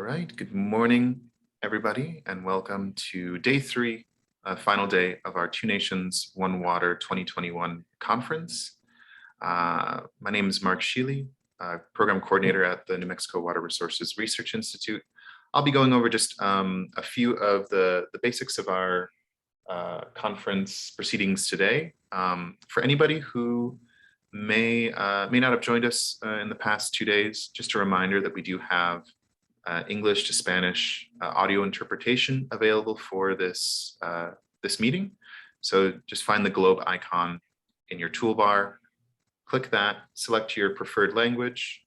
right, good morning, everybody, and welcome to day 3, final day of our Two Nations, One Water 2021 conference. My name is Mark Sheely, program coordinator at the New Mexico Water Resources Research Institute. I'll be going over just a few of the basics of our conference proceedings today. For anybody who may not have joined us in the past 2 days, just a reminder that we do have English to Spanish audio interpretation available for this this meeting. So just find the globe icon in your toolbar, click that, select your preferred language,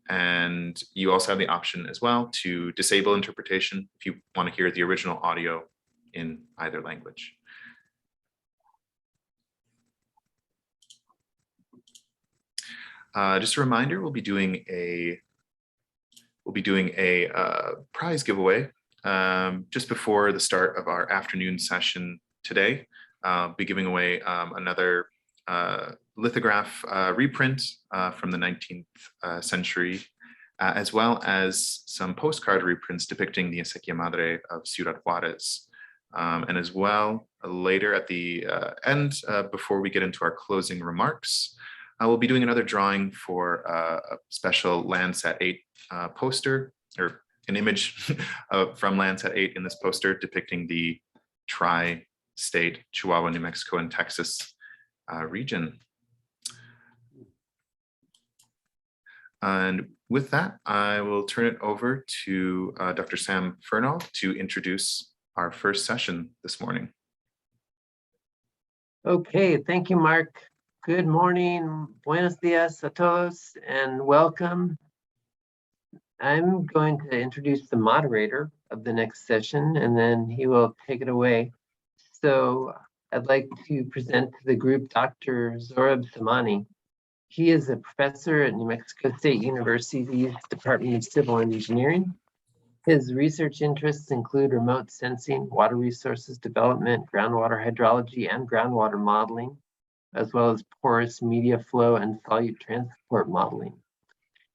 and you also have the option as well to disable interpretation if you want to hear the original audio in either language. Just a reminder, we'll be doing a prize giveaway just before the start of our afternoon session today. I'll be giving away another lithograph reprint from the 19th century, as well as some postcard reprints depicting the Ezekiel of Ciudad Juárez. And as well, later at the end, before we get into our closing remarks, we'll be doing another drawing for a special Landsat 8 poster, or an image from Landsat 8 in this poster depicting the tri-state Chihuahua, New Mexico, and Texas region. And with that, I will turn it over to Dr. Sam Fernald to introduce our first session this morning. Okay, thank you, Mark. Good morning, buenos dias a todos, and welcome. I'm going to introduce the moderator of the next session, and then he will take it away. So I'd like to present to the group Dr. Zohrab Samani. He is a professor at New Mexico State University's Department of Civil Engineering. His research interests include remote sensing, water resources development, groundwater hydrology, and groundwater modeling, as well as porous media flow and solute transport modeling.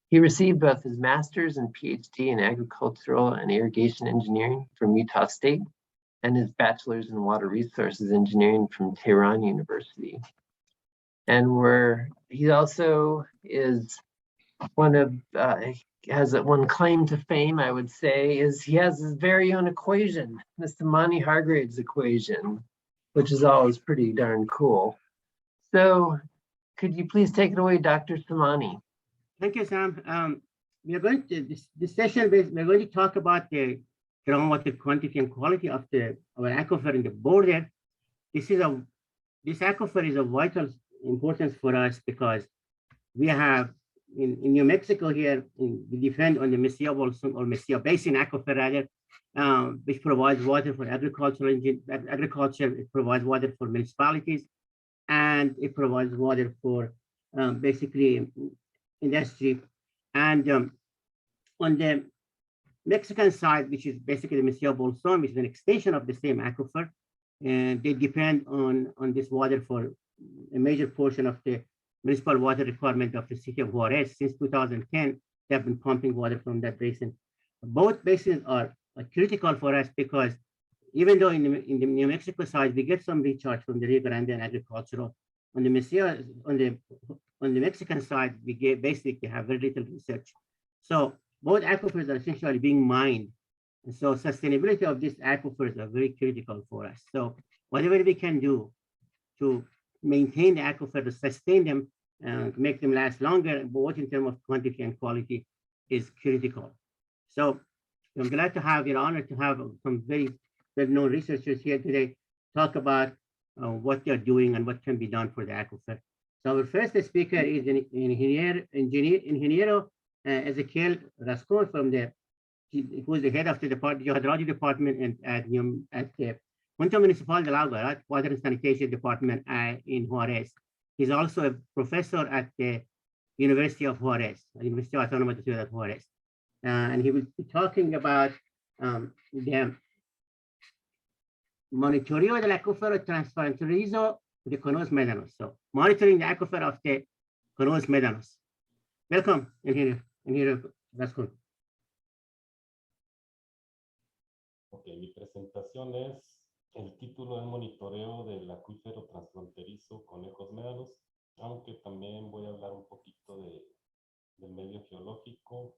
He received both his master's and PhD in agricultural and irrigation engineering from Utah State and his bachelor's in water resources engineering from Tehran University. And he also is one of, has one claim to fame, I would say, is he has his very own equation, the Samani-Hargraves equation, which is always pretty darn cool. So could you please take it away, Dr. Samani? Thank you, Sam. We are going to, this session, we're going to talk about the groundwater quantity and quality of our aquifer in the border. This aquifer is of vital importance for us because we have, in New Mexico here, we depend on the Mesilla or Mesilla Basin aquifer rather, which provides water for agriculture. It provides water for municipalities, and it provides water for basically industry. And on the Mexican side, which is basically the Mesilla Bolson, which is an extension of the same aquifer, and they depend on this water for a major portion of the municipal water requirement of the city of Juárez. Since 2010, they have been pumping water from that basin. Both basins are critical for us because even though in the New Mexico side, we get some recharge from the Rio Grande and agricultural, on the Mesilla, on the Mexican side, we basically have very little research. So both aquifers are essentially being mined. And so sustainability of these aquifers are very critical for us. So whatever we can do to maintain the aquifer, to sustain them, make them last longer, both in terms of quantity and quality, is critical. So I'm glad to have, honored to have some very well-known researchers here today talk about what they're doing and what can be done for the aquifer. So our first speaker is Ingeniero Ezekiel Rascón who is the head of the Geology department at the Junta Municipal de Agua, right? Water and Sanitation Department in Juárez. He's also a professor at the University of Juárez, University Autónoma de Ciudad Juárez. And he will be talking about the monitoreo del acuífero transfronterizo de Conejos-Médanos. So monitoring the aquifer of the Conejos-Médanos. Welcome, Ingeniero Rascón. Ok, mi presentación es el título del monitoreo del acuífero transfronterizo Conejos-Médanos, aunque también voy a hablar un poquito del medio geológico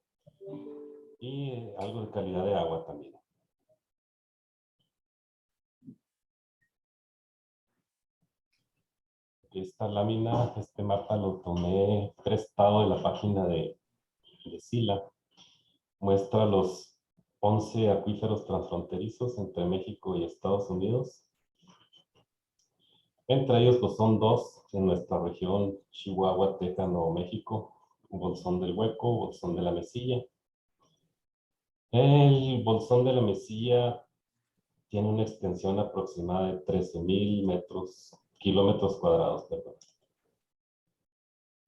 y algo de calidad de agua también. Esta lámina, este mapa lo tomé prestado de la página de Sila. Muestra los 11 acuíferos transfronterizos entre México y Estados Unidos. Entre ellos pues, son dos en nuestra región, Chihuahua, Texas, Nuevo México, Bolsón del Hueco, Bolsón de la Mesilla. El Bolsón de la Mesilla tiene una extensión aproximada de 13,000 kilómetros cuadrados. Perdón.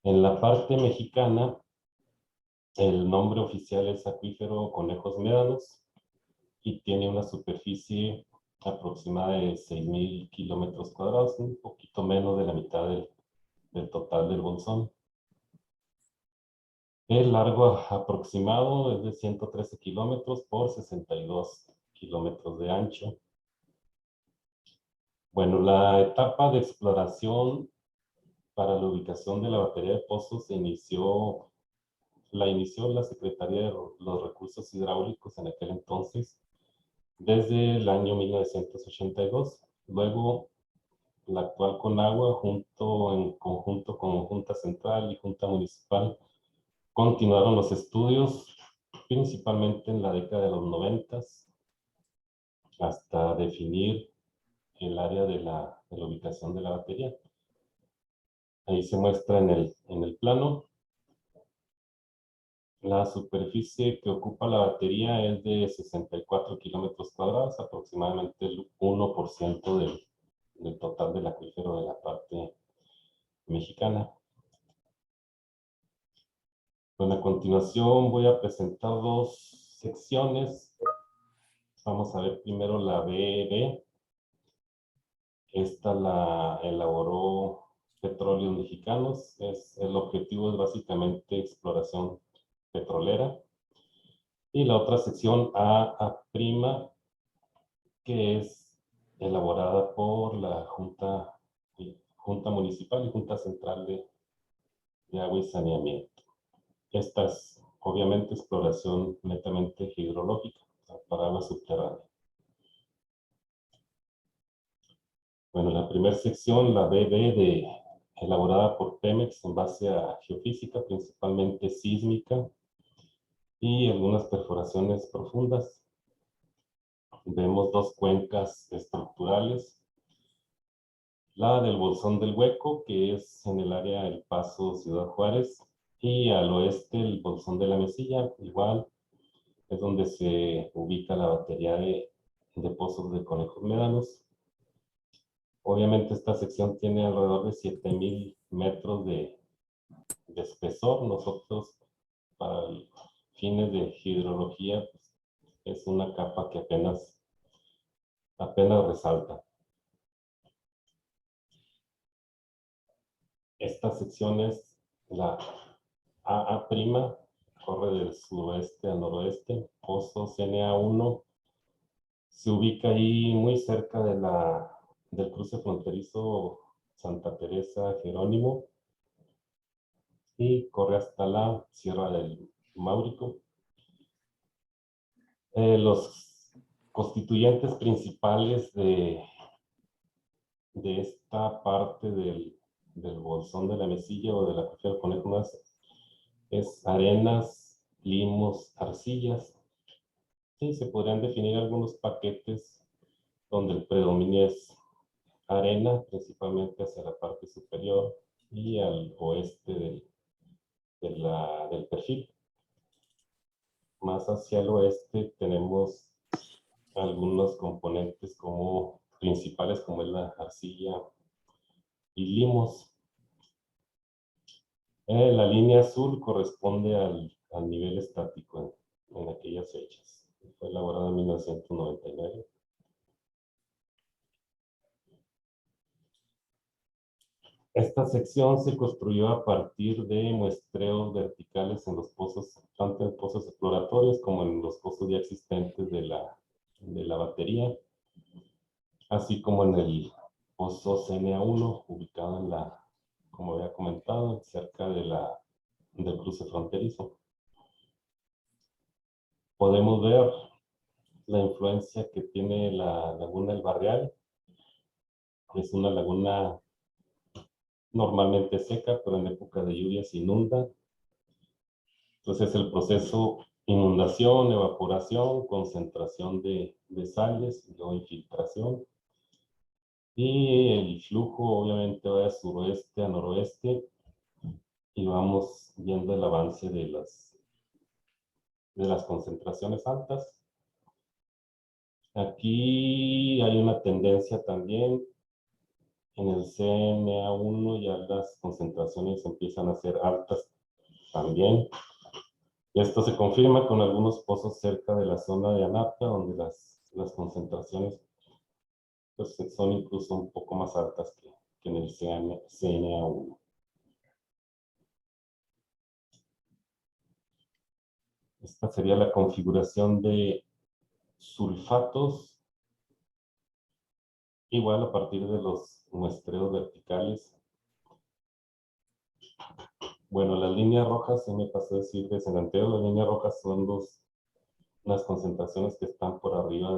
En la parte mexicana, el nombre oficial es acuífero Conejos-Médanos y tiene una superficie aproximada de 6,000 kilómetros cuadrados, un poquito menos de la mitad del total del bolsón. El largo aproximado es de 113 kilómetros por 62 kilómetros de ancho. Bueno, la etapa de exploración para la ubicación de la batería de pozos inició la Secretaría de los Recursos Hidráulicos en aquel entonces, desde el año 1982. Luego, la actual Conagua, en conjunto con Junta Central y Junta Municipal, continuaron los estudios, principalmente en la década de los 90, hasta definir el área de la ubicación de la batería. Ahí se muestra en el plano. La superficie que ocupa la batería es de 64 kilómetros cuadrados, aproximadamente el 1% del total del acuífero de la parte mexicana. Bueno, a continuación voy a presentar dos secciones. Vamos a ver primero la BB. Esta la elaboró Petróleos Mexicanos. El objetivo es básicamente exploración petrolera. Y la otra sección A', que es elaborada por la Junta Municipal y Junta Central de Agua y Saneamiento. Esta es obviamente exploración netamente hidrológica para agua subterránea. Bueno, la primera sección, la BB, elaborada por Pemex en base a geofísica, principalmente sísmica, y algunas perforaciones profundas. Vemos dos cuencas estructurales. La del Bolsón del Hueco, que es en el área del Paso Ciudad Juárez, y al oeste el Bolsón de la Mesilla, igual, es donde se ubica la batería de pozos de Conejos-Médanos. Obviamente esta sección tiene alrededor de 7,000 metros de espesor. Nosotros, para fines de hidrología, pues, es una capa que apenas resalta. Esta sección es la AA', corre del suroeste al noroeste, pozo CNA1, se ubica ahí muy cerca del cruce fronterizo Santa Teresa Jerónimo y corre hasta la Sierra del Máurico. Los constituyentes principales de esta parte del Bolsón de la Mesilla o de la Aquifer de Conejos es arenas, limos, arcillas. Sí, se podrían definir algunos paquetes donde el predominio es arena, principalmente hacia la parte superior y al oeste del perfil. Más hacia el oeste tenemos algunos componentes principales como es la arcilla y limos. La línea azul corresponde al nivel estático en aquellas fechas. Fue elaborada en 1999. Esta sección se construyó a partir de muestreos verticales en los pozos, tanto en pozos exploratorios como en los pozos ya existentes de la de la batería, así como en el pozo CNA1, ubicado en la, como había comentado, cerca de del cruce fronterizo. Podemos ver la influencia que tiene la laguna del Barrial. Es una laguna normalmente seca, pero en época de lluvia se inunda. Entonces el proceso inundación, evaporación, concentración de sales, y luego infiltración. Y el flujo obviamente va de suroeste a noroeste y vamos viendo el avance de las concentraciones altas. Aquí hay una tendencia también. En el CNA1 ya las concentraciones empiezan a ser altas también. Y esto se confirma con algunos pozos cerca de la zona de Anapta, donde las concentraciones pues, son incluso un poco más altas que en el CNA1. Esta sería la configuración de sulfatos, igual a partir de los muestreos verticales. Bueno, las líneas rojas, se me pasó a decir de Santiago, las líneas rojas son unas concentraciones que están por arriba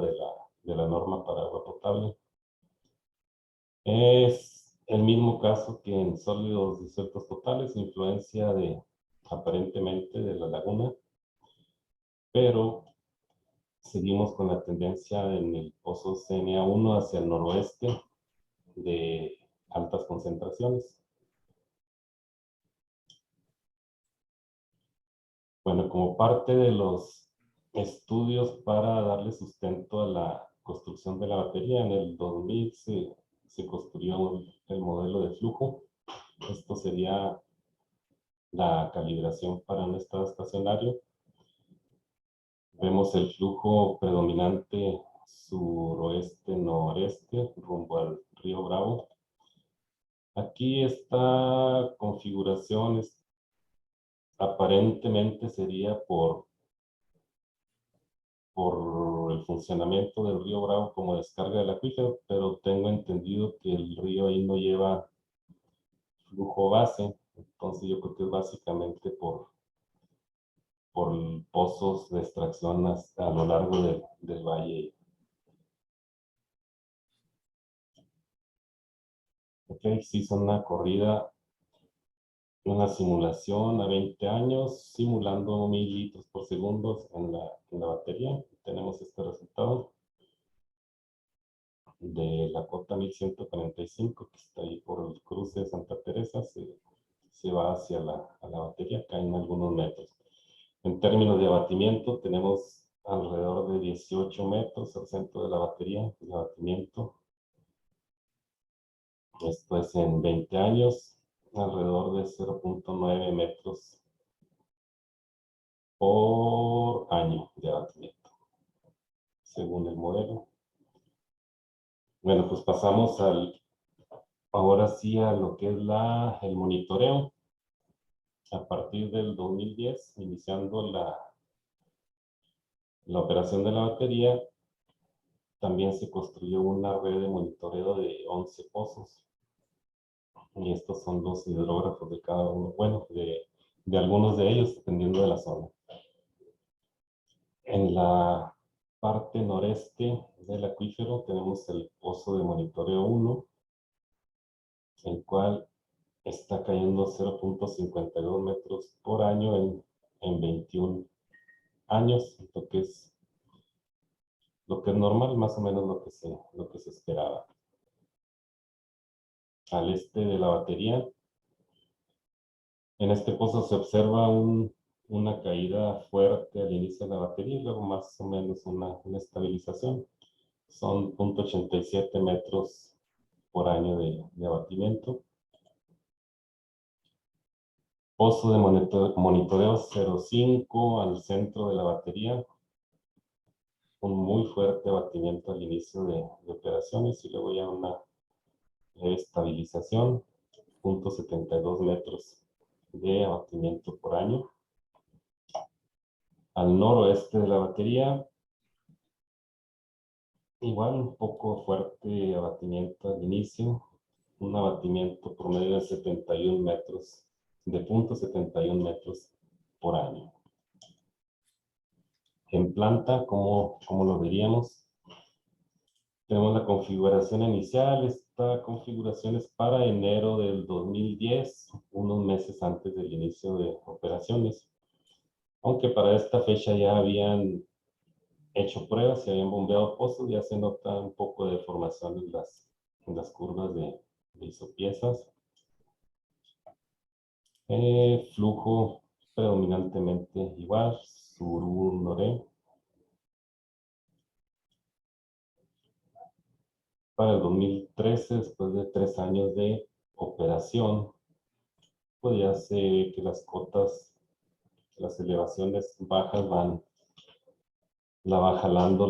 de la norma para agua potable. Es el mismo caso que en sólidos disueltos totales, influencia aparentemente de la laguna, pero seguimos con la tendencia en el pozo CNA1 hacia el noroeste de altas concentraciones. Bueno, como parte de los estudios para darle sustento a la construcción de la batería, en el 2000 se construyó el modelo de flujo. Esto sería la calibración para un estado estacionario. Vemos el flujo predominante suroeste-noreste rumbo al río Bravo. Aquí esta configuración aparentemente sería por el funcionamiento del río Bravo como descarga del acuífero, pero tengo entendido que el río ahí no lleva flujo base, entonces yo creo que es básicamente por pozos de extracción a lo largo del valle. Ok, se hizo una corrida, una simulación a 20 años, simulando 1000 litros por segundo en la batería. Tenemos este resultado de la cota 1145, que está ahí por el cruce de Santa Teresa, se va hacia a la batería, caen algunos metros. En términos de abatimiento, tenemos alrededor de 18 metros al centro de la batería, el abatimiento. Esto es en 20 años, alrededor de 0.9 metros por año de abatimiento, según el modelo. Bueno, pues pasamos ahora sí a lo que es el monitoreo. A partir del 2010, iniciando la operación de la batería, también se construyó una red de monitoreo de 11 pozos. Y estos son los hidrógrafos de cada uno, bueno, de algunos de ellos, dependiendo de la zona. En la parte noreste del acuífero tenemos el pozo de monitoreo 1, el cual está cayendo 0.52 metros por año en 21 años, lo que es normal, más o menos lo que se esperaba. Al este de la batería, en este pozo se observa una caída fuerte al inicio de la batería y luego más o menos una estabilización. Son 0.87 metros por año de abatimiento. Pozo de monitoreo 0.5 al centro de la batería. Un muy fuerte abatimiento al inicio de operaciones y luego ya una estabilización, 0.72 metros de abatimiento por año. Al noroeste de la batería Igual un poco fuerte abatimiento al inicio, un abatimiento promedio de 71 metros, de 0.71 metros por año. En planta, ¿cómo lo veríamos? Tenemos la configuración inicial. Esta configuración es para enero del 2010, unos meses antes del inicio de operaciones. Aunque para esta fecha ya habían hecho pruebas, se habían bombeado pozos, ya se nota un poco de deformación en las curvas de isopiezas. Flujo predominantemente igual, sur-norte. Para el 2013, después de 3 años de operación, pues ya se ve que las cotas, las elevaciones bajas la va jalando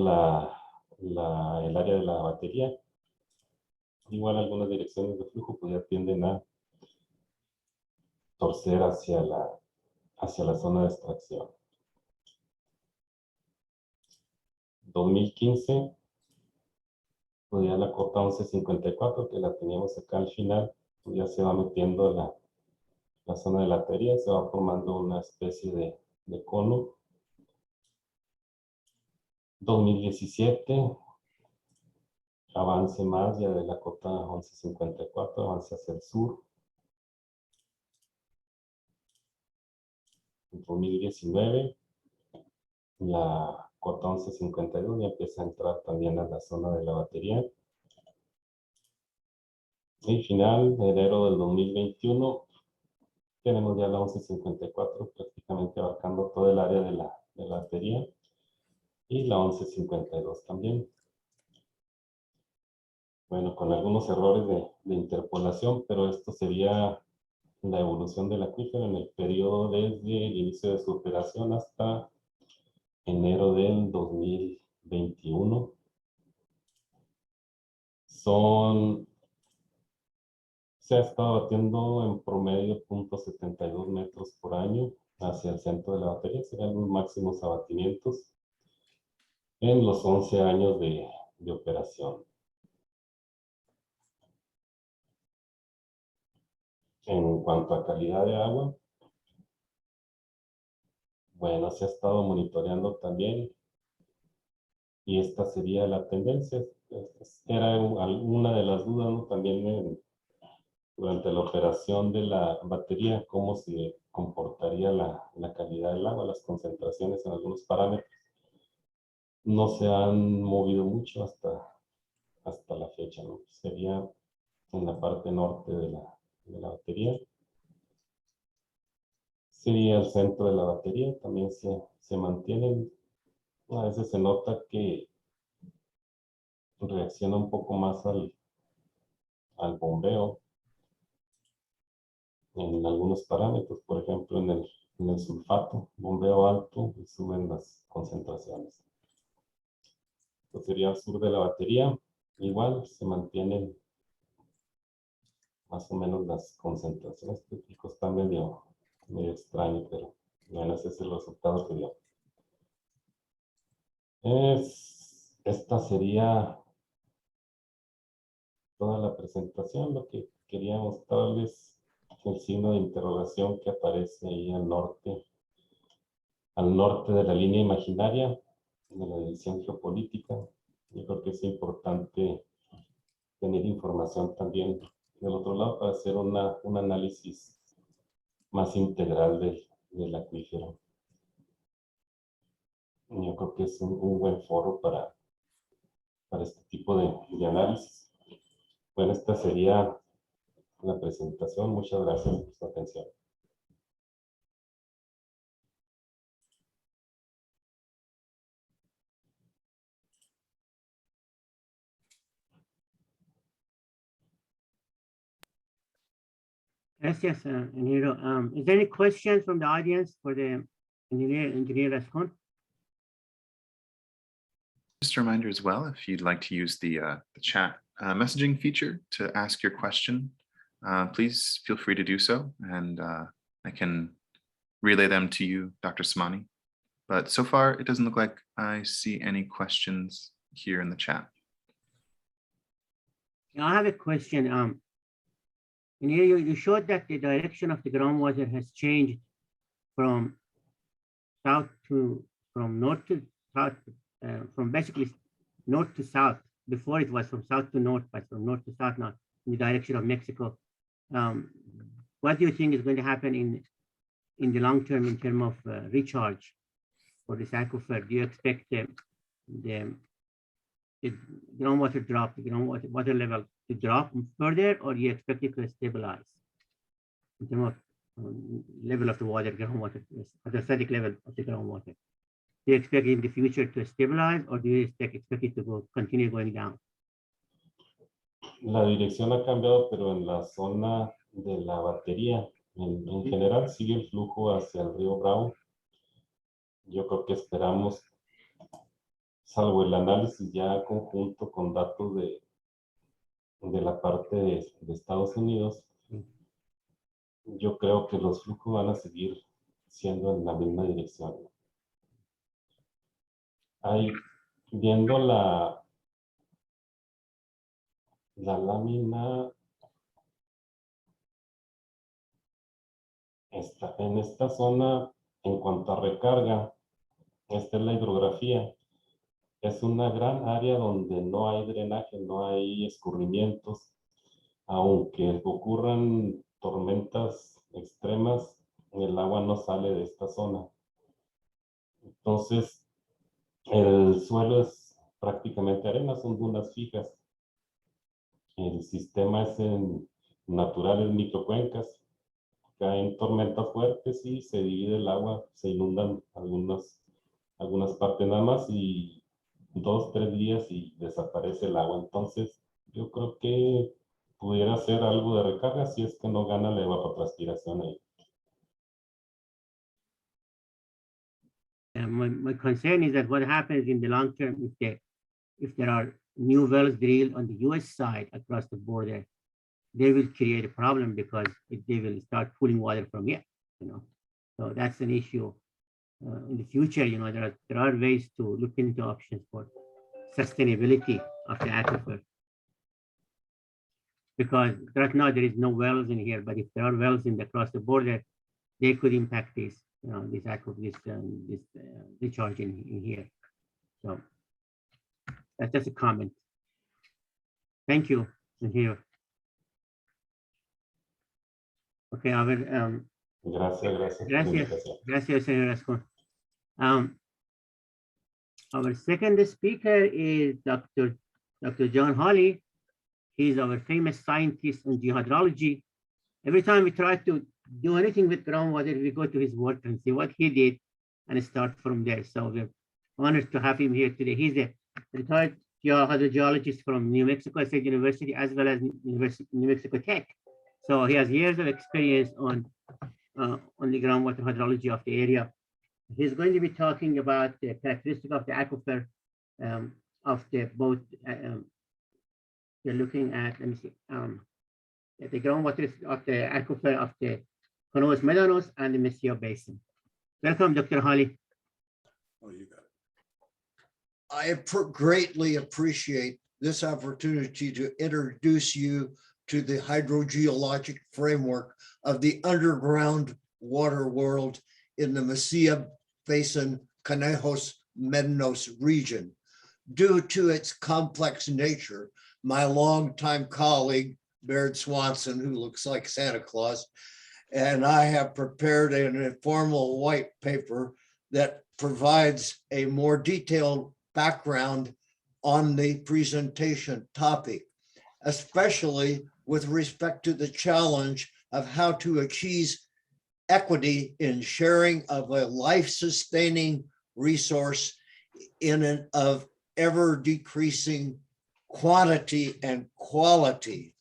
el área de la batería. Igual algunas direcciones de flujo pues ya tienden a torcer hacia la zona de extracción. 2015, pues ya la cota 1154, que la teníamos acá al final, pues ya se va metiendo a la zona de la batería, se va formando una especie de cono. 2017, avance más ya de la cota 1154, avance hacia el sur. 2019, la cota 1152 ya empieza a entrar también a la zona de la batería. Y final, enero del 2021, tenemos ya la 1154 prácticamente abarcando todo el área de la batería. Y la 1152 también. Bueno, con algunos errores de interpolación, pero esto sería la evolución del acuífero en el periodo desde el inicio de su operación hasta enero del 2021. Se ha estado batiendo en promedio 0.72 metros por año hacia el centro de la batería. Serían los máximos abatimientos en los 11 años de operación. En cuanto a calidad de agua, bueno, se ha estado monitoreando también y esta sería la tendencia. Era alguna de las dudas, ¿no? También durante la operación de la batería, cómo se comportaría la calidad del agua, las concentraciones en algunos parámetros. No se han movido mucho hasta la fecha, ¿no? Sería en la parte norte de la batería. Sería el centro de la batería, también se mantienen. A veces se nota que reacciona un poco más al bombeo en algunos parámetros, por ejemplo en el sulfato, bombeo alto y suben las concentraciones. Esto sería al sur de la batería, igual se mantienen más o menos las concentraciones. Este pico está medio extraño, pero bueno, ese es el resultado que dio. Esta sería toda la presentación. Lo que quería mostrarles, el signo de interrogación que aparece ahí al norte de la línea imaginaria de la división geopolítica. Yo creo que es importante tener información también del otro lado para hacer un análisis más integral del acuífero. Yo creo que es un buen foro para este tipo de análisis. Bueno, esta sería la presentación. Muchas gracias por su atención. Gracias, Ingeniero. Is there any questions from the audience for the engineer Rascón? Just a reminder as well, if you'd like to use the chat messaging feature to ask your question, please feel free to do so, and I can relay them to you, Dr. Samani. But so far, it doesn't look like I see any questions here in the chat. I have a question. In here you showed that the direction of the groundwater has changed from north to south, from basically north to south. Before it was from south to north, but from north to south now in the direction of Mexico. What do you think is going to happen in the long term in terms of recharge for this aquifer? Do you expect the groundwater drop, the water level to drop further, or do you expect it to stabilize in terms of level of the water, groundwater, hydrostatic level of the groundwater? Do you expect it in the future to stabilize, or do you expect it to continue going down? La dirección ha cambiado, pero en la zona de la batería, en general, sigue el flujo hacia el río Bravo. Yo creo que esperamos, salvo el análisis ya conjunto con datos de la parte de Estados Unidos, yo creo que los flujos van a seguir siendo en la misma dirección. Ahí, viendo la lámina, en esta zona, en cuanto a recarga, esta es la hidrografía. Es una gran área donde no hay drenaje, no hay escurrimientos. Aunque ocurran tormentas extremas, el agua no sale de esta zona. Entonces, el suelo es prácticamente arena, son dunas fijas. El sistema es natural en microcuencas. Caen tormentas fuertes y se divide el agua, se inundan algunas partes nada más y 2, 3 días y desaparece el agua. Entonces, yo creo que pudiera ser algo de recarga si es que no gana la evapotranspiración ahí. My concern is that what happens in the long term if there are new wells drilled on the US side across the border, they will create a problem because they will start pulling water from here, So that's an issue in the future. There are ways to look into options for sustainability of the aquifer. Because right now there is no wells in here, but if there are wells across the border, they could impact this recharge in here. So that's just a comment. Thank you. In here. Okay, a ver. Gracias, señor Rascón. Our second speaker is Dr. John Hawley. He's our famous scientist in geohydrology. Every time we try to do anything with groundwater, we go to his work and see what he did and start from there. So we're honored to have him here today. He's a retired hydrogeologist from New Mexico State University, as well as New Mexico Tech. So he has years of experience on the groundwater hydrology of the area. He's going to be talking about the characteristic of the aquifer of the both. We're looking at, let me see, the groundwater of the aquifer of the Conejos-Médanos and the Mesilla Basin. Welcome, Dr. Hawley. Oh, you got it. I greatly appreciate this opportunity to introduce you to the hydrogeologic framework of the underground water world in the Mesilla Basin, Conejos-Médanos region. Due to its complex nature, my longtime colleague, Baird Swanson, who looks like Santa Claus, and I have prepared an informal white paper that provides a more detailed background on the presentation topic, especially with respect to the challenge of how to achieve equity in sharing of a life-sustaining resource in an of ever decreasing quantity and quality.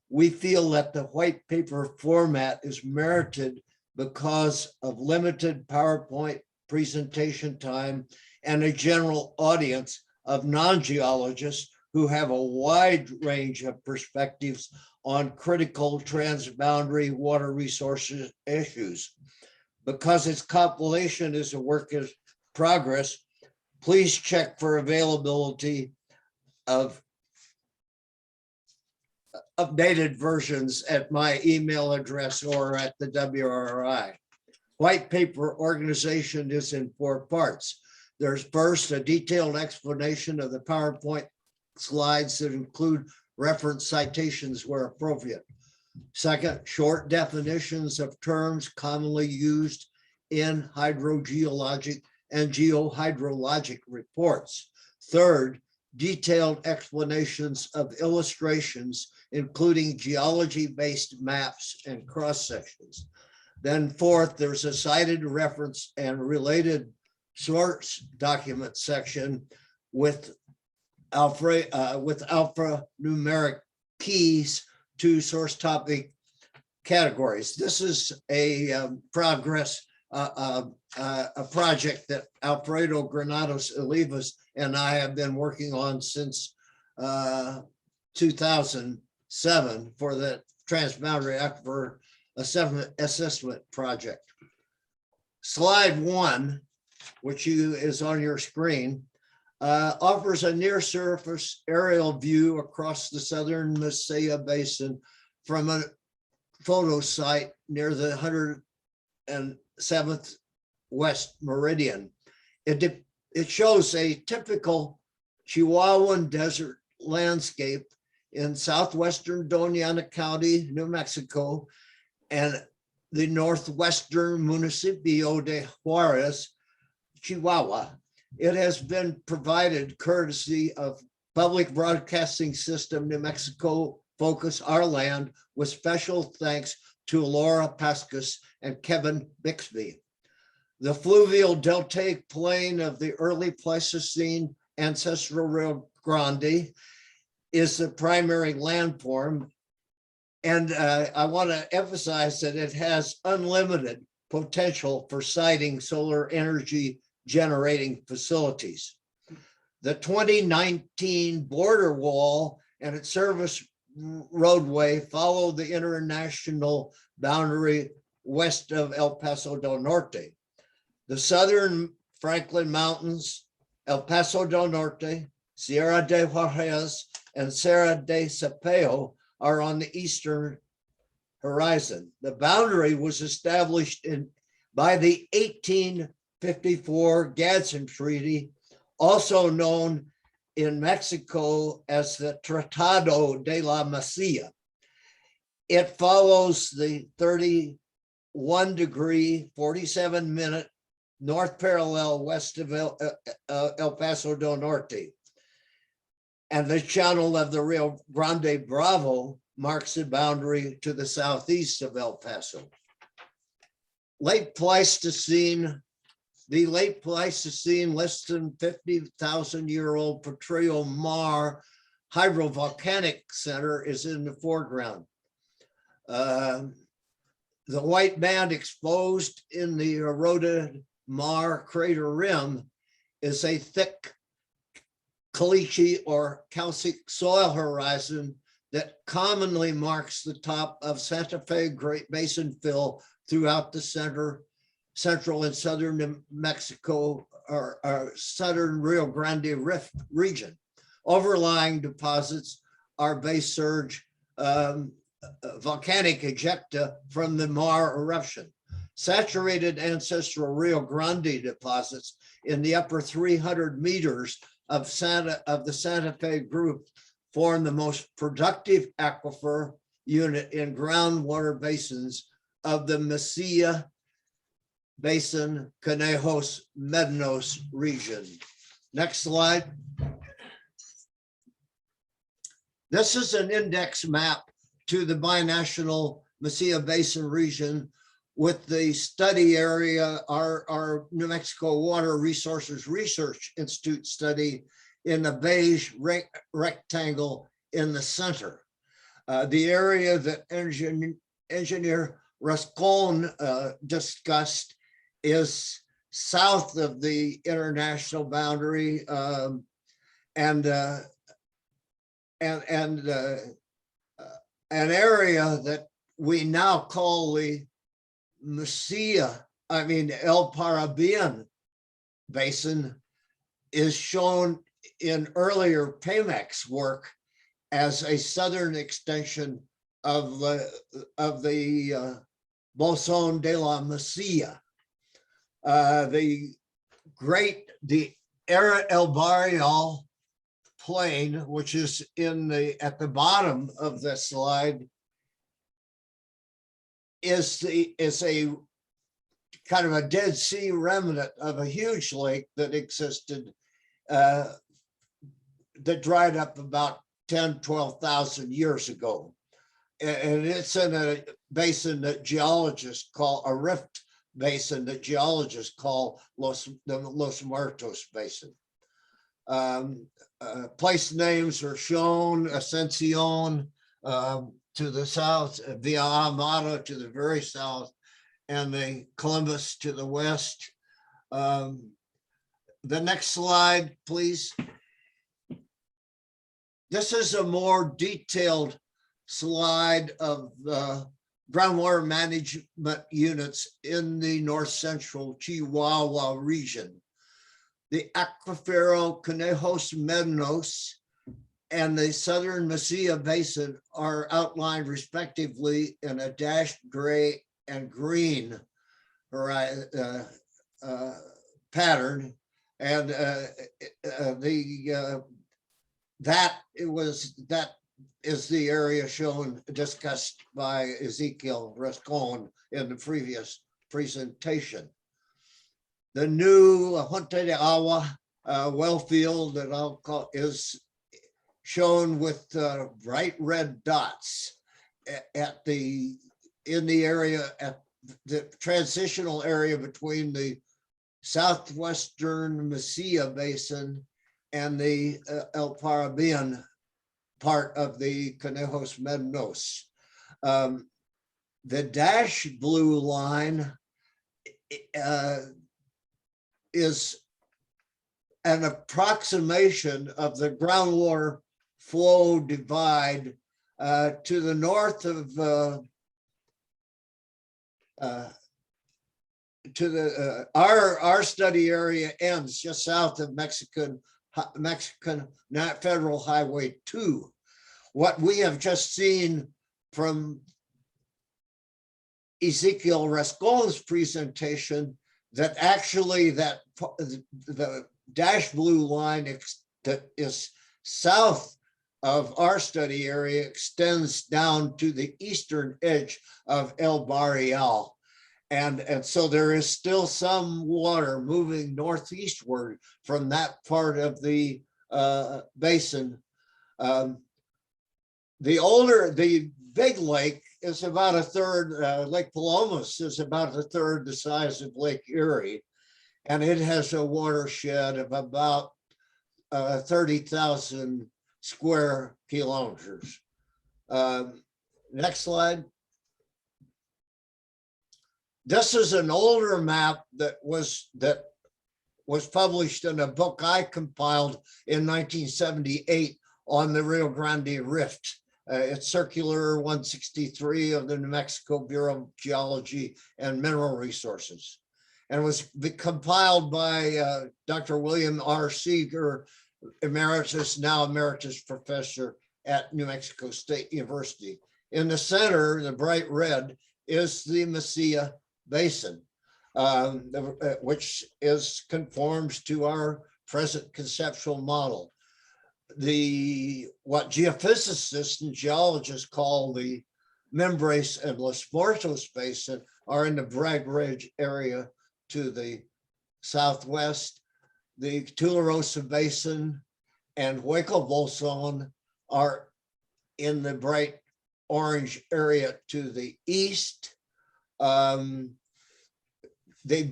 We feel that the white paper format is merited because of limited PowerPoint presentation time and a general audience of non-geologists who have a wide range of perspectives on critical transboundary water resources issues. Because its compilation is a work in progress, please check for availability of updated versions at my email address or at the WRRI. White paper organization is in 4 parts. There's first a detailed explanation of the PowerPoint slides that include reference citations where appropriate. Second, short definitions of terms commonly used in hydrogeologic and geohydrologic reports. Third, detailed explanations of illustrations, including geology-based maps and cross-sections. Then fourth, there's a cited reference and related source document section with alphanumeric keys to source topic categories. This is a progress, a project that Alfredo Granados Olivas and I have been working on since 2007 for the Transboundary Aquifer assessment project. Slide 1, which is on your screen, offers a near surface aerial view across the southern Mesilla Basin from a photo site near the 107th West Meridian. It shows a typical Chihuahuan desert landscape in southwestern Doñana County, New Mexico, and the northwestern Municipio de Juárez, Chihuahua. It has been provided courtesy of Public Broadcasting System New Mexico Focus Our Land, with special thanks to Laura Vasquez and Kevin Bixby. The fluvial deltaic plain of the early Pleistocene ancestral Rio Grande is the primary landform. And I want to emphasize that it has unlimited potential for siting solar energy generating facilities. The 2019 border wall and its service roadway follow the international boundary west of El Paso del Norte. The southern Franklin Mountains, El Paso del Norte, Sierra de Juárez, and Sierra de Cepello are on the eastern horizon. The boundary was established by the 1854 Gadsden Treaty, also known in Mexico as the Tratado de la Mesilla. It follows the 31° 47' north parallel west of El Paso del Norte. And the channel of the Rio Grande Bravo marks the boundary to the southeast of El Paso. Late Pleistocene, the late Pleistocene, less than 50,000-year-old Potrero Mar hydrovolcanic center is in the foreground. The white band exposed in the eroded Mar crater rim is a thick caliche or calcic soil horizon that commonly marks the top of Santa Fe Great Basin fill throughout the central and southern New Mexico or southern Rio Grande Rift region. Overlying deposits are base surge volcanic ejecta from the Mar eruption. Saturated ancestral Rio Grande deposits in the upper 300 meters of the Santa Fe group form the most productive aquifer unit in groundwater basins of the Mesilla Basin, Conejos-Médanos region. Next slide. This is an index map to the binational Mesilla Basin region with the study area, our New Mexico Water Resources Research Institute study in the beige rectangle in the center. The area that engineer Rascón discussed is south of the international boundary and an area that we now call the El Parabian Basin is shown in earlier Pemex work as a southern extension of the Bolson de la Mesilla. The El Barrial plain, which is at the bottom of the slide, is a kind of a Dead Sea remnant of a huge lake that existed, that dried up about 10, 12,000 years ago. And it's in a basin that geologists call a rift basin that geologists call the Los Muertos Basin. Place names are shown: Ascension to the south, Villa Amada to the very south, and the Columbus to the west. The next slide, please. This is a more detailed slide of the groundwater management units in the north central Chihuahua region. The Aquifer, Conejos-Médanos, and the southern Mesilla Basin are outlined respectively in a dashed gray and green pattern, and that is the area discussed by Ezekiel Rascón in the previous presentation. The new Junta de Agua well field that I'll call is shown with bright red dots in the area at the transitional area between the southwestern Mesilla Basin and the El Parabian part of the Conejos-Médanos. The dashed blue line is an approximation of the groundwater flow divide to the north of our study area ends just south of Mexican Federal Highway 2. What we have just seen from Ezekiel Rascón's presentation, that actually the dash blue line that is south of our study area extends down to the eastern edge of El Barrial. And so there is still some water moving northeastward from that part of the basin. The big lake is about a third, Lake Palomas is about a third the size of Lake Erie, and it has a watershed of about 30,000 square kilometers. Next slide. This is an older map that was published in a book I compiled in 1978 on the Rio Grande Rift. It's Circular 163 of the New Mexico Bureau of Geology and Mineral Resources, and was compiled by Dr. William R. Seeger, Emeritus, now Emeritus Professor at New Mexico State University. In the center, the bright red, is the Mesilla Basin, which conforms to our present conceptual model. What geophysicists and geologists call the Mimbres and Los Muertos Basin are in the Bragg Ridge area to the southwest. The Tularosa Basin and Hueco Bolson are in the bright orange area to the east. The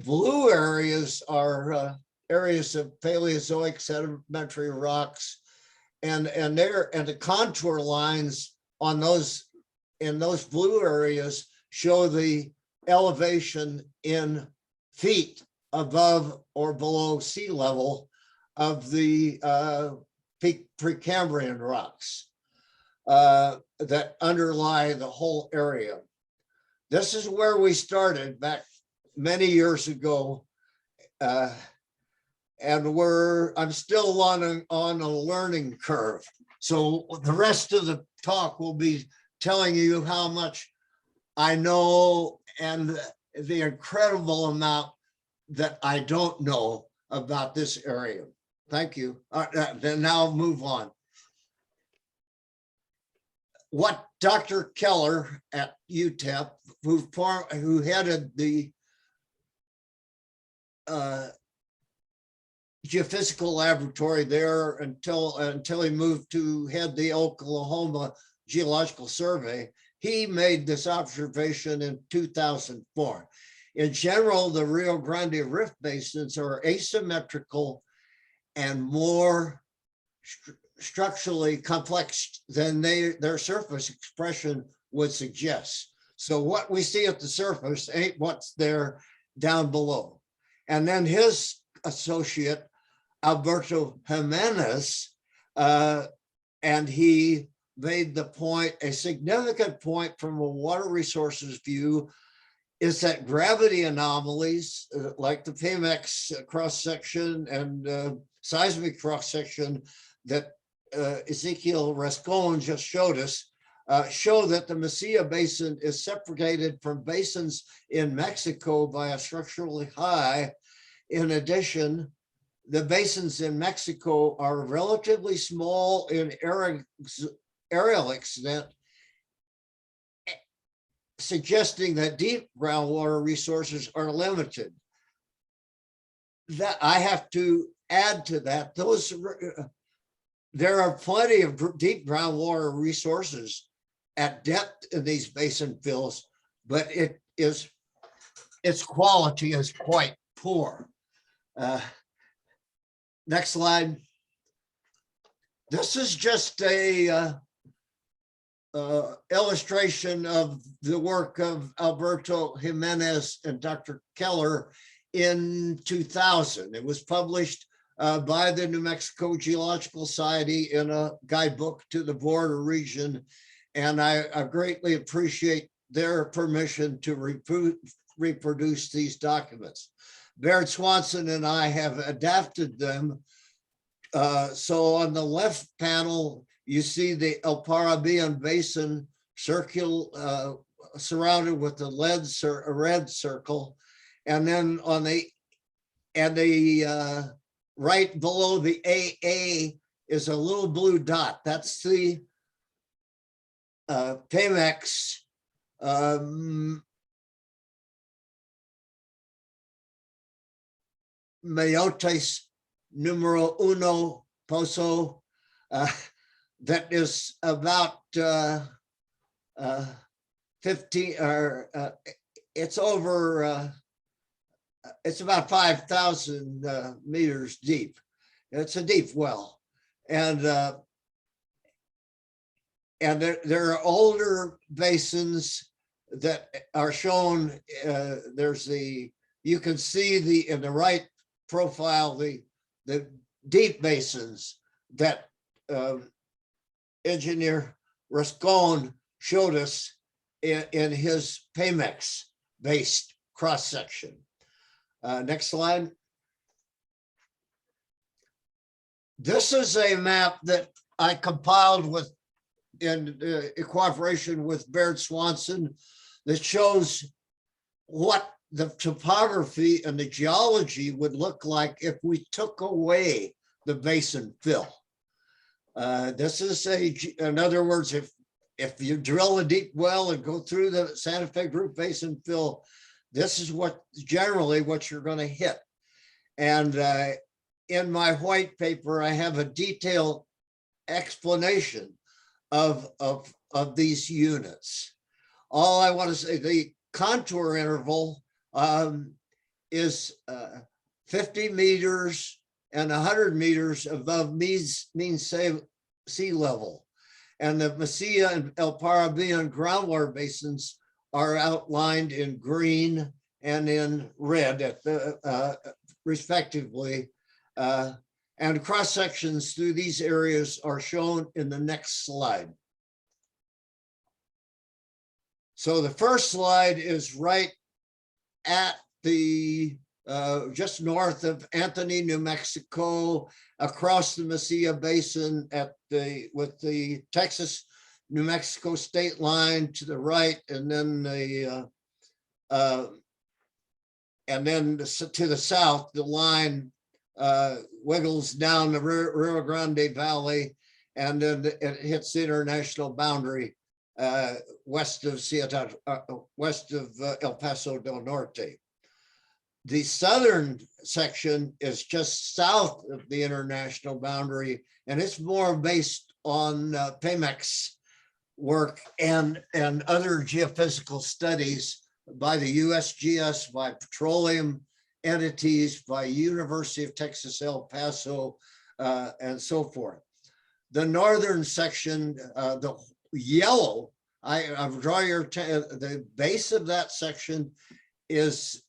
blue areas are areas of Paleozoic sedimentary rocks, and the contour lines on those blue areas show the elevation in feet above or below sea level of the Precambrian rocks that underlie the whole area. This is where we started back many years ago, and I'm still on a learning curve. So the rest of the talk will be telling you how much I know and the incredible amount that I don't know about this area. Thank you. Then now move on. What Dr. Keller at UTEP, who headed the geophysical laboratory there until he moved to head the Oklahoma Geological Survey, he made this observation in 2004. In general, the Rio Grande Rift basins are asymmetrical and more structurally complex than their surface expression would suggest. So what we see at the surface ain't what's there down below. And then his associate, Alberto Jimenez, and he made the point, a significant point from a water resources view, is that gravity anomalies like the Pemex cross-section and seismic cross-section that Ezekiel Rascón just showed us, show that the Mesilla Basin is separated from basins in Mexico by a structurally high. In addition, the basins in Mexico are relatively small in aerial extent, suggesting that deep groundwater resources are limited. That I have to add to that, there are plenty of deep groundwater resources at depth in these basin fills, but its quality is quite poor. Next slide. This is just a illustration of the work of Alberto Jimenez and Dr. Keller in 2000. It was published by the New Mexico Geological Society in a guidebook to the border region. And I greatly appreciate their permission to reproduce these documents. Baird Swanson and I have adapted them. So on the left panel, you see the El Parabian Basin surrounded with the red circle. And then on the right below the AA is a little blue dot. That's the Pemex Mayotes numero uno pozo that is about 15 or it's over it's about 5,000 meters deep. It's a deep well, and there are older basins that are shown. You can see in the right profile the deep basins that engineer Rascón showed us in his Pemex based cross section. Next slide. This is a map that I compiled in cooperation with Baird Swanson that shows what the topography and the geology would look like if we took away the basin fill. This is in other words, if you drill a deep well and go through the Santa Fe Group basin fill, this is generally what you're going to hit. And in my white paper, I have a detailed explanation of these units. All I want to say, the contour interval is 50 meters and 100 meters above mean sea level. And the Mesilla and El Parabian groundwater basins are outlined in green and in red at the respectively. And cross sections through these areas are shown in the next slide. So the first slide is right at the just north of Anthony, New Mexico, across the Mesilla Basin with the Texas, New Mexico state line to the right, and then to the south, the line wiggles down the Rio Grande Valley, and then it hits the international boundary west of Ciudad, west of El Paso del Norte. The southern section is just south of the international boundary, and it's more based on Pemex work and other geophysical studies by the USGS, by petroleum entities, by University of Texas, El Paso, and so forth. The northern section, the yellow, I draw your the base of that section is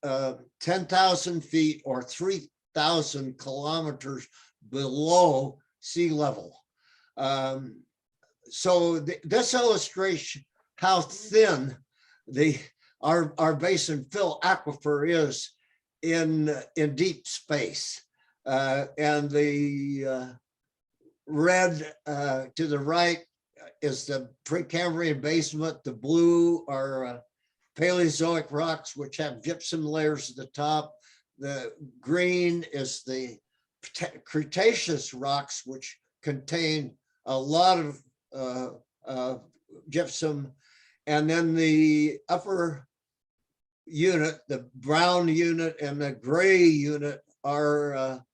10,000 feet or 3,000 kilometers below sea level. So this illustrates how thin our basin fill aquifer is in deep space. And the red to the right is the Precambrian basement. The blue are Paleozoic rocks, which have gypsum layers at the top. The green is the Cretaceous rocks, which contain a lot of gypsum. And then the upper unit, the brown unit and the gray unit, are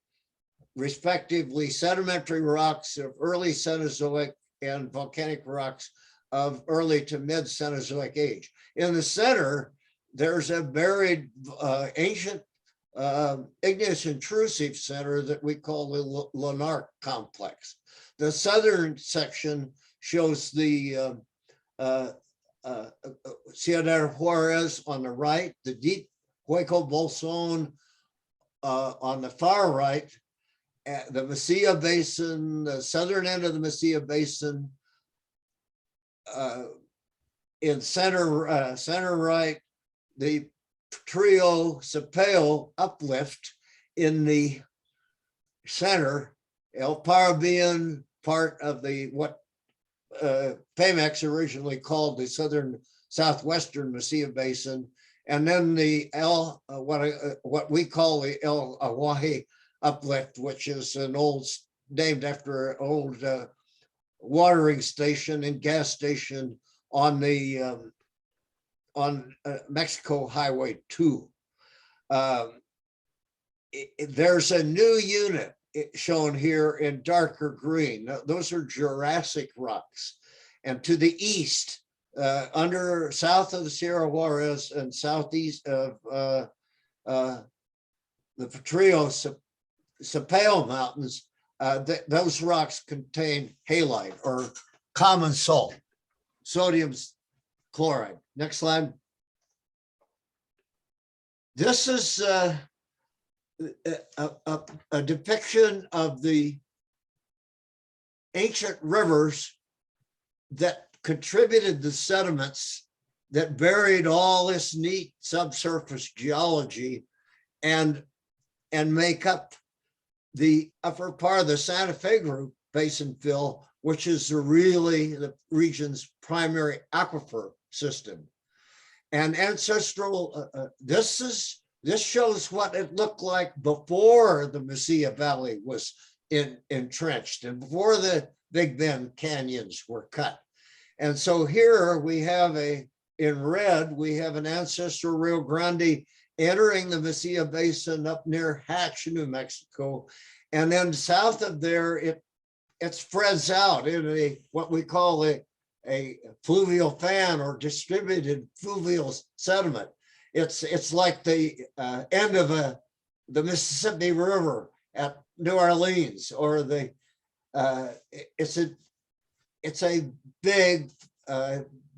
respectively sedimentary rocks of early Cenozoic and volcanic rocks of early to mid Cenozoic age. In the center, there's a buried ancient igneous intrusive center that we call the Lanark complex. The southern section shows the Ciudad Juárez on the right, the deep Hueco Bolson on the far right, the Mesilla Basin, the southern end of the Mesilla Basin, in center right, the Trio Sapeo uplift in the center, El Parabian part of the what Pemex originally called the southern southwestern Mesilla Basin, and then the what we call the El Aguaje uplift, which is an old, named after an old watering station and gas station on the Mexico Highway 2. There's a new unit shown here in darker green. Those are Jurassic rocks. And to the east, south of the Sierra Juárez and southeast of the Trio Sapeo Mountains, those rocks contain halite or common salt, sodium chloride. Next slide. This is a depiction of the ancient rivers that contributed the sediments that buried all this neat subsurface geology and make up the upper part of the Santa Fe group basin fill, which is really the region's primary aquifer system. And ancestral, this shows what it looked like before the Mesilla Valley was entrenched and before the Big Bend canyons were cut. And so here we have in red, we have an ancestral Rio Grande entering the Mesilla Basin up near Hatch, New Mexico. And then south of there, it spreads out in what we call a fluvial fan or distributed fluvial sediment. It's like the end of the Mississippi River at New Orleans, or it's a big,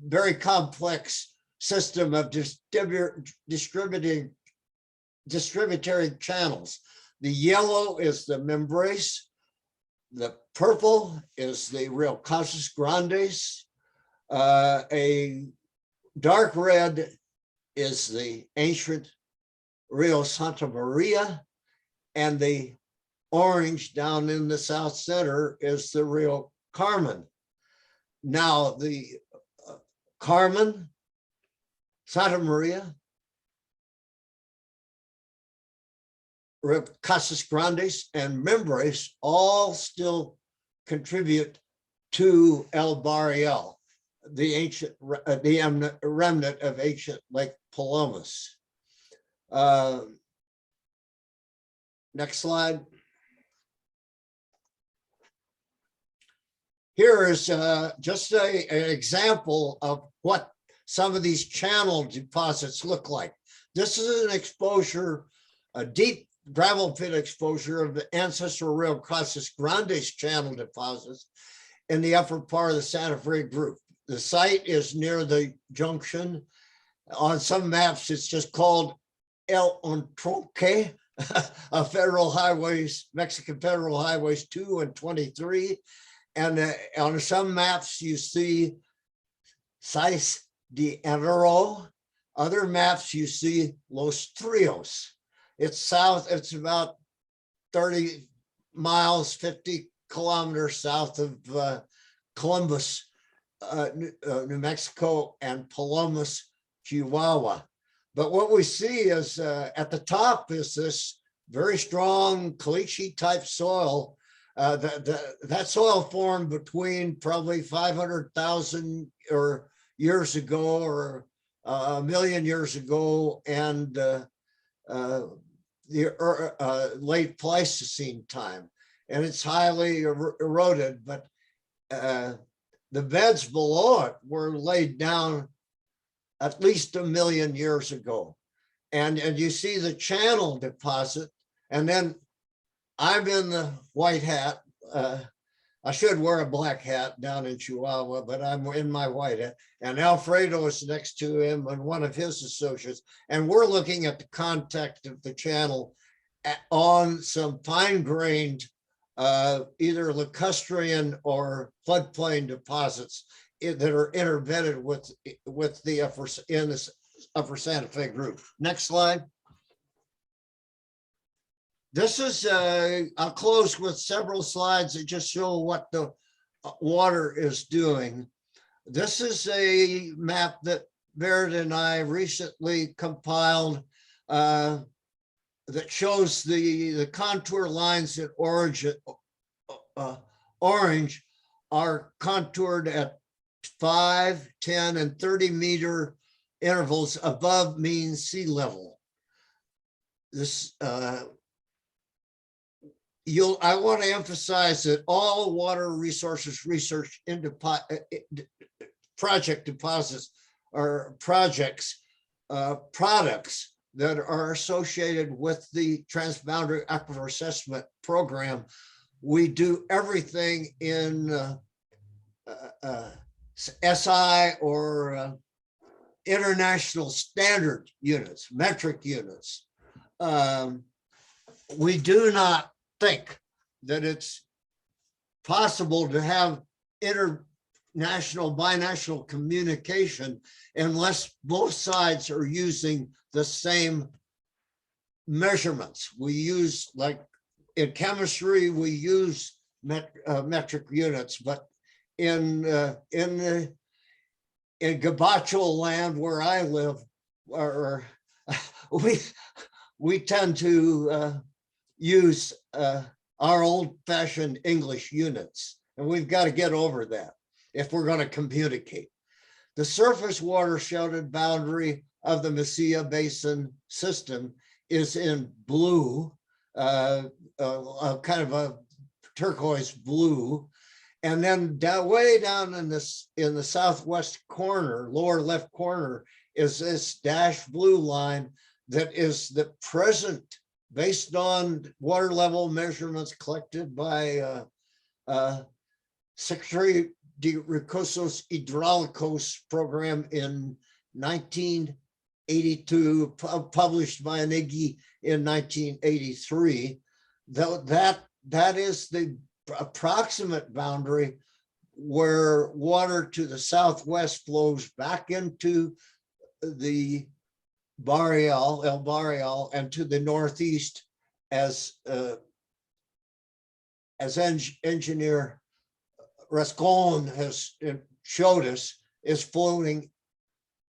very complex system of distributary channels. The yellow is the Membrace, the purple is the Rio Casas Grandes, a dark red is the ancient Rio Santa Maria, and the orange down in the south center is the Rio Carmen. Now the Carmen, Santa Maria, Rio Casas Grandes, and Mimbres all still contribute to El Barrial, the ancient, the remnant of ancient Lake Palomas. Next slide. Here is just an example of what some of these channel deposits look like. This is an exposure, a deep gravel pit exposure of the ancestral Rio Casas Grandes channel deposits in the upper part of the Santa Fe group. The site is near the junction. On some maps, it's just called El Entronque of federal highways, Mexican federal highways 2 and 23. And on some maps, you see Sais de Enero. Other maps, you see Los Trios. It's south, it's about 30 miles, 50 kilometers south of Columbus, New Mexico, and Palomas, Chihuahua. But what we see is at the top is this very strong caliche type soil. That soil formed between probably 500,000 or years ago or a million years ago and the late Pleistocene time. And it's highly eroded, but the beds below it were laid down at least 1 million years ago. And you see the channel deposit, and then I'm in the white hat. I should wear a black hat down in Chihuahua, but I'm in my white hat. And Alfredo is next to him and one of his associates. And we're looking at the contact of the channel on some fine-grained, either lacustrine or floodplain deposits that are interbedded with the upper Santa Fe group. Next slide. This is, I'll close with several slides that just show what the water is doing. This is a map that Baird and I recently compiled that shows the contour lines in orange are contoured at 5, 10, and 30 meter intervals above mean sea level. This I want to emphasize that all water resources research into project deposits or projects, products that are associated with the Transboundary Aquifer Assessment Program. We do everything in SI or international standard units, metric units. We do not think that it's possible to have international, binational communication unless both sides are using the same measurements. We use, like in chemistry, we use metric units, but in Gabacho land where I live, we tend to use our old-fashioned English units, and we've got to get over that if we're going to communicate. The surface watershed boundary of the Mesilla Basin system is in blue, kind of a turquoise blue, and then way down in the southwest corner, lower left corner, is this dashed blue line that is the present, based on water level measurements collected by Secretary de Recursos Hidráulicos program in 1982, published by INEGI in 1983. That is the approximate boundary where water to the southwest flows back into the El Barrial, and to the northeast, as engineer Rascón has showed us, is flowing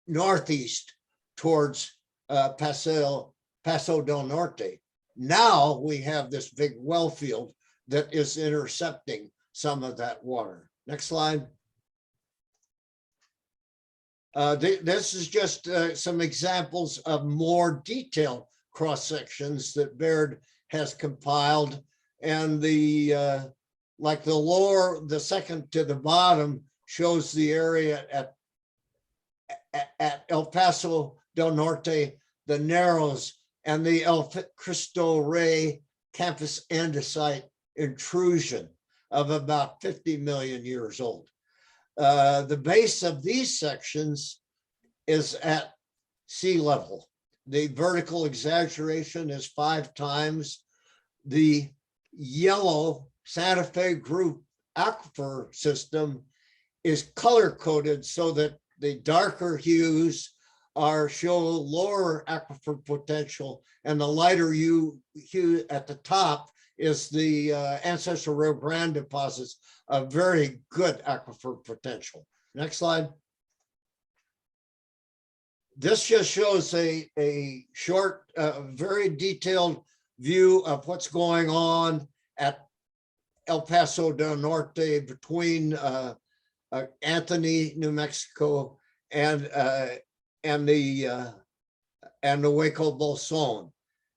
northeast towards Paso del Norte. Now we have this big well field that is intercepting some of that water. Next slide. This is just some examples of more detailed cross sections that Baird has compiled, and the like the second to the bottom shows the area at El Paso del Norte, the Narrows, and the El Cristo Rey campus andesite intrusion of about 50 million years old. The base of these sections is at sea level. The vertical exaggeration is 5 times. The yellow Santa Fe group aquifer system is color coded so that the darker hues show lower aquifer potential, and the lighter hue at the top is the ancestral Rio Grande deposits of very good aquifer potential. Next slide. This just shows a short, very detailed view of what's going on at El Paso del Norte between Anthony, New Mexico, and the Hueco Bolson.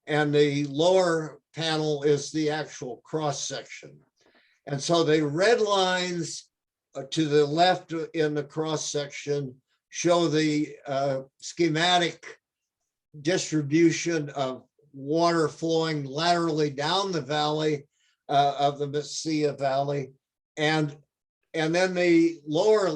And the lower panel is the actual cross section. And so the red lines to the left in the cross section show the schematic distribution of water flowing laterally down the valley of the Mesilla Valley. And then the lower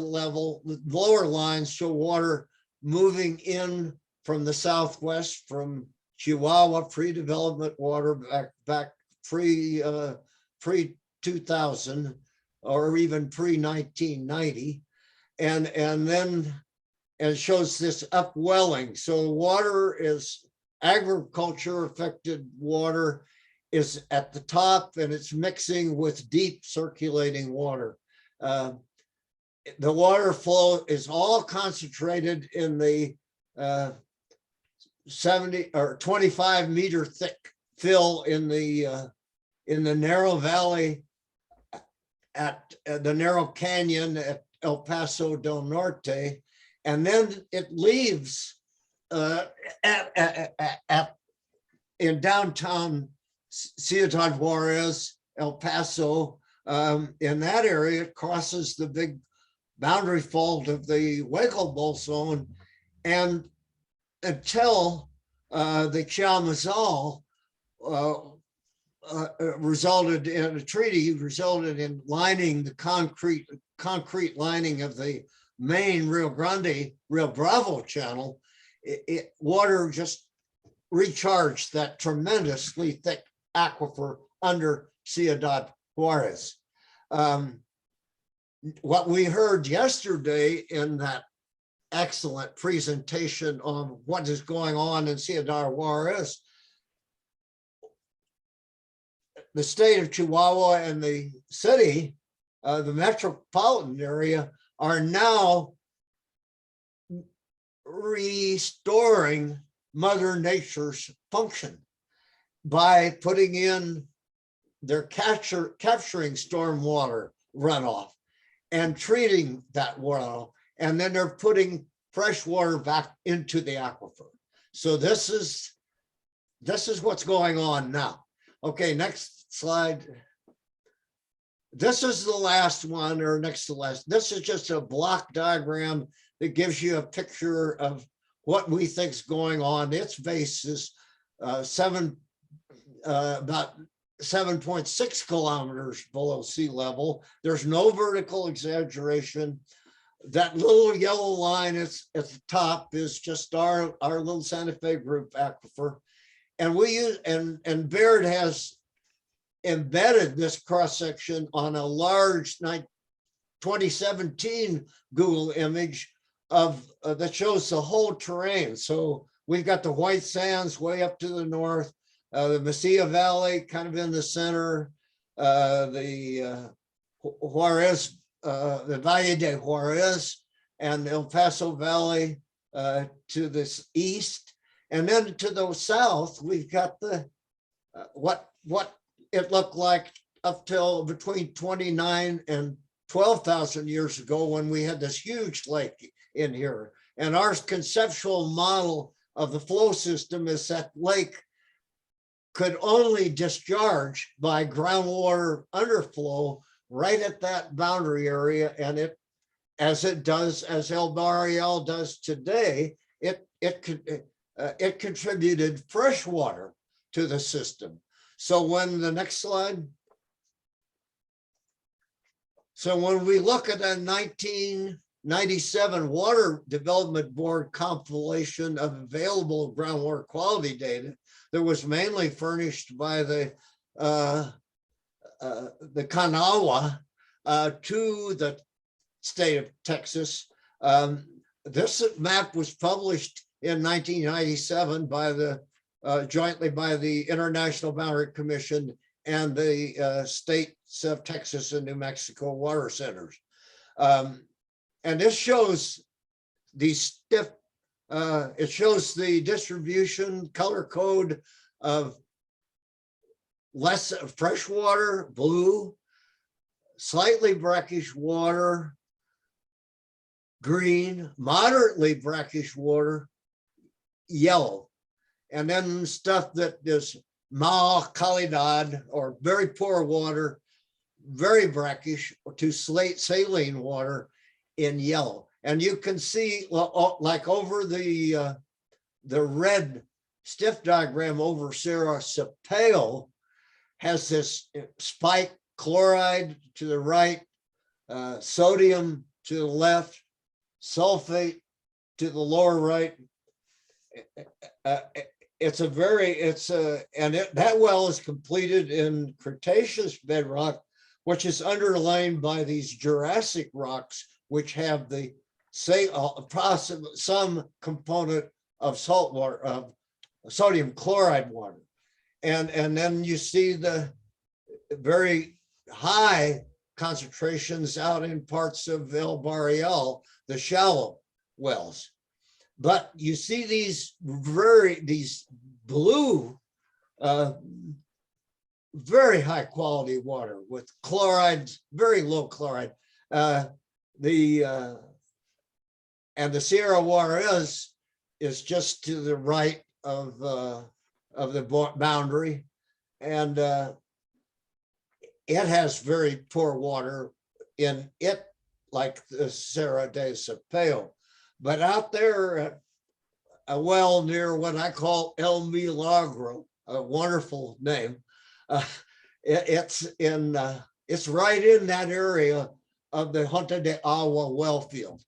lines show water moving in from the southwest, from Chihuahua, pre-development water back pre-2000 or even pre-1990. And then it shows this upwelling. So water is agriculture affected water is at the top, and it's mixing with deep circulating water. The water flow is all concentrated in the 70 or 25 meter thick fill in the narrow valley at the narrow canyon at El Paso del Norte, and then it leaves in downtown Ciudad Juárez, El Paso. In that area, it crosses the big boundary fault of the Hueco Bolson, and until the Chamazal resulted in a treaty, resulted in lining the concrete lining of the main Rio Bravo channel. Water just recharged that tremendously thick aquifer under Ciudad Juárez. What we heard yesterday in that excellent presentation on what is going on in Ciudad Juárez, the state of Chihuahua and the city, the metropolitan area, are now restoring Mother Nature's function by putting in their capturing stormwater runoff and treating that water, and then they're putting fresh water back into the aquifer. So this is what's going on now. Okay, next slide. This is the last one, or next to last. This is just a block diagram that gives you a picture of what we think is going on. Its base is about 7.6 kilometers below sea level. There's no vertical exaggeration. That little yellow line is at the top is just our little Santa Fe group aquifer. And we use, and Baird has embedded this cross section on a large 2017 Google image of that shows the whole terrain. So we've got the White Sands way up to the north, the Mesilla Valley kind of in the center, the Juárez, the Valle de Juárez and El Paso Valley to this east. And then to the south, we've got the what it looked like up till between 29 and 12,000 years ago when we had this huge lake in here. And our conceptual model of the flow system is that lake could only discharge by groundwater underflow right at that boundary area. And it, as El WRRI does today, it contributed fresh water to the system. So when the next slide. So when we look at a 1997 Water Development Board compilation of available groundwater quality data that was mainly furnished by the Kanawha to the state of Texas. This map was published in 1997 by the jointly by the International Boundary Commission and the states of Texas and New Mexico water centers. And this shows these stiff, it shows the distribution color code of less fresh water, blue, slightly brackish water, green, moderately brackish water, yellow. And then stuff that is mala calidad or very poor water, very brackish to saline water in yellow. And you can see like over the red stiff diagram over Cerro Cepeo has this spike chloride to the right, sodium to the left, sulfate to the lower right. That well is completed in Cretaceous bedrock, which is underlain by these Jurassic rocks, which have the some component of salt water, of sodium chloride water. And then you see the very high concentrations out in parts of El Barrial, the shallow wells. But you see these blue, very high quality water with chlorides, very low chloride. And the Sierra Juárez is just to the right of the boundary, and it has very poor water in it, like the Cerro de Cepeo. But out there, a well near what I call El Milagro, a wonderful name, it's right in that area of the Junta de Agua well field.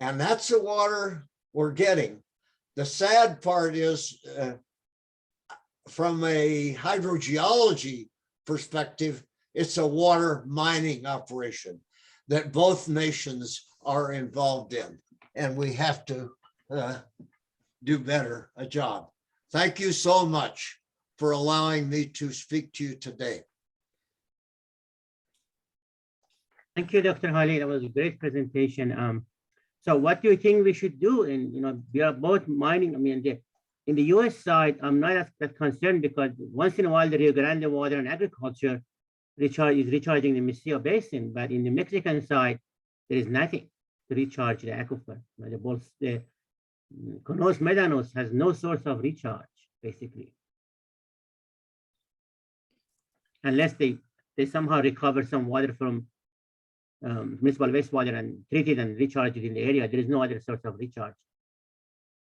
And that's the water we're getting. The sad part is, from a hydrogeology perspective, it's a water mining operation that both nations are involved in. And we have to do better a job. Thank you so much for allowing me to speak to you today. Thank you, Dr. Hawley. That was a great presentation. So what do you think we should do? And we are both mining. I mean, in the US side, I'm not that concerned because once in a while the Rio Grande water and agriculture is recharging the Mesilla Basin, but in the Mexican side, there is nothing to recharge the aquifer. The Conejos-Médanos has no source of recharge, basically. Unless they somehow recover some water from municipal wastewater and treat it and recharge it in the area. There is no other source of recharge.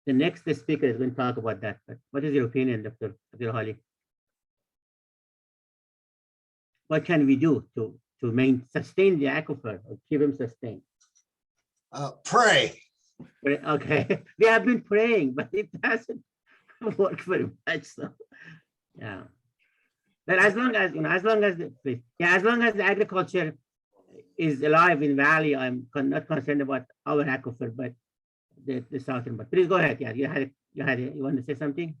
The next speaker is going to talk about that. But what is your opinion, Dr. Hawley? What can we do to sustain the aquifer or keep them sustained? Pray. Okay, we have been praying, but it doesn't work very much. So, yeah. But as long as the agriculture is alive in Valley, I'm not concerned about our aquifer, but the southern. But please go ahead. Yeah, you had You want to say something?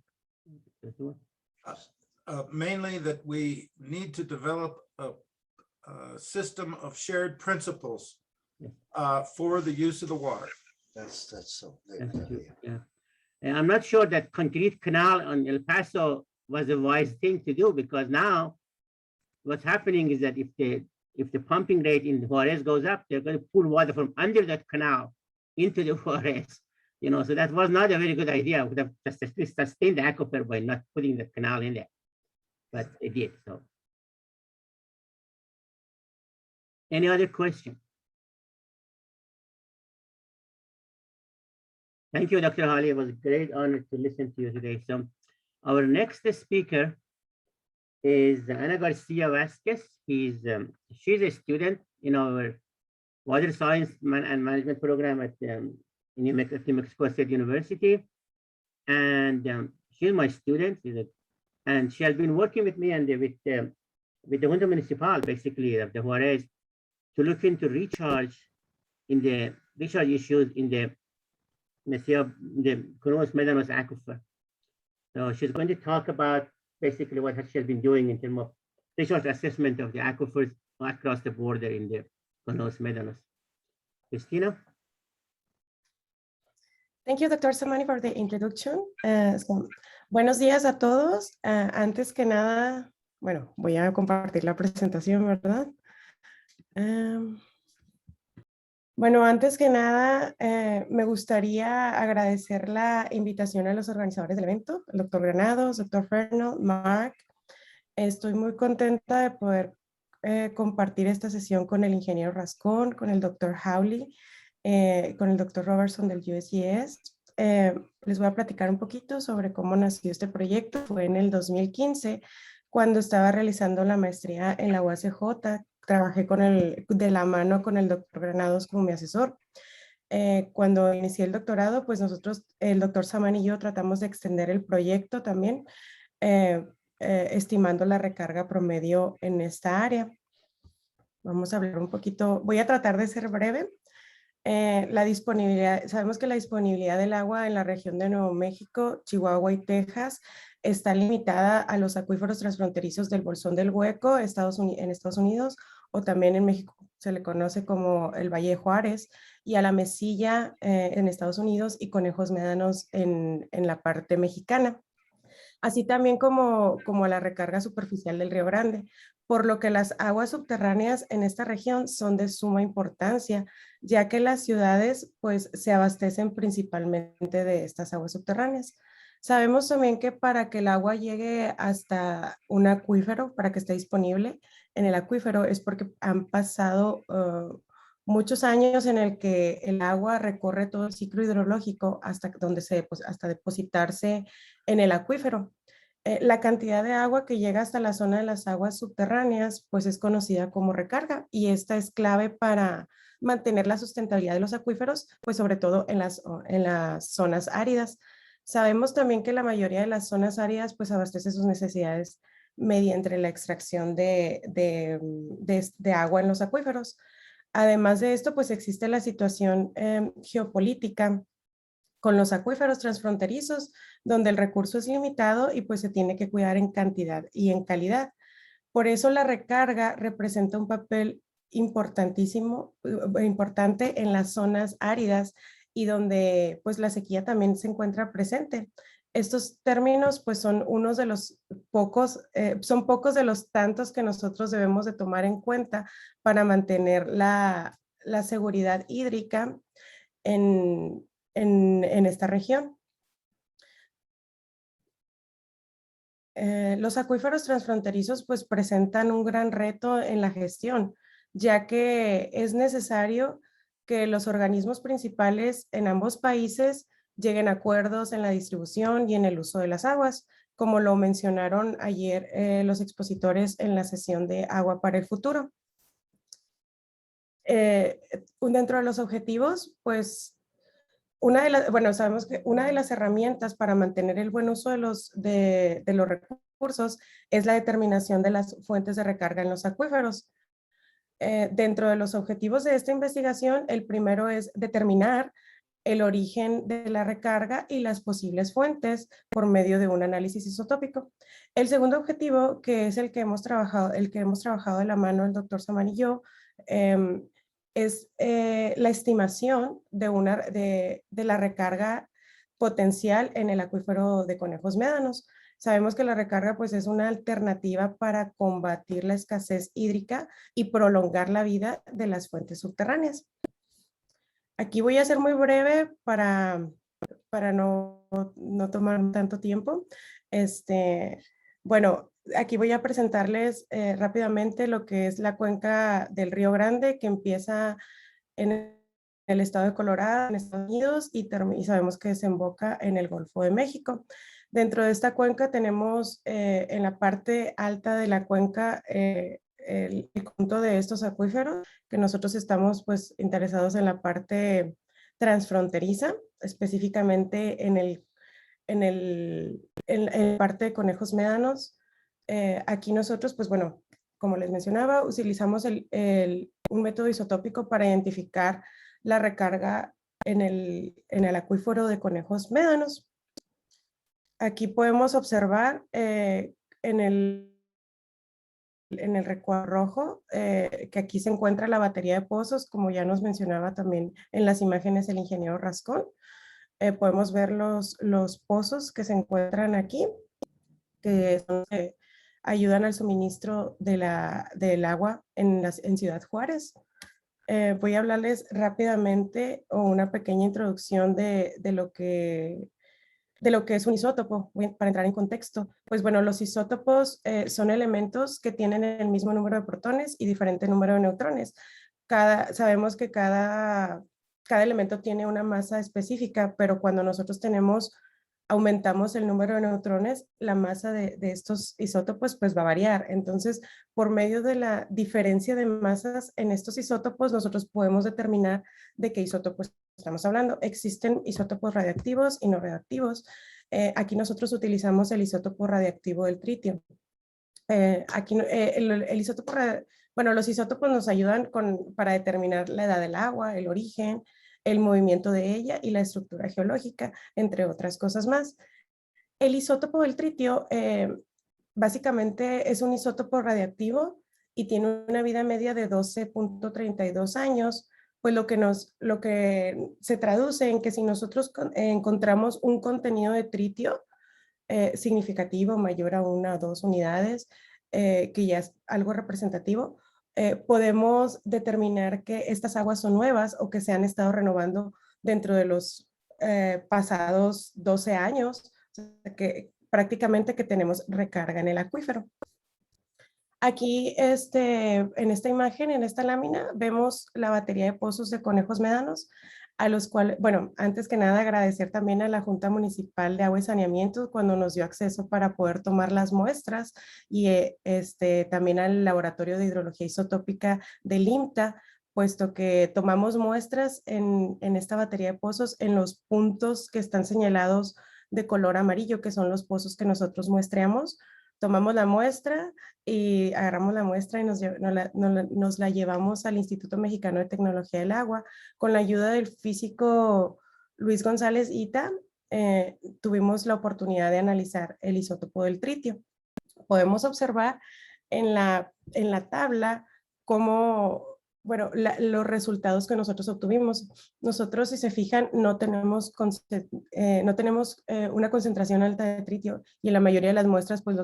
Mainly that we need to develop a system of shared principles for the use of the water. That's so. That's true, yeah. And I'm not sure that concrete canal on El Paso was a wise thing to do, because now what's happening is that if the pumping rate in Juárez goes up, they're going to pull water from under that canal into the Juárez. You know, so that was not a very good idea. We would have sustained the aquifer by not putting the canal in there, but they did. So, any other question? Thank you, Dr. Hawley. It was a great honor to listen to you today. So, our next speaker is Ana Garcia Vasquez. She's a student in our water science and management program at New Mexico State University, and she's my student. And she has been working with me and with the Junta Municipal, basically of the Juárez, to look into recharge issues in the Mesilla, the Conejos-Médanos aquifer. So she's going to talk about basically what she has been doing in terms of recharge assessment of the aquifers across the border in the Conejos-Médanos. Cristina? Thank you, Dr. Samani, for the introduction. Buenos días a todos. Antes que nada, bueno, voy a compartir la presentación, ¿verdad? Bueno, antes que nada, me gustaría agradecer la invitación a los organizadores del evento, el doctor Granados, doctor Fernald, Mark. Estoy muy contenta de poder compartir esta sesión con el ingeniero Rascón, con el doctor Hawley, con el doctor Robertson del USGS. Les voy a platicar un poquito sobre cómo nació este proyecto. Fue en el 2015, cuando estaba realizando la maestría en la UACJ. Trabajé de la mano con el doctor Granados como mi asesor. Cuando inicié el doctorado, pues nosotros, el doctor Samani y yo, tratamos de extender el proyecto también, estimando la recarga promedio en esta área. Vamos a hablar un poquito, voy a tratar de ser breve. La disponibilidad, sabemos que la disponibilidad del agua en la región de Nuevo México, Chihuahua y Texas está limitada a los acuíferos transfronterizos del Bolsón del Hueco en Estados Unidos, o también en México se le conoce como el Valle de Juárez, y a la Mesilla en Estados Unidos y Conejos-Médanos en la parte mexicana. Así también como la recarga superficial del Río Grande, por lo que las aguas subterráneas en esta región son de suma importancia, ya que las ciudades pues se abastecen principalmente de estas aguas subterráneas. Sabemos también que para que el agua llegue hasta un acuífero, para que esté disponible en el acuífero, es porque han pasado muchos años en el que el agua recorre todo el ciclo hidrológico hasta depositarse en el acuífero. La cantidad de agua que llega hasta la zona de las aguas subterráneas pues es conocida como recarga, y esta es clave para mantener la sustentabilidad de los acuíferos, pues sobre todo en las zonas áridas. Sabemos también que la mayoría de las zonas áridas pues abastece sus necesidades mediante la extracción de agua en los acuíferos. Además de esto, pues existe la situación geopolítica con los acuíferos transfronterizos, donde el recurso es limitado y pues se tiene que cuidar en cantidad y en calidad. Por eso la recarga representa un papel importante en las zonas áridas, y donde pues la sequía también se encuentra presente. Estos términos pues son unos de los pocos, son pocos de los tantos que nosotros debemos de tomar en cuenta para mantener la seguridad hídrica en esta región. Los acuíferos transfronterizos pues presentan un gran reto en la gestión, ya que es necesario que los organismos principales en ambos países lleguen a acuerdos en la distribución y en el uso de las aguas, como lo mencionaron ayer los expositores en la sesión de Agua para el Futuro. Dentro de los objetivos, pues, sabemos que una de las herramientas para mantener el buen uso de los recursos es la determinación de las fuentes de recarga en los acuíferos. Dentro de los objetivos de esta investigación, el primero es determinar el origen de la recarga y las posibles fuentes por medio de un análisis isotópico. El segundo objetivo, que es el que hemos trabajado de la mano el doctor Samani y yo, es la estimación de la recarga potencial en el acuífero de Conejos-Médanos. Sabemos que la recarga pues, es una alternativa para combatir la escasez hídrica y prolongar la vida de las fuentes subterráneas. Aquí voy a ser muy breve para no tomar tanto tiempo. Bueno, aquí voy a presentarles rápidamente lo que es la cuenca del Río Grande, que empieza en el estado de Colorado, en Estados Unidos, y sabemos que desemboca en el Golfo de México. Dentro de esta cuenca tenemos en la parte alta de la cuenca el conjunto de estos acuíferos, que nosotros estamos pues interesados en la parte transfronteriza, específicamente en la parte de Conejos-Médanos. Aquí nosotros, pues bueno, como les mencionaba, utilizamos un método isotópico para identificar la recarga en el acuífero de Conejos-Médanos. Aquí podemos observar en el recuadro rojo que aquí se encuentra la batería de pozos, como ya nos mencionaba también en las imágenes el ingeniero Rascón. Podemos ver los pozos que se encuentran aquí, que ayudan al suministro del agua en Ciudad Juárez. Voy a hablarles rápidamente o una pequeña introducción de lo que es un isótopo, para entrar en contexto. Pues bueno, los isótopos son elementos que tienen el mismo número de protones y diferente número de neutrones. Sabemos que cada elemento tiene una masa específica, pero cuando nosotros aumentamos el número de neutrones, la masa de estos isótopos pues va a variar. Entonces, por medio de la diferencia de masas en estos isótopos, nosotros podemos determinar de qué isótopos estamos hablando. Existen isótopos radiactivos y no radiactivos. Aquí nosotros utilizamos el isótopo radiactivo del tritio. Los isótopos nos ayudan para determinar la edad del agua, el origen, el movimiento de ella y la estructura geológica, entre otras cosas más. El isótopo del tritio básicamente es un isótopo radiactivo y tiene una vida media de 12.32 años, pues lo que se traduce en que si nosotros encontramos un contenido de tritio significativo, mayor a 1 o 2 unidades, que ya es algo representativo, podemos determinar que estas aguas son nuevas o que se han estado renovando dentro de los pasados 12 años, o sea, que prácticamente que tenemos recarga en el acuífero. Aquí en esta imagen, en esta lámina, vemos la batería de pozos de Conejos-Médanos, a los cuales, bueno, antes que nada agradecer también a la Junta Municipal de Agua y Saneamiento cuando nos dio acceso para poder tomar las muestras y también al Laboratorio de Hidrología Isotópica del IMTA, puesto que tomamos muestras en esta batería de pozos en los puntos que están señalados de color amarillo, que son los pozos que nosotros muestreamos. Tomamos la muestra y agarramos la muestra y nos la llevamos al Instituto Mexicano de Tecnología del Agua. Con la ayuda del físico Luis González Ita, tuvimos la oportunidad de analizar el isótopo del tritio. Podemos observar en la tabla cómo, bueno, los resultados que nosotros obtuvimos. Nosotros, si se fijan, no tenemos una concentración alta de tritio y en la mayoría de las muestras, pues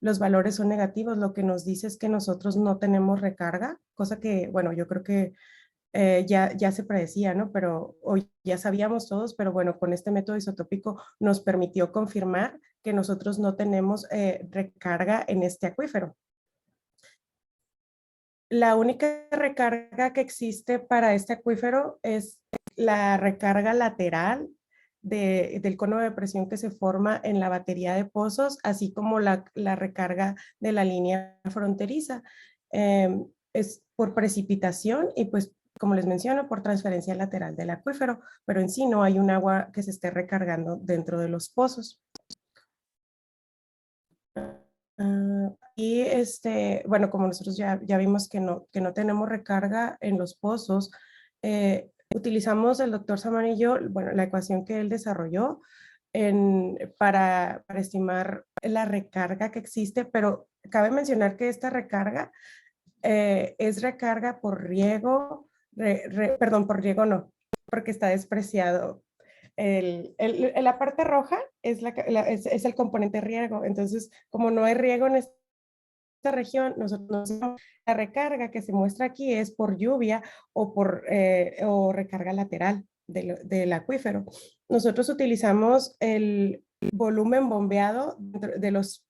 los valores son negativos, lo que nos dice es que nosotros no tenemos recarga, cosa que, bueno, yo creo que ya se predecía, ¿no? Pero hoy ya sabíamos todos, pero bueno, con este método isotópico nos permitió confirmar que nosotros no tenemos recarga en este acuífero. La única recarga que existe para este acuífero es la recarga lateral del cono de presión que se forma en la batería de pozos, así como la recarga de la línea fronteriza. Es por precipitación y pues, como les menciono, por transferencia lateral del acuífero, pero en sí no hay un agua que se esté recargando dentro de los pozos. Y bueno, como nosotros ya vimos que no tenemos recarga en los pozos, Utilizamos el doctor Samani y yo, bueno, la ecuación que él desarrolló para estimar la recarga que existe, pero cabe mencionar que esta recarga es recarga por riego, perdón, por riego no, porque está despreciado. La parte roja es el componente riego, entonces como no hay riego en esta región, la recarga que se muestra aquí es por lluvia o recarga lateral del acuífero. Nosotros utilizamos el volumen bombeado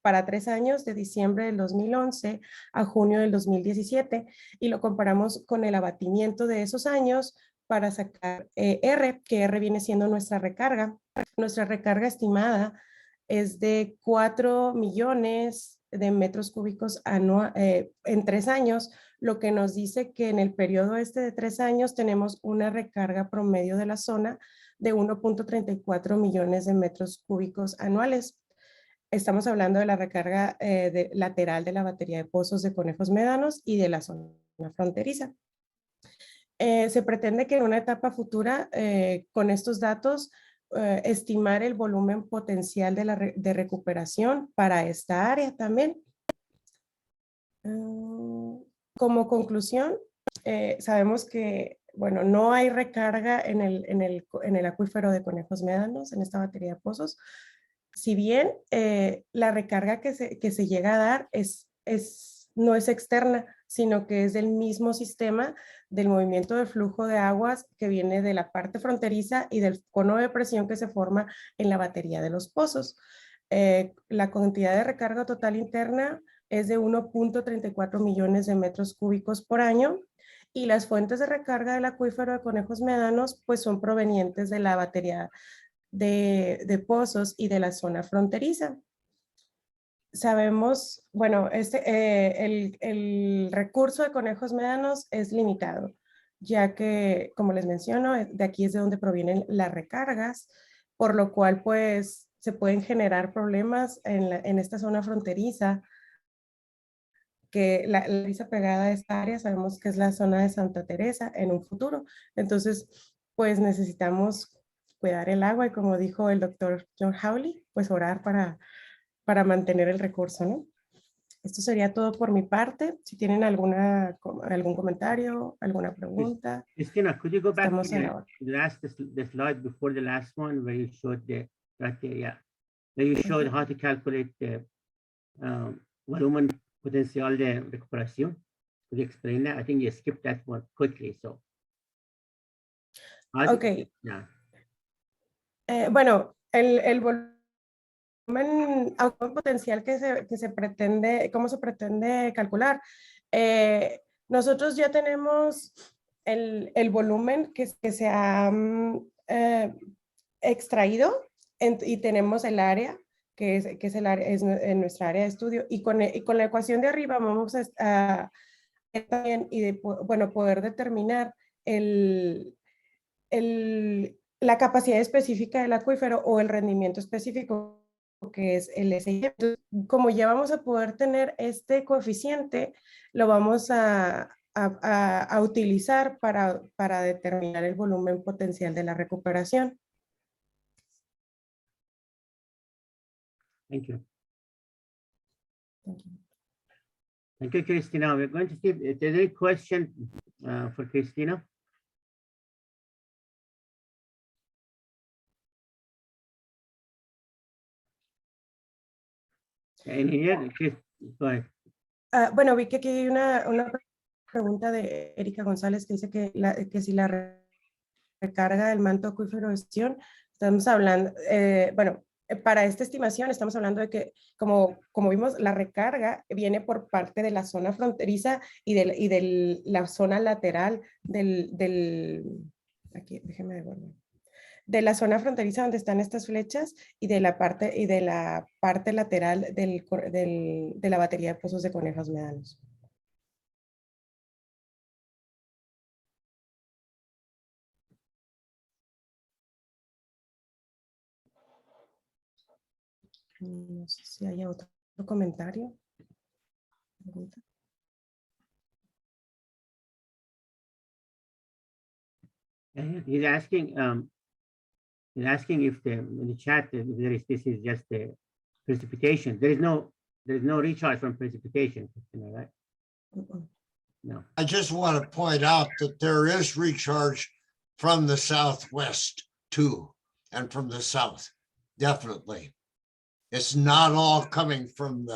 para 3 años, de diciembre del 2011 a junio del 2017, y lo comparamos con el abatimiento de esos años para sacar R, que R viene siendo nuestra recarga. Nuestra recarga estimada es de 4 millones de metros cúbicos en 3 años, lo que nos dice que en el periodo de 3 años tenemos una recarga promedio de la zona de 1.34 millones de metros cúbicos anuales. Estamos hablando de la recarga lateral de la batería de pozos de Conejos-Médanos y de la zona fronteriza. Se pretende que en una etapa futura, con estos datos, estimar el volumen potencial de recuperación para esta área también. Como conclusión, sabemos que, bueno, no hay recarga en el acuífero de Conejos-Médanos, en esta batería de pozos. Si bien la recarga que se llega a dar no es externa, sino que es del mismo sistema del movimiento de flujo de aguas que viene de la parte fronteriza y del cono de presión que se forma en la batería de los pozos. La cantidad de recarga total interna es de 1.34 millones de metros cúbicos por año, y las fuentes de recarga del acuífero de Conejos-Médanos pues son provenientes de la batería de pozos y de la zona fronteriza. Sabemos, bueno, el recurso de Conejos-Médanos es limitado, ya que, como les menciono, de aquí es de donde provienen las recargas, por lo cual pues se pueden generar problemas en esta zona fronteriza, que la fronteriza pegada a esta área sabemos que es la zona de Santa Teresa en un futuro. Entonces, pues necesitamos cuidar el agua y, como dijo el doctor John Hawley, pues orar para mantener el recurso, ¿no? Esto sería todo por mi parte. Si tienen algún comentario, alguna pregunta. Cristina, could you go back to Estamos a la hora. the slide before the last one where you showed the criteria, where you showed how to calculate the volumen potencial de recuperación? Could you explain that? I think you skipped that one quickly, so. Ok. Yeah. Bueno, el volumen potencial que se pretende, ¿cómo se pretende calcular? Nosotros ya tenemos el volumen que se ha extraído y tenemos el área, que es en nuestra área de estudio, y con la ecuación de arriba vamos a también poder determinar la capacidad específica del acuífero o el rendimiento específico, que es el SI. Entonces, como ya vamos a poder tener este coeficiente, lo vamos a utilizar para determinar el volumen potencial de la recuperación. Thank you. Thank you, Cristina. We're going to see if there's any question for Cristina. Engineer, go ahead. Bueno, vi que aquí hay una pregunta de Erika González que dice que si la recarga del manto acuífero de gestión, estamos hablando, bueno, para esta estimación estamos hablando de que, como vimos, la recarga viene por parte de la zona fronteriza y de la zona lateral aquí, déjeme devolver, de la zona fronteriza donde están estas flechas y de la parte lateral de la batería de pozos de Conejos-Médanos. No sé si hay otro comentario. ¿Pregunta? And he's asking if in the chat if this is just a precipitation. There is no recharge from precipitation, right? No. I just want to point out that there is recharge from the southwest too, and from the south, definitely. It's not all coming from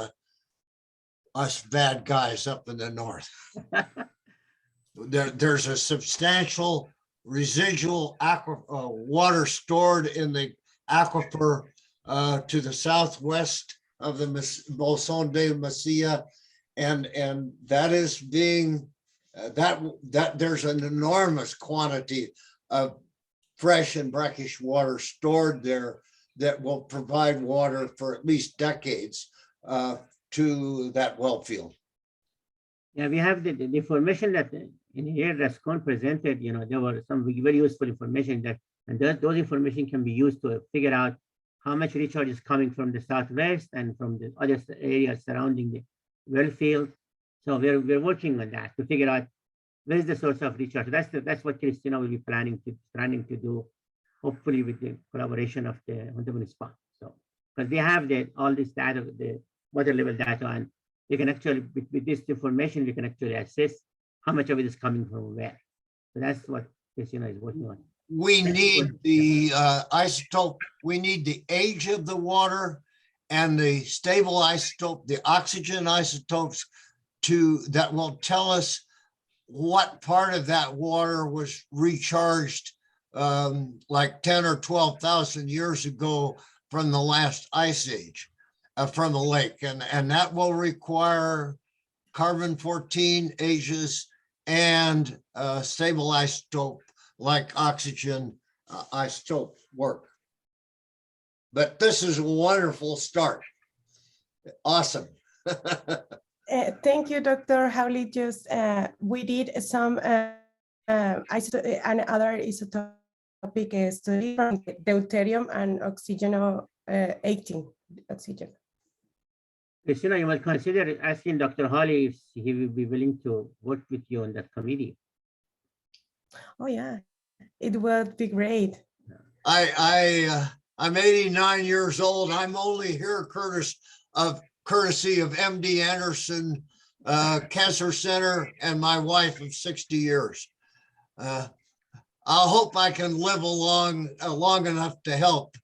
us bad guys up in the north. There's a substantial residual water stored in the aquifer to the southwest of the Bolson de Mesilla, and that is being that there's an enormous quantity of fresh and brackish water stored there that will provide water for at least decades to that well field. Yeah, we have the information that in here Rascón presented, there were some very useful information and those information can be used to figure out how much recharge is coming from the southwest and from the other areas surrounding the well field. So we're working on that to figure out where is the source of recharge. That's what Cristina will be planning to do, hopefully with the collaboration of the Municipal. So because they have all this data, the water level data, and we can actually with this information we can actually assess how much of it is coming from where. So that's what Cristina is working on. We need the isotope, we need the age of the water and the stable isotope, the oxygen isotopes that will tell us what part of that water was recharged like 10 or 12,000 years ago from the last ice age from the lake. And that will require carbon-14 ages and stable isotope like oxygen isotope work. But this is a wonderful start. Awesome. Thank you, Dr. Hawley. Just we did some another isotopic study from deuterium and oxygen 18 oxygen. Cristina, you might consider asking Dr. Hawley if he will be willing to work with you on that committee. Oh yeah, it would be great. I'm 89 years old. I'm only here courtesy of MD Anderson Cancer Center and my wife of 60 years. I hope I can live long enough to help.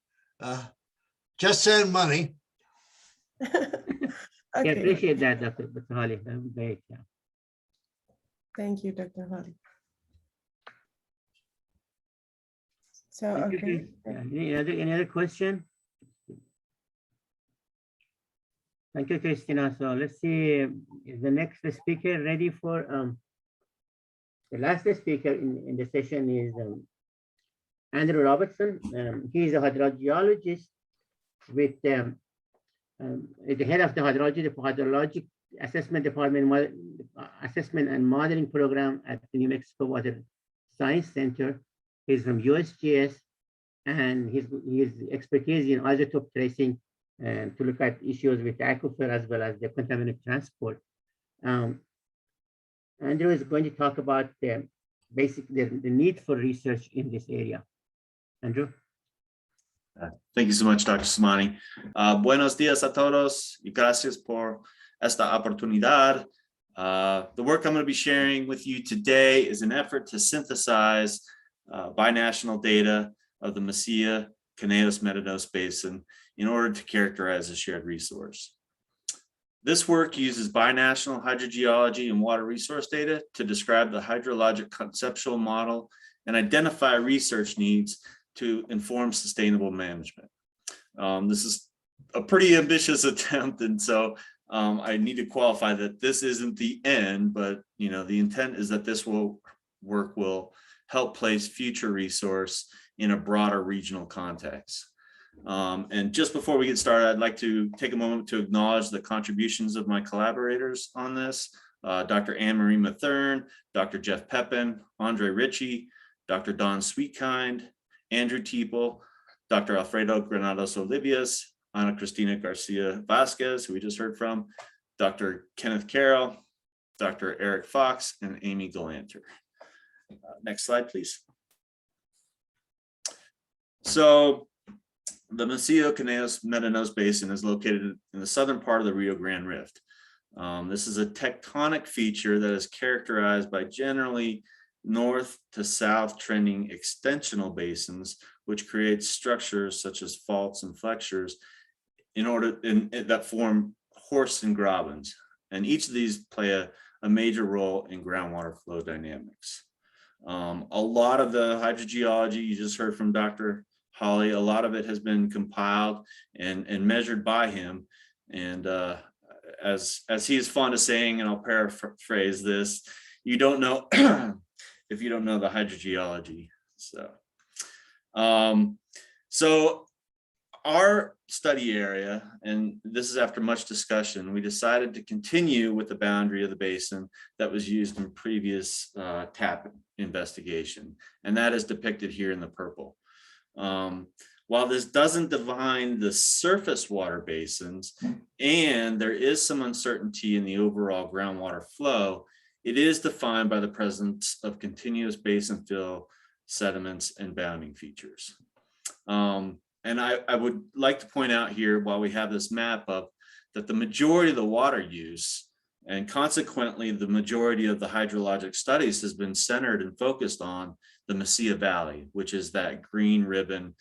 Just send money. Okay. I appreciate that, Dr. Hawley. That would be great. Yeah. Thank you, Dr. Hawley. So, Okay. Any other question? Thank you, Cristina. So let's see, is the next speaker ready for the last speaker in the session is Andrew Robertson. He is a hydrogeologist with the head of the hydrologic assessment department, assessment and modeling program at the New Mexico Water Science Center. He's from USGS, and his expertise in isotope tracing to look at issues with aquifer as well as the contaminant transport. Andrew is going to talk about the need for research in this area. Andrew. Thank you so much, Dr. Samani. Buenos días a todos y gracias por esta oportunidad. The work I'm going to be sharing with you today is an effort to synthesize binational data of the Mesilla Conejos-Médanos basin in order to characterize a shared resource. This work uses binational hydrogeology and water resource data to describe the hydrologic conceptual model and identify research needs to inform sustainable management. This is a pretty ambitious attempt, and so I need to qualify that this isn't the end, but the intent is that this work will help place future resource in a broader regional context. And just before we get started, I'd like to take a moment to acknowledge the contributions of my collaborators on this, Dr. Anne-Marie Mathern, Dr. Jeff Pepin, Andre Ritchie, Dr. Don Sweetkind, Andrew Teeple, Dr. Alfredo Granados Olivias, Ana Cristina Garcia Vasquez, who we just heard from, Dr. Kenneth Carroll, Dr. Eric Fox, and Amy Galanter. Next slide, please. So the Mesilla Conejos-Médanos Basin is located in the southern part of the Rio Grande Rift. This is a tectonic feature that is characterized by generally north to south trending extensional basins, which create structures such as faults and flexures that form horsts and grabens. And each of these play a major role in groundwater flow dynamics. A lot of the hydrogeology you just heard from Dr. Hawley, a lot of it has been compiled and measured by him. And as he is fond of saying, and I'll paraphrase this, you don't know if you don't know the hydrogeology. So our study area, and this is after much discussion, we decided to continue with the boundary of the basin that was used in previous TAP investigation, and that is depicted here in the purple. While this doesn't define the surface water basins, and there is some uncertainty in the overall groundwater flow, it is defined by the presence of continuous basin fill sediments and bounding features. And I would like to point out here, while we have this map up, that the majority of the water use, and consequently the majority of the hydrologic studies, has been centered and focused on the Mesilla Valley, which is that green ribbon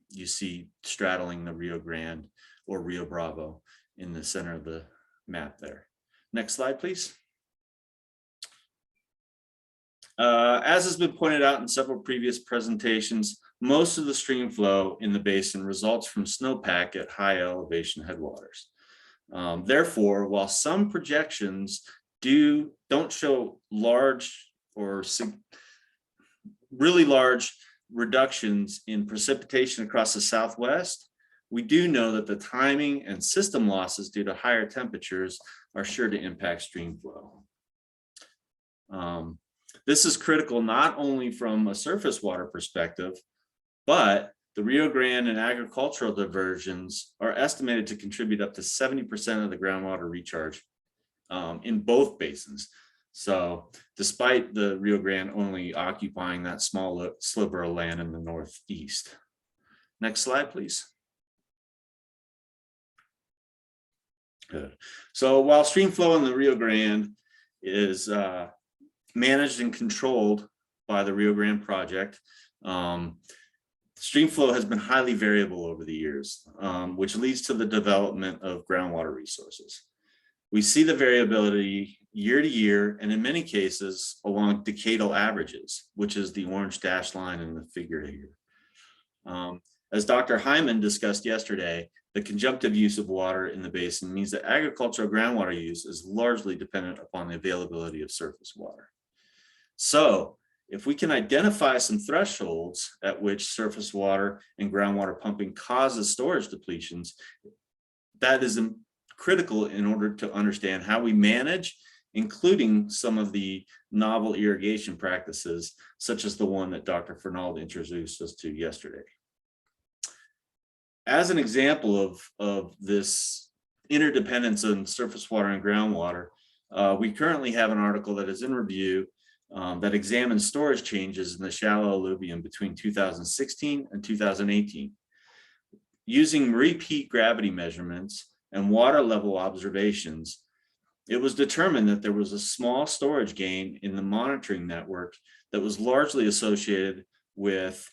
you see straddling the Rio Grande or Rio Bravo in the center of the map there. Next slide, please. As has been pointed out in several previous presentations, most of the stream flow in the basin results from snowpack at high elevation headwaters. Therefore, while some projections don't show large or really large reductions in precipitation across the Southwest, we do know that the timing and system losses due to higher temperatures are sure to impact stream flow. This is critical not only from a surface water perspective, but the Rio Grande and agricultural diversions are estimated to contribute up to 70% of the groundwater recharge in both basins. So despite the Rio Grande only occupying that small sliver of land in the northeast. Next slide, please. Good. So while stream flow in the Rio Grande is managed and controlled by the Rio Grande project, stream flow has been highly variable over the years, which leads to the development of groundwater resources. We see the variability year to year, and in many cases along decadal averages, which is the orange dashed line in the figure here. As Dr. Hyman discussed yesterday, the conjunctive use of water in the basin means that agricultural groundwater use is largely dependent upon the availability of surface water. So if we can identify some thresholds at which surface water and groundwater pumping causes storage depletions, that is critical in order to understand how we manage, including some of the novel irrigation practices, such as the one that Dr. Fernald introduced us to yesterday. As an example of this interdependence on surface water and groundwater, we currently have an article that is in review that examines storage changes in the shallow alluvium between 2016 and 2018. Using repeat gravity measurements and water level observations, it was determined that there was a small storage gain in the monitoring network that was largely associated with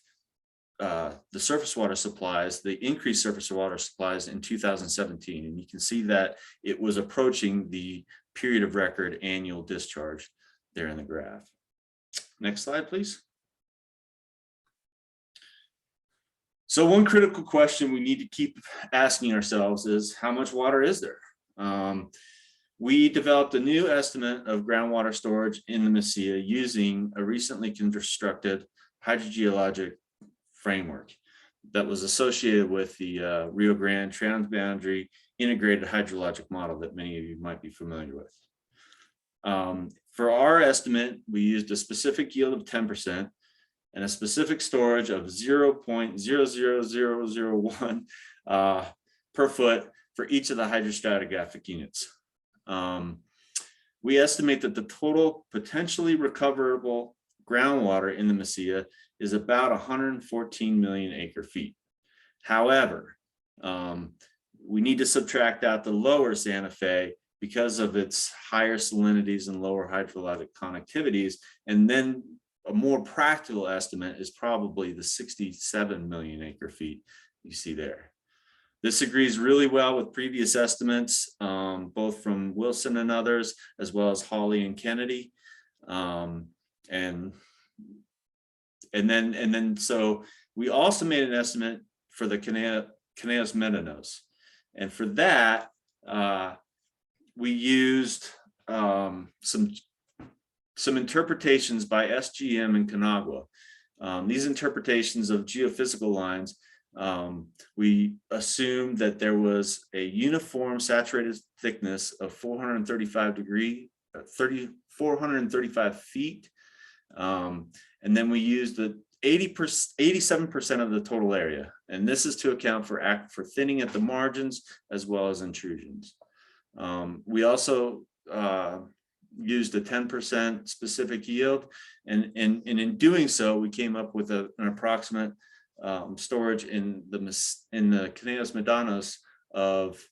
the surface water supplies, the increased surface water supplies in 2017. And you can see that it was approaching the period of record annual discharge there in the graph. Next slide, please. So one critical question we need to keep asking ourselves is, how much water is there? We developed a new estimate of groundwater storage in the Mesilla using a recently constructed hydrogeologic framework that was associated with the Rio Grande Transboundary integrated hydrologic model that many of you might be familiar with. For our estimate, we used a specific yield of 10% and a specific storage of 0.00001 per foot for each of the hydrostratigraphic units. We estimate that the total potentially recoverable groundwater in the Mesilla is about 114 million acre feet. However, we need to subtract out the lower Santa Fe because of its higher salinities and lower hydrologic connectivities. And then a more practical estimate is probably the 67 million acre feet you see there. This agrees really well with previous estimates, both from Wilson and others, as well as Hawley and Kennedy. And then so we also made an estimate for the Conejos-Médanos. And for that, we used some interpretations by SGM and Conagua. These interpretations of geophysical lines, we assumed that there was a uniform saturated thickness of 435 feet. And then we used the 87% of the total area. And this is to account for thinning at the margins as well as intrusions. We also used a 10% specific yield. And in doing so, we came up with an approximate storage in the Conejos-Médanos of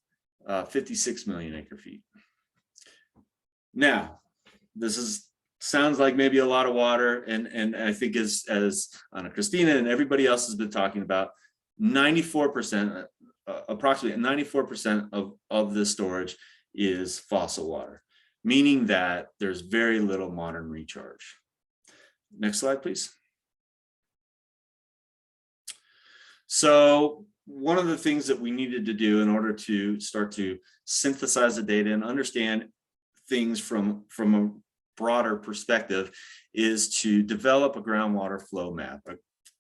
56 million acre feet. Now, this sounds like maybe a lot of water, and I think as Cristina and everybody else has been talking about, 94%, approximately 94% of this storage is fossil water, meaning that there's very little modern recharge. Next slide, please. So one of the things that we needed to do in order to start to synthesize the data and understand things from a broader perspective is to develop a groundwater flow map,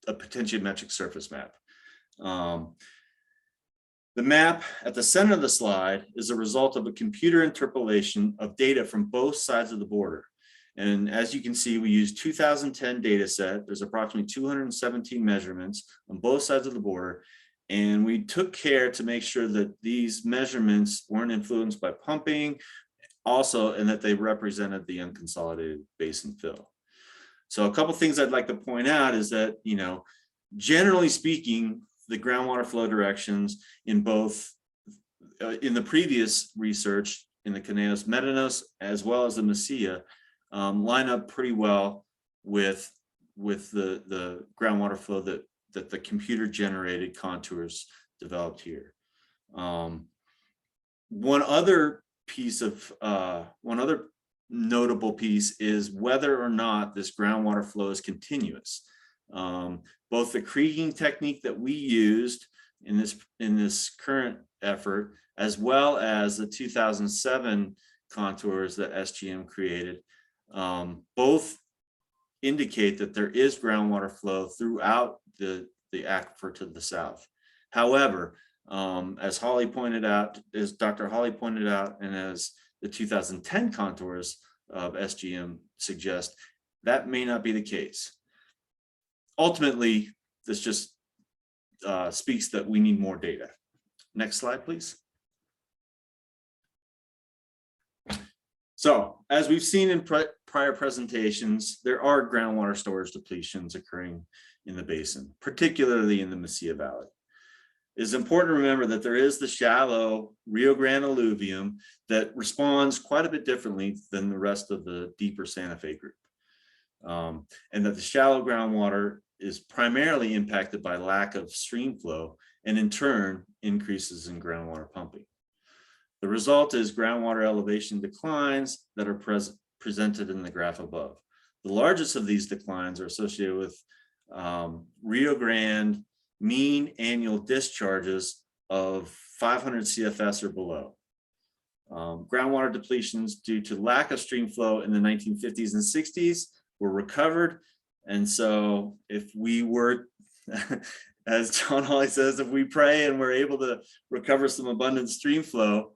a potentiometric surface map. The map at the center of the slide is a result of a computer interpolation of data from both sides of the border. And as you can see, we used 2010 data set. There's approximately 217 measurements on both sides of the border. And we took care to make sure that these measurements weren't influenced by pumping, also, and that they represented the unconsolidated basin fill. So a couple things I'd like to point out is that, generally speaking, the groundwater flow directions in both, in the previous research in the Conejos-Médanos as well as the Mesilla, line up pretty well with the groundwater flow that the computer generated contours developed here. One other notable piece is whether or not this groundwater flow is continuous. Both the kriging technique that we used in this current effort, as well as the 2007 contours that SGM created, both indicate that there is groundwater flow throughout the aquifer to the south. However, as Hawley pointed out, as Dr. Hawley pointed out, and as the 2010 contours of SGM suggest, that may not be the case. Ultimately, this just speaks that we need more data. Next slide, please. So, as we've seen in prior presentations, there are groundwater storage depletions occurring in the basin, particularly in the Mesilla Valley. It's important to remember that there is the shallow Rio Grande alluvium that responds quite a bit differently than the rest of the deeper Santa Fe group. And that the shallow groundwater is primarily impacted by lack of stream flow and in turn increases in groundwater pumping. The result is groundwater elevation declines that are presented in the graph above. The largest of these declines are associated with Rio Grande mean annual discharges of 500 CFS or below. Groundwater depletions due to lack of stream flow in the 1950s and 60s were recovered. And so if we were, as John Hawley says, if we pray and we're able to recover some abundant stream flow,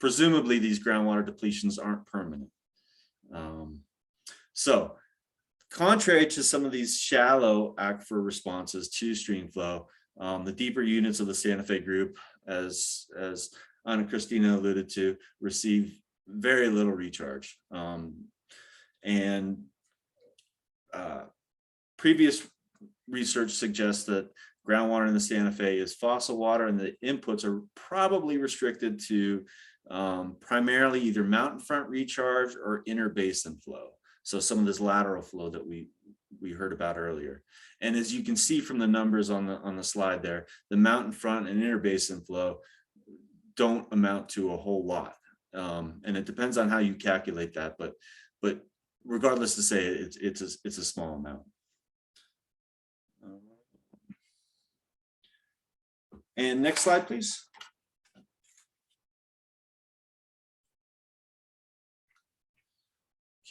presumably these groundwater depletions aren't permanent. So contrary to some of these shallow aquifer responses to stream flow, the deeper units of the Santa Fe group, as Ana and Cristina alluded to, receive very little recharge. previous research suggests that groundwater in the Santa Fe is fossil water, and the inputs are probably restricted to primarily either mountain front recharge or inner basin flow. So some of this lateral flow that we heard about earlier. And as you can see from the numbers on the slide there, the mountain front and inner basin flow don't amount to a whole lot. And it depends on how you calculate that, but regardless to say, it's a small amount. And next slide, please.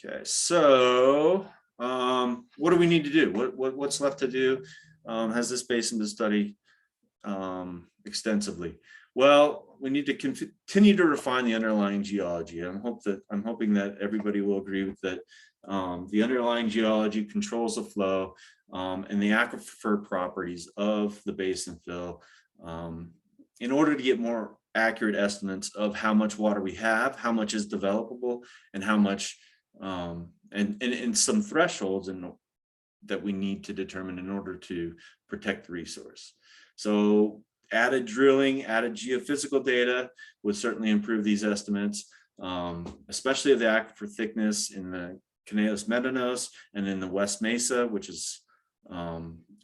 Okay, so what do we need to do? What's left to do? Has this basin been studied extensively? Well, we need to continue to refine the underlying geology. I'm hoping that everybody will agree with that. The underlying geology controls the flow and the aquifer properties of the basin fill in order to get more accurate estimates of how much water we have, how much is developable, and how much and some thresholds that we need to determine in order to protect the resource. So added drilling, added geophysical data would certainly improve these estimates, especially of the aquifer thickness in the Conejos-Médanos and in the West Mesa, which is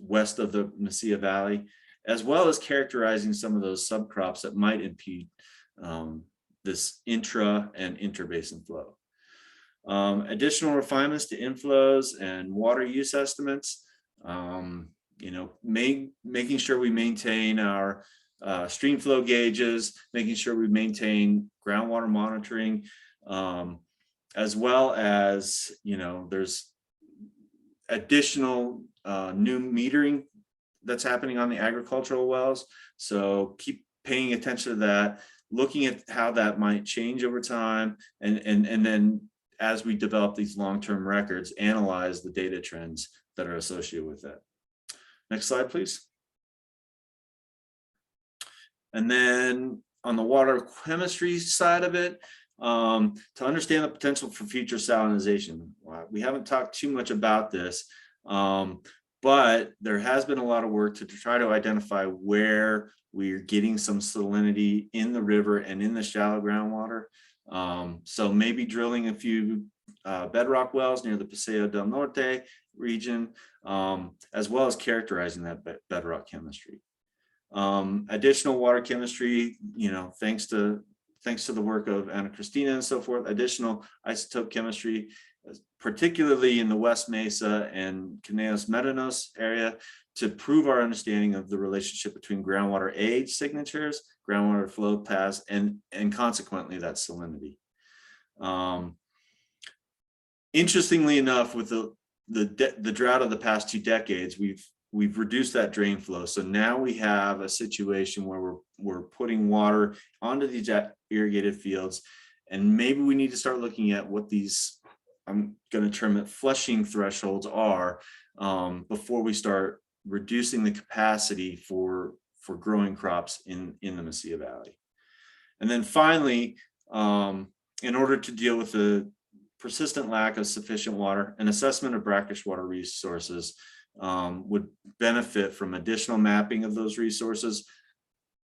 west of the Mesilla Valley, as well as characterizing some of those subcrops that might impede this intra and interbasin flow. Additional refinements to inflows and water use estimates, making sure we maintain our stream flow gauges, making sure we maintain groundwater monitoring, as well as, there's additional new metering that's happening on the agricultural wells. So keep paying attention to that, looking at how that might change over time, and then as we develop these long-term records, analyze the data trends that are associated with that. Next slide, please. And then on the water chemistry side of it, to understand the potential for future salinization. We haven't talked too much about this, but there has been a lot of work to try to identify where we're getting some salinity in the river and in the shallow groundwater. So maybe drilling a few bedrock wells near the Paseo del Norte region, as well as characterizing that bedrock chemistry. Additional water chemistry, thanks to the work of Cristina and so forth, additional isotope chemistry, particularly in the West Mesa and Conejos-Médanos area, to prove our understanding of the relationship between groundwater age signatures, groundwater flow paths, and consequently that salinity. Interestingly enough, with the drought of the past 2 decades, we've reduced that drain flow. So now we have a situation where we're putting water onto these irrigated fields, and maybe we need to start looking at what these, I'm going to term it, flushing thresholds are, before we start reducing the capacity for growing crops in the Mesilla Valley. And then finally, in order to deal with the persistent lack of sufficient water, an assessment of brackish water resources would benefit from additional mapping of those resources.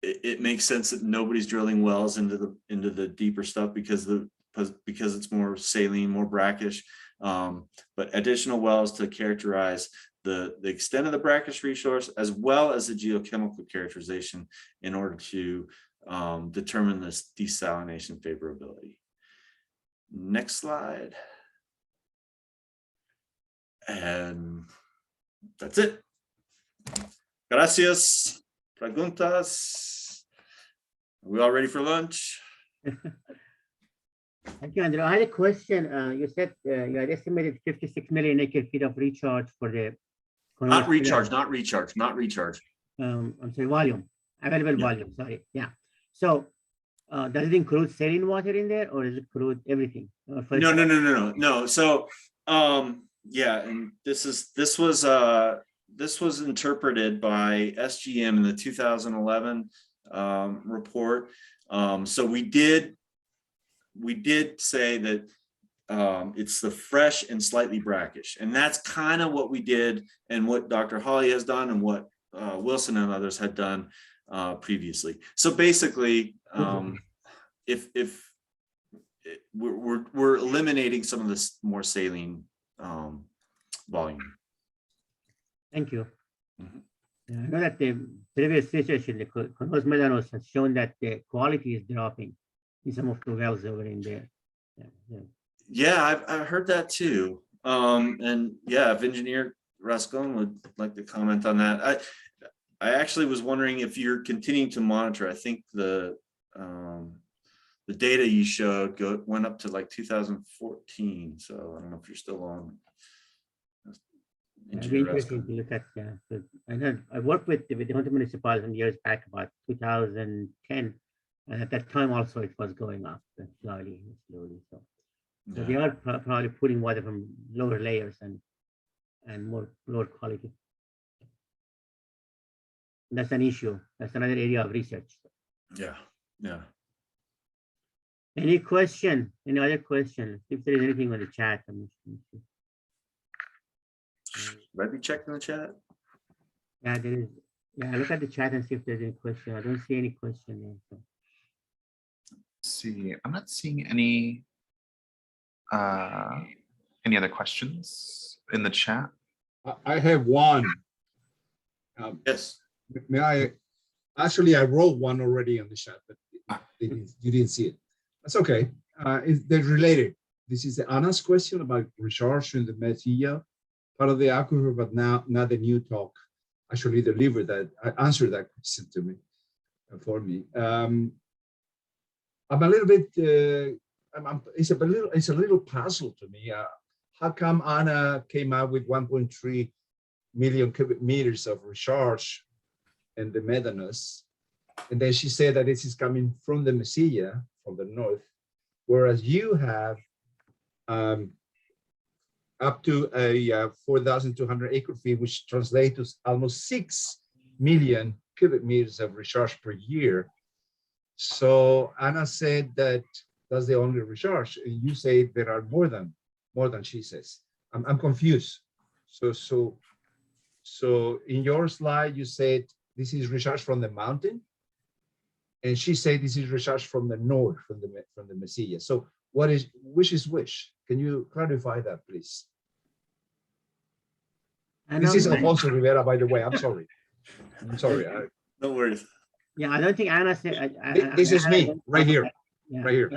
It makes sense that nobody's drilling wells into the deeper stuff because it's more saline, more brackish, but additional wells to characterize the extent of the brackish resource, as well as the geochemical characterization, in order to determine this desalination favorability. Next slide. And that's it. Gracias. Preguntas. Are we all ready for lunch? Thank you, Andrew. I had a question. You said you had estimated 56 million acre feet of recharge for the Not recharge. I'm sorry, volume, available volume, sorry. Yeah. So does it include saline water in there, or does it include everything? No. So yeah, and this was interpreted by SGM in the 2011 report. So we did say that it's the fresh and slightly brackish. And that's kind of what we did and what Dr. Hawley has done and what Wilson and others had done previously. So basically, if we're eliminating some of this more saline volume. Thank you. Mhm. I know that the previous research in the Conejos-Médanos has shown that the quality is dropping in some of the wells over in there. Yeah, I've heard that too. And yeah, if Engineer Rascón would like to comment on that. I actually was wondering if you're continuing to monitor. I think the data you showed went up to like 2014. So I don't know if you're still on. It'd be interesting to look at. So I worked with the Junta Municipal some years back, about 2010, and at that time also it was going up slowly. So they are probably putting water from lower layers and lower quality. That's an issue. That's another area of research. Yeah. Any question? Any other question? If there is anything on the chat, Might be checking the chat. yeah, there is. Yeah, look at the chat and see if there's any question. I don't see any question there. So. See, I'm not seeing any other questions in the chat. I have one. Yes. May I? Actually, I wrote one already on the chat, but you didn't see it. That's okay. They're related. This is Anna's question about recharge in the Mesilla part of the aquifer, but now the new talk actually delivered that, answered that question to me, for me. I'm a little bit, it's a little puzzle to me. How come Anna came out with 1.3 million cubic meters of recharge in the Médanos, and then she said that this is coming from the Mesilla, from the north, whereas you have up to a 4,200 acre feet, which translates to almost 6 million cubic meters of recharge per year. So Anna said that that's the only recharge. And you say there are more than she says. I'm confused. So in your slide, you said this is recharge from the mountain, and she said this is recharge from the north, from the Mesilla. So which is which? Can you clarify that, please? This is Alfonso Rivera, by the way. I'm sorry. No worries. Yeah, I don't think Anna said. This is me right here. Yeah, right here.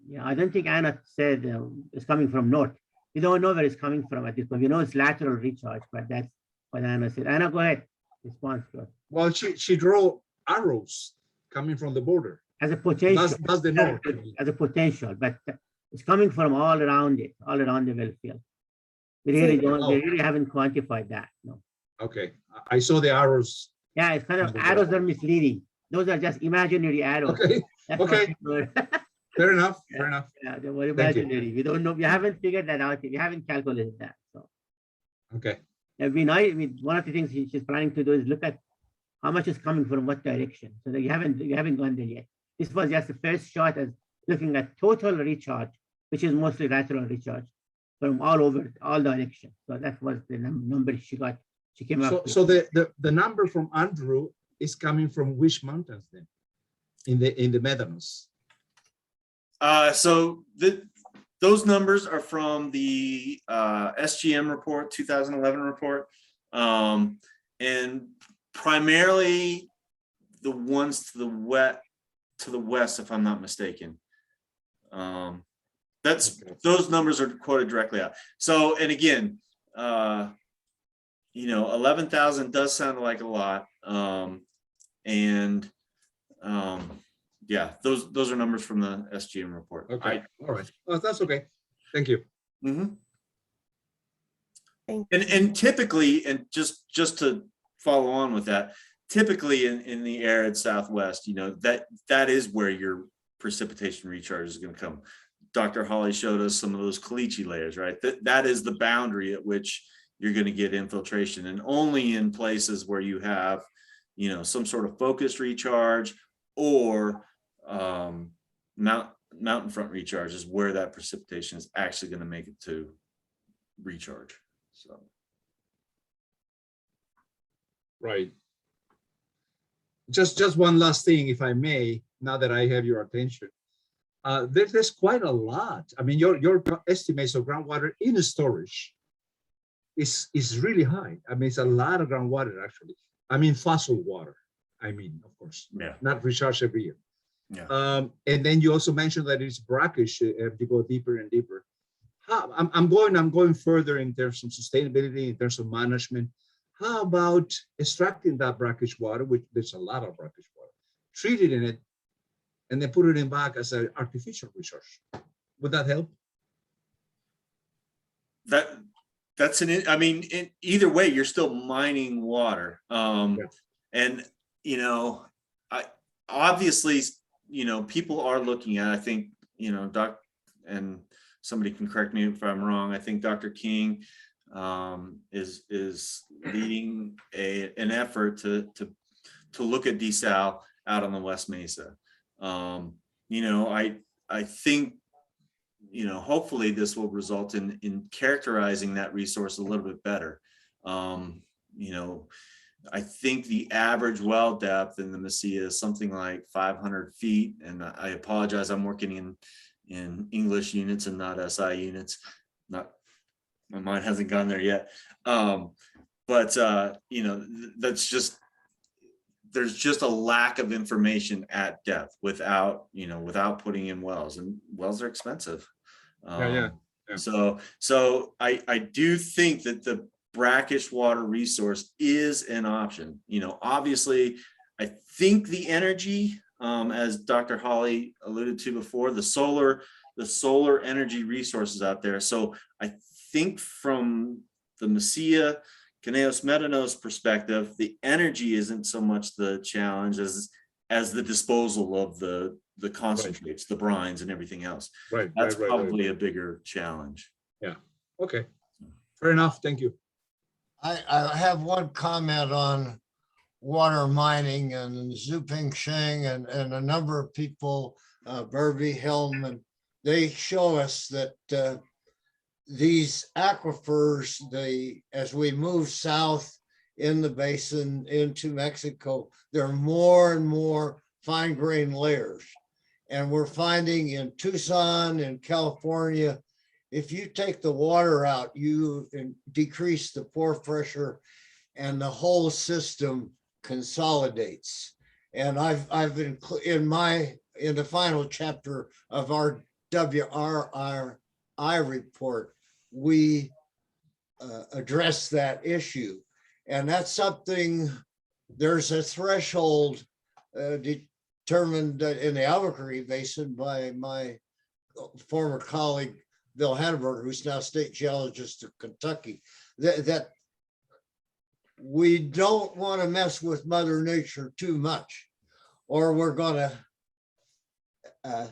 Yeah, I don't think Anna said it's coming from north. We don't know where it's coming from at this point. We know it's lateral recharge, but that's what Anna said. Anna, go ahead. Response to it. Well, she drew arrows coming from the border. As a potential. That's the north. As a potential, but it's coming from all around it, all around the well field. We really don't. We really haven't quantified that. No. Okay, I saw the arrows. Yeah, it's kind of arrows are misleading. Those are just imaginary arrows. Okay. Okay. Fair enough. Fair enough. Yeah, they were imaginary. We don't know. We haven't figured that out. We haven't calculated that. So. Okay. One of the things she's planning to do is look at how much is coming from what direction. So that you haven't gone there yet. This was just the first shot at looking at total recharge, which is mostly lateral recharge from all directions. So that was the number she got. She came up. So the number from Andrew is coming from which mountains then? In the Médanos. So those numbers are from the SGM report, 2011 report, and primarily the ones to the west, if I'm not mistaken. Those numbers are quoted directly out. So, and again, 11,000 does sound like a lot, yeah, those are numbers from the SGM report. Okay, all right. Well, that's okay. Thank you. Mm-hmm. Thank you. And typically, and just to follow on with that, typically in the arid Southwest, that is where your precipitation recharge is going to come. Dr. Hawley showed us some of those caliche layers, right? That is the boundary at which you're going to get infiltration, and only in places where you have, some sort of focused recharge or mountain front recharge is where that precipitation is actually going to make it to recharge. So. Right. Just one last thing, if I may, now that I have your attention. There's quite a lot. I mean, your estimates of groundwater in storage is really high. I mean, it's a lot of groundwater, actually. I mean, fossil water. I mean, of course, yeah, not recharged every year. Yeah. And then you also mentioned that it's brackish if you go deeper and deeper. I'm going further in terms of sustainability, in terms of management. How about extracting that brackish water, which there's a lot of brackish water, treat it in it, and then put it in back as an artificial resource? Would that help? That's I mean, either way, you're still mining water. And, you know, obviously, you know, people are looking at, I think, you know, and somebody can correct me if I'm wrong. I think Dr. King is leading an effort to look at desal out on the West Mesa. You know, I think, you know, hopefully this will result in characterizing that resource a little bit better. You know, I think the average well depth in the Mesilla is something like 500 feet. And I apologize, I'm working in English units and not SI units. My mind hasn't gone there yet. But you know, that's just, there's just a lack of information at depth without putting in wells, and wells are expensive. Yeah. So I do think that the brackish water resource is an option. You know, obviously, I think the energy, as Dr. Hawley alluded to before, the solar energy resources out there. So I think from the Mesilla, Conejos-Médanos perspective, the energy isn't so much the challenge as the disposal of the concentrates, the brines and everything else. Right. That's probably a bigger challenge. Yeah. Okay. Fair enough. Thank you. I have one comment on water mining, and Zuping Sheng and a number of people, Burby, Hillman, they show us that these aquifers, as we move south in the basin into Mexico, there are more and more fine-grained layers. And we're finding in Tucson and California, if you take the water out, you decrease the pore pressure and the whole system consolidates. And I've been in the final chapter of our WRRI report, we address that issue. And that's something, there's a threshold determined in the Albuquerque Basin by my former colleague, Bill Hanneberg, who's now state geologist of Kentucky, that we don't want to mess with Mother Nature too much, or we're going to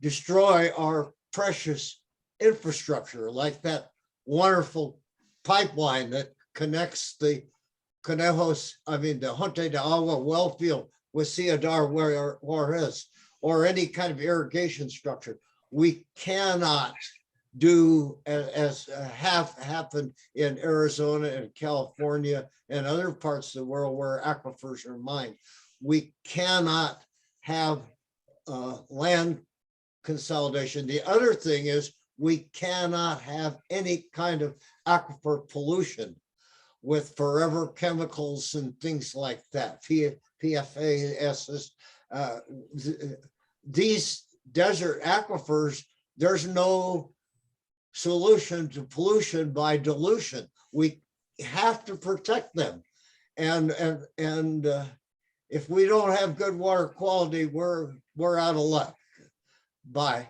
destroy our precious infrastructure, like that wonderful pipeline that connects the the Junta de Agua well field with Ciudad Juárez, or any kind of irrigation structure. We cannot do as have happened in Arizona and California and other parts of the world where aquifers are mined. We cannot have land consolidation. The other thing is we cannot have any kind of aquifer pollution with forever chemicals and things like that. PFAS. These desert aquifers, there's no solution to pollution by dilution. We have to protect them. And if we don't have good water quality, we're out of luck. Bye.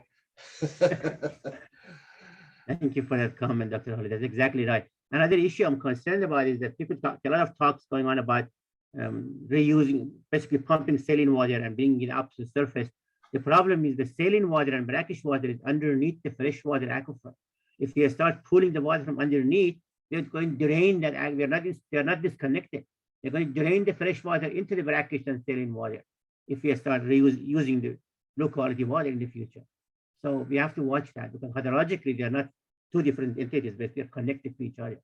Thank you for that comment, Dr. Hawley. That's exactly right. Another issue I'm concerned about is that people talk, a lot of talks going on about reusing, basically pumping saline water and bringing it up to the surface. The problem is the saline water and brackish water is underneath the freshwater aquifer. If you start pulling the water from underneath, they're going to drain that. They're not disconnected. They're going to drain the fresh water into the brackish and saline water if you start using low quality water in the future. So we have to watch that because hydrologically they're not two different entities, but they're connected to each other.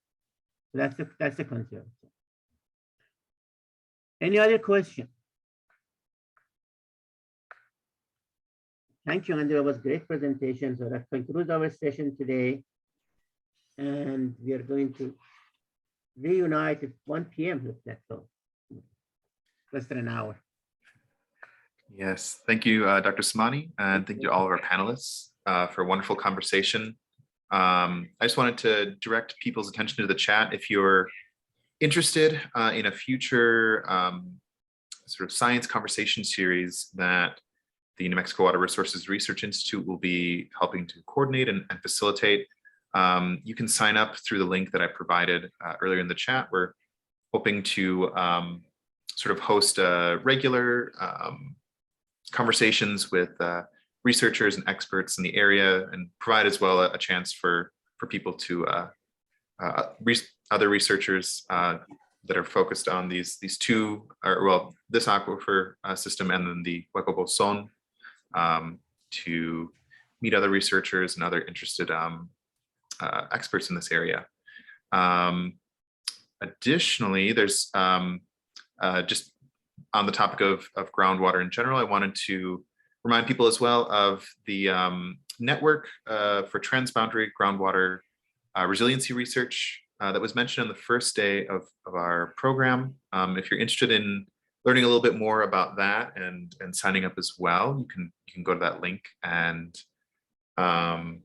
So that's the concern. Any other question? Thank you, Andrea. It was a great presentation. So that concludes our session today. And we are going to reunite at 1 p.m. Looks like so. Less than an hour. Yes, thank you, Dr. Samani, and thank you to all of our panelists for a wonderful conversation. I just wanted to direct people's attention to the chat. If you're interested in a future sort of science conversation series that the New Mexico Water Resources Research Institute will be helping to coordinate and facilitate, you can sign up through the link that I provided earlier in the chat. We're hoping to sort of host regular conversations with researchers and experts in the area, and provide as well a chance for people to other researchers that are focused on these two, or well, this aquifer system and then the Hueco Bolson, to meet other researchers and other interested experts in this area. Additionally, there's just on the topic of groundwater in general, I wanted to remind people as well of the network for transboundary groundwater resiliency research that was mentioned on the first day of our program. If you're interested in learning a little bit more about that and signing up as well, you can go to that link and learn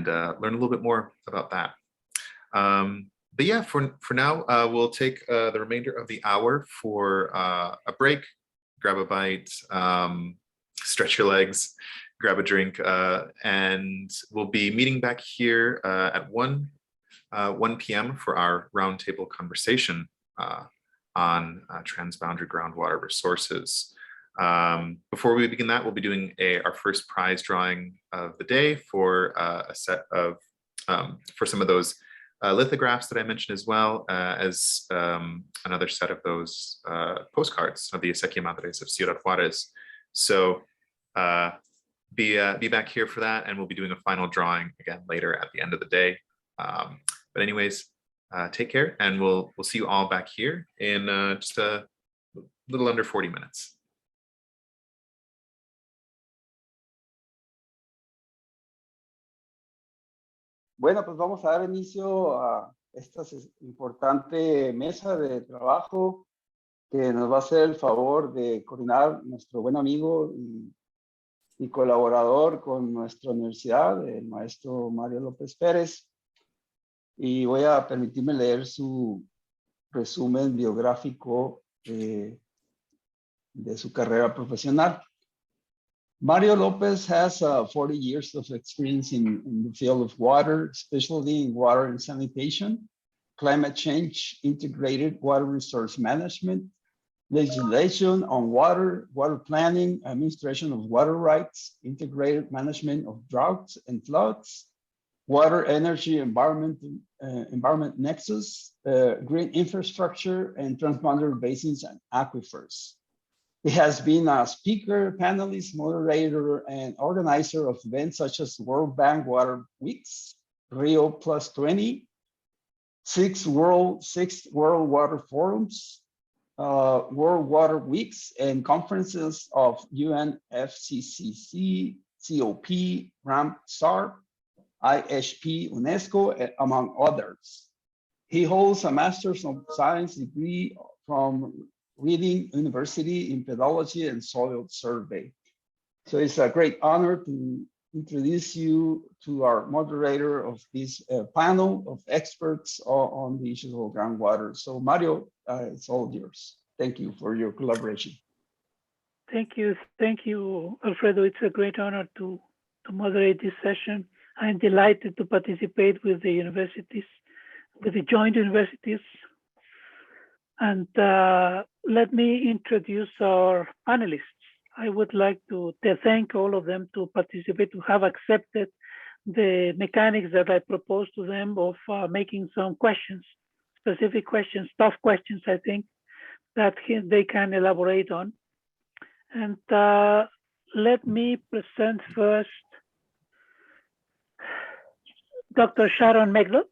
a little bit more about that. But yeah, for now, we'll take the remainder of the hour for a break, grab a bite, stretch your legs, grab a drink, and we'll be meeting back here at 1 p.m. for our roundtable conversation on transboundary groundwater resources. Before we begin that, we'll be doing our first prize drawing of the day for a set of, for some of those lithographs that I mentioned, as well as another set of those postcards of the Ezekiel Madres of Ciudad Juárez. So be back here for that, and we'll be doing a final drawing again later at the end of the day. But anyways, take care, and we'll see you all back here in just a little under 40 minutes. Bueno, pues vamos a dar inicio a esta importante mesa de trabajo que nos va a hacer el favor de coordinar nuestro buen amigo y colaborador con nuestra universidad, el maestro Mario López Pérez. Y voy a permitirme leer su resumen biográfico de su carrera profesional. Mario Lopez has 40 years of experience in the field of water, especially in water and sanitation, climate change, integrated water resource management, legislation on water, water planning, administration of water rights, integrated management of droughts and floods, water, energy, environment nexus, green infrastructure, and transboundary basins and aquifers. He has been a speaker, panelist, moderator, and organizer of events such as World Bank Water Weeks, Rio Plus 20, six World Water Forums, World Water Weeks, and conferences of UNFCCC, COP, RAMSAR, IHP, UNESCO, among others. He holds a Master's of Science degree from Reading University in Pedology and Soil Survey. So it's a great honor to introduce you to our moderator of this panel of experts on the issues of groundwater. So Mario, it's all yours. Thank you for your collaboration. Thank you, Alfredo. It's a great honor to moderate this session. I'm delighted to participate with the universities, with the joint universities. And let me introduce our panelists. I would like to thank all of them to participate, to have accepted the mechanics that I proposed to them of making some questions, specific questions, tough questions, I think, that they can elaborate on. And let me present first Dr. Sharon Meglot.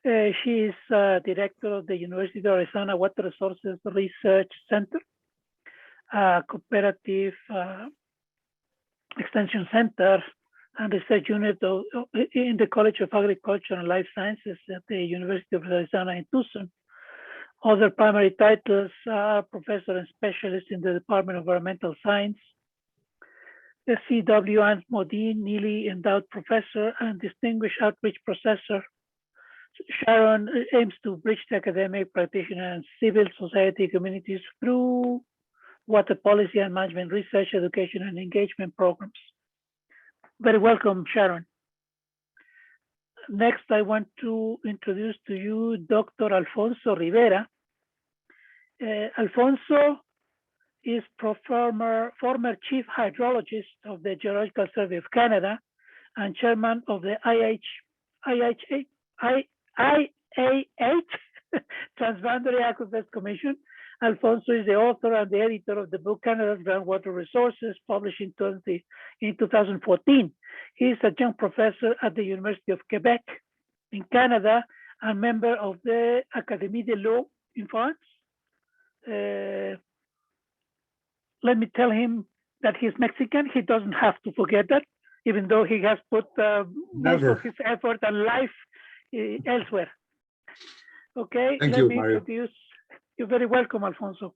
She is director of the University of Arizona Water Resources Research Center, cooperative extension center and research unit in the College of Agriculture and Life Sciences at the University of Arizona in Tucson. Other primary titles are professor and specialist in the Department of Environmental Science, the C.W. Ann Modine Neely Endowed Professor and Distinguished Outreach Professor. Sharon aims to bridge the academic, practitioner, and civil society communities through water policy and management research, education, and engagement programs. Very welcome, Sharon. Next, I want to introduce to you Dr. Alfonso Rivera. Alfonso is former chief hydrologist of the Geological Survey of Canada and chairman of the IAH Transboundary Aquifer Commission. Alfonso is the author and the editor of the book Canada's Groundwater Resources, published in 2014. He is adjunct professor at the University of Quebec in Canada and member of the Académie des Lois in France. Let me tell him that he's Mexican. He doesn't have to forget that, even though he has put most of his effort and life elsewhere. Okay, Thank let you, me Mario. introduce. You're very welcome, Alfonso.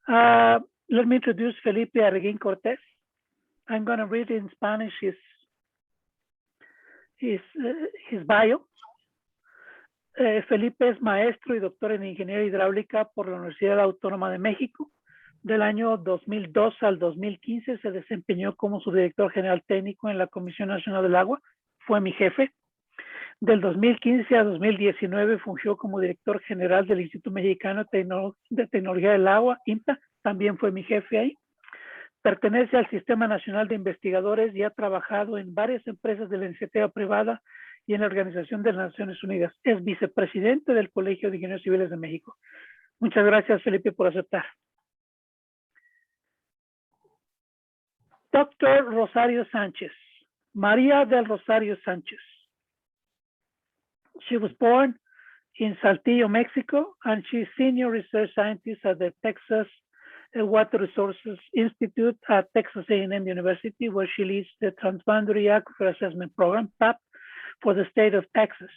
Let me introduce Felipe Arreguín Cortés. I'm going to read in Spanish his bio. Felipe es maestro y doctor en Ingeniería Hidráulica por la Universidad Autónoma de México. Del año 2002 al 2015 se desempeñó como subdirector general técnico en la Comisión Nacional del Agua. Fue mi jefe. Del 2015 a 2019 fungió como director general del Instituto Mexicano de Tecnología del Agua, IMTA. También fue mi jefe ahí. Pertenece al Sistema Nacional de Investigadores y ha trabajado en varias empresas de la iniciativa privada y en la Organización de las Naciones Unidas. Es vicepresidente del Colegio de Ingenieros Civiles de México. Muchas gracias, Felipe, por aceptar. Dr. Rosario Sánchez, María del Rosario Sánchez. She was born in Saltillo, Mexico, and she's senior research scientist at the Texas Water Resources Institute at Texas A&M University, where she leads the Transboundary Aquifer Assessment Program, TAP, for the state of Texas.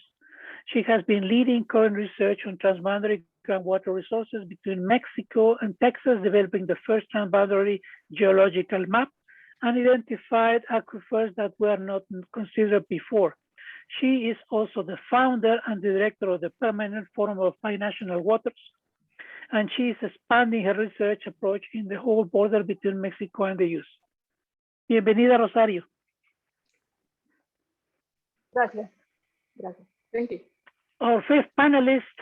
She has been leading current research on transboundary groundwater resources between Mexico and Texas, developing the first transboundary geological map and identified aquifers that were not considered before. She is also the founder and the director of the Permanent Forum of Binational Waters, and she is expanding her research approach in the whole border between Mexico and the US. Bienvenida, Rosario. Gracias. Gracias. Thank you. Our fifth panelist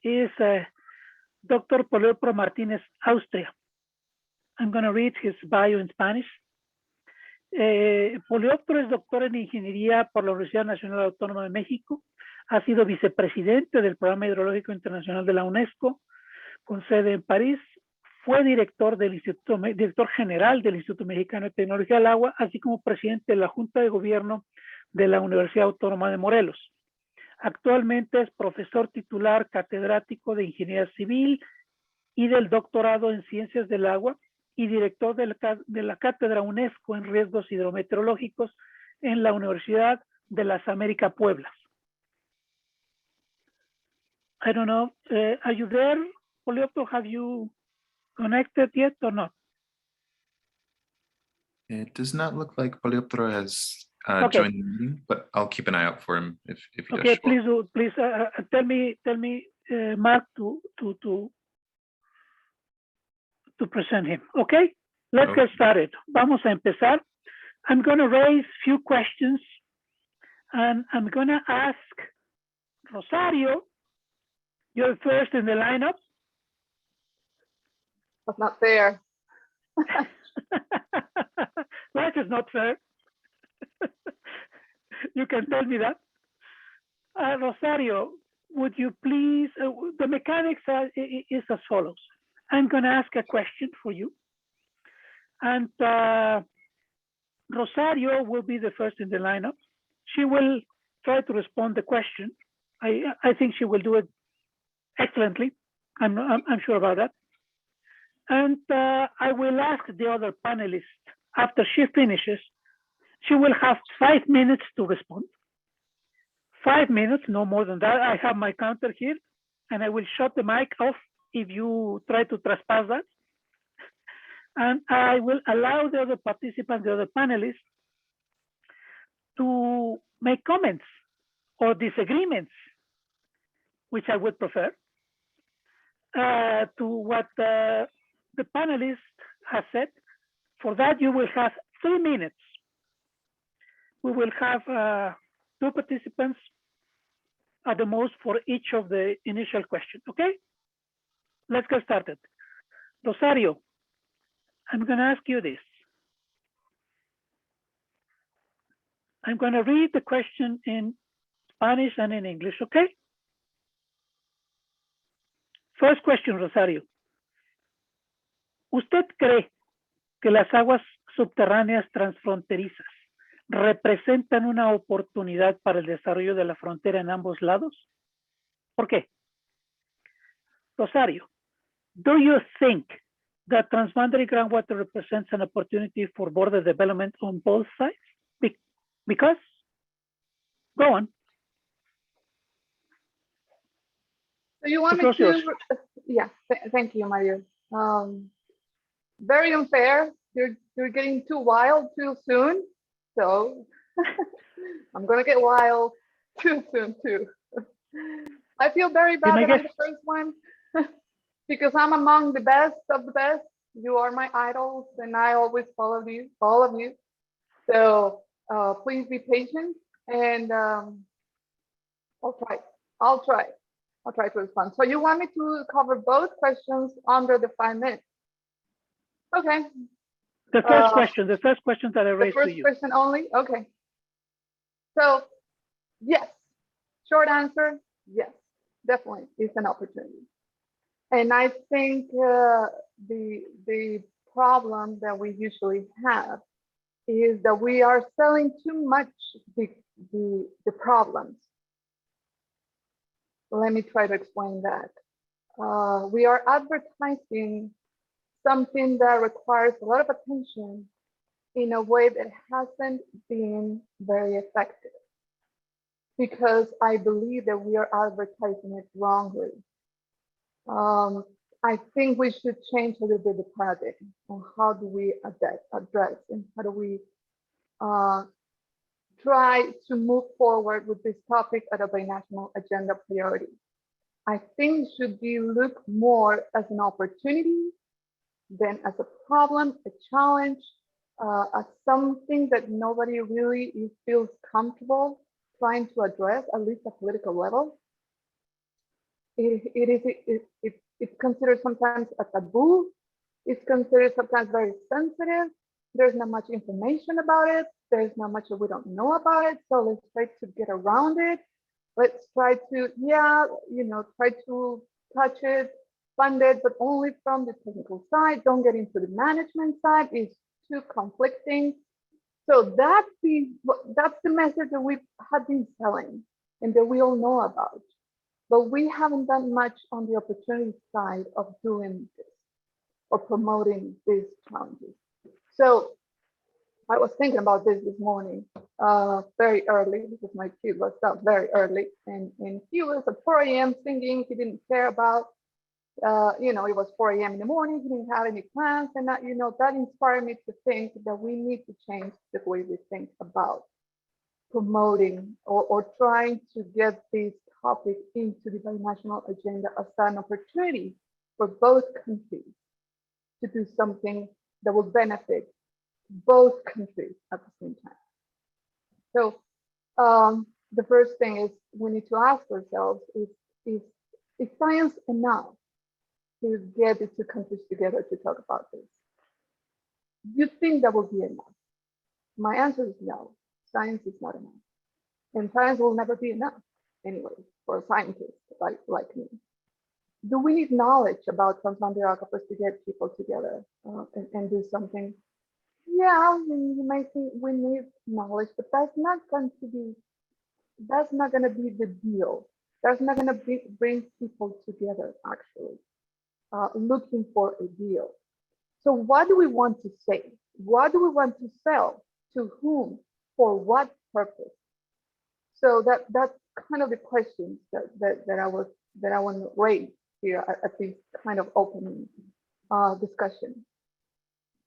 is Dr. Poliopro Martinez, Austria. I'm going to read his bio in Spanish. Poliopro es doctor en ingeniería por la Universidad Nacional Autónoma de México. Ha sido vicepresidente del Programa Hidrológico Internacional de la UNESCO, con sede en París. Fue director general del Instituto Mexicano de Tecnología del Agua, así como presidente de la Junta de Gobierno de la Universidad Autónoma de Morelos. Actualmente es profesor titular catedrático de Ingeniería Civil y del doctorado en Ciencias del Agua y director de la Cátedra UNESCO en Riesgos Hidrometeorológicos en la Universidad de las Américas Pueblas. I don't know, are you there, Poliopro? Have you connected yet or not? It does not look like Poliopro has Okay. joined the meeting, but I'll keep an eye out for him if he does. Okay, show up. please tell me, Mark, to present him. Okay, let's get started. Vamos a empezar. I'm going to raise few questions, and I'm going to ask Rosario. You're first in the lineup. That's not fair. That is not fair. You can tell me that. Rosario, would you please, the mechanics is as follows. I'm going to ask a question for you. And Rosario will be the first in the lineup. She will try to respond the question. I think she will do it excellently. I'm sure about that. And I will ask the other panelists after she finishes. She will have 5 minutes to respond. 5 minutes, no more than that. I have my counter here, and I will shut the mic off if you try to trespass that. And I will allow the other participants, the other panelists, to make comments or disagreements, which I would prefer, to what the panelist has said. For that, you will have 3 minutes. We will have 2 participants at the most for each of the initial questions, okay? Let's get started. Rosario, I'm gonna ask you this. I'm gonna read the question in Spanish and in English, okay? First question, Rosario. ¿Usted cree que las aguas subterráneas transfronterizas representan una oportunidad para el desarrollo de la frontera en ambos lados? ¿Por qué? Rosario, do you think that transboundary groundwater represents an opportunity for border development on both sides? Because? Go on. So you want me to, yeah, thank you, Mario. Very unfair. You're getting too wild too soon. So I'm gonna get wild too soon too. I feel very bad that I'm the first one because I'm among the best of the best. You are my idols and I always follow you, all of you. So please be patient and I'll try to respond. So you want me to cover both questions under the 5 minutes? Okay. The first question that I raised to you. The first question only? Okay. So yes, short answer, yes, definitely it's an opportunity. And I think the problem that we usually have is that we are selling too much the problems. Let me try to explain that. We are advertising something that requires a lot of attention in a way that hasn't been very effective because I believe that we are advertising it wrongly. I think we should change a little bit the paradigm on how do we address and how do we try to move forward with this topic at a binational agenda priority. I think it should be looked more as an opportunity than as a problem, a challenge, as something that nobody really feels comfortable trying to address, at least at political level. It's considered sometimes a taboo. It's considered sometimes very sensitive. There's not much information about it. There's not much that we don't know about it. So let's try to get around it. Let's try to, try to touch it, fund it, but only from the technical side. Don't get into the management side. It's too conflicting. So that's the message that we have been selling and that we all know about. But we haven't done much on the opportunity side of doing this or promoting these challenges. So I was thinking about this morning, very early, because my kid was up very early, and he was at 4 a.m. singing. He didn't care about, it was 4 a.m. in the morning. He didn't have any plans, and that, that inspired me to think that we need to change the way we think about promoting or trying to get this topic into the binational agenda as an opportunity for both countries to do something that will benefit both countries at the same time. So the first thing is we need to ask ourselves, is science enough to get the two countries together to talk about this? Do you think that will be enough? My answer is no, science is not enough. And science will never be enough anyway for scientists like me. Do we need knowledge about transboundary aquifers to get people together and do something? yeah, you might think we need knowledge, but that's not going to be the deal. That's not going to bring people together, actually, looking for a deal. So what do we want to say? What do we want to sell? To whom? For what purpose? So that's kind of the questions that I want to raise here at this kind of opening discussion.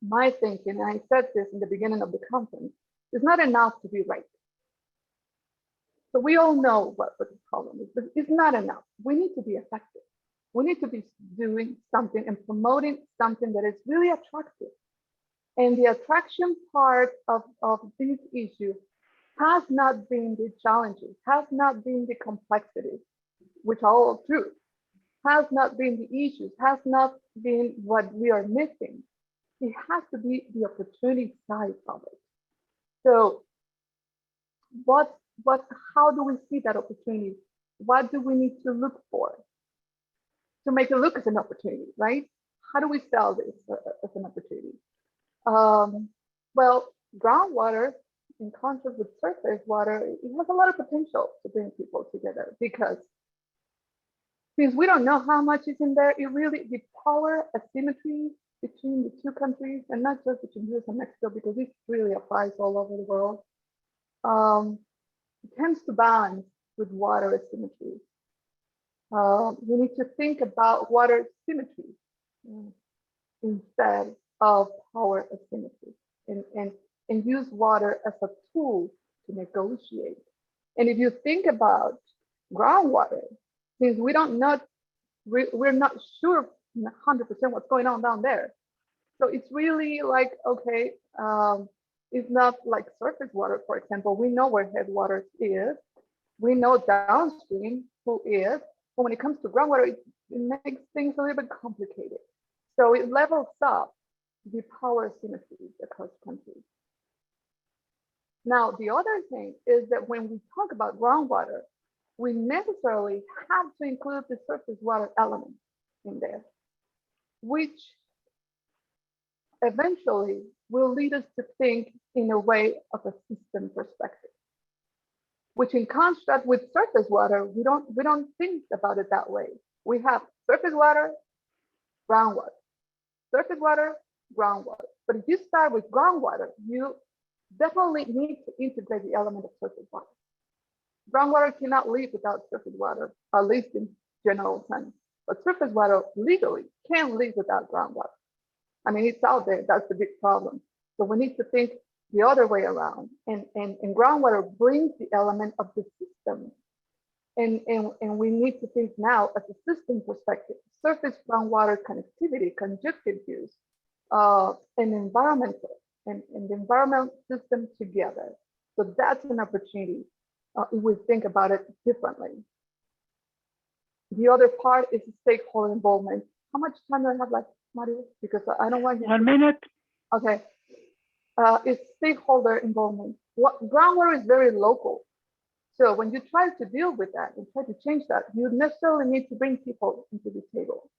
My thinking, and I said this in the beginning of the conference, is not enough to be right. So we all know what the problem is, but it's not enough. We need to be effective. We need to be doing something and promoting something that is really attractive. And the attraction part of this issue has not been the challenges, has not been the complexities, which are all true, has not been the issues, has not been what we are missing. It has to be the opportunity side of it. So how do we see that opportunity? What do we need to look for to make it look as an opportunity, right? How do we sell this as an opportunity? Well, groundwater, in contrast with surface water, it has a lot of potential to bring people together, because since we don't know how much is in there, the power asymmetry between the two countries, and not just between US and Mexico, because this really applies all over the world, it tends to balance with water asymmetry. We need to think about water symmetry instead of power asymmetry, and use water as a tool to negotiate. And if you think about groundwater, since we're not sure 100% what's going on down there. So it's really like, okay, it's not like surface water, for example. We know where headwaters is. We know downstream who is. But when it comes to groundwater, it makes things a little bit complicated. So it levels up the power asymmetry across countries. Now, the other thing is that when we talk about groundwater, we necessarily have to include the surface water element in there, which eventually will lead us to think in a way of a system perspective, which in contrast with surface water, we don't think about it that way. We have surface water, groundwater, surface water, groundwater. But if you start with groundwater, you definitely need to integrate the element of surface water. Groundwater cannot live without surface water, at least in general terms. But surface water legally can't live without groundwater. I mean, it's out there, that's the big problem. So we need to think the other way around. And groundwater brings the element of the system. And we need to think now as a system perspective, surface groundwater connectivity, conjunctive use, and environmental, and the environmental system together. So that's an opportunity if we think about it differently. The other part is stakeholder involvement. How much time do I have left, Mario? Because I don't want you 1 minute. Okay. It's stakeholder involvement. Groundwater is very local. So when you try to deal with that and try to change that, you necessarily need to bring people into the table.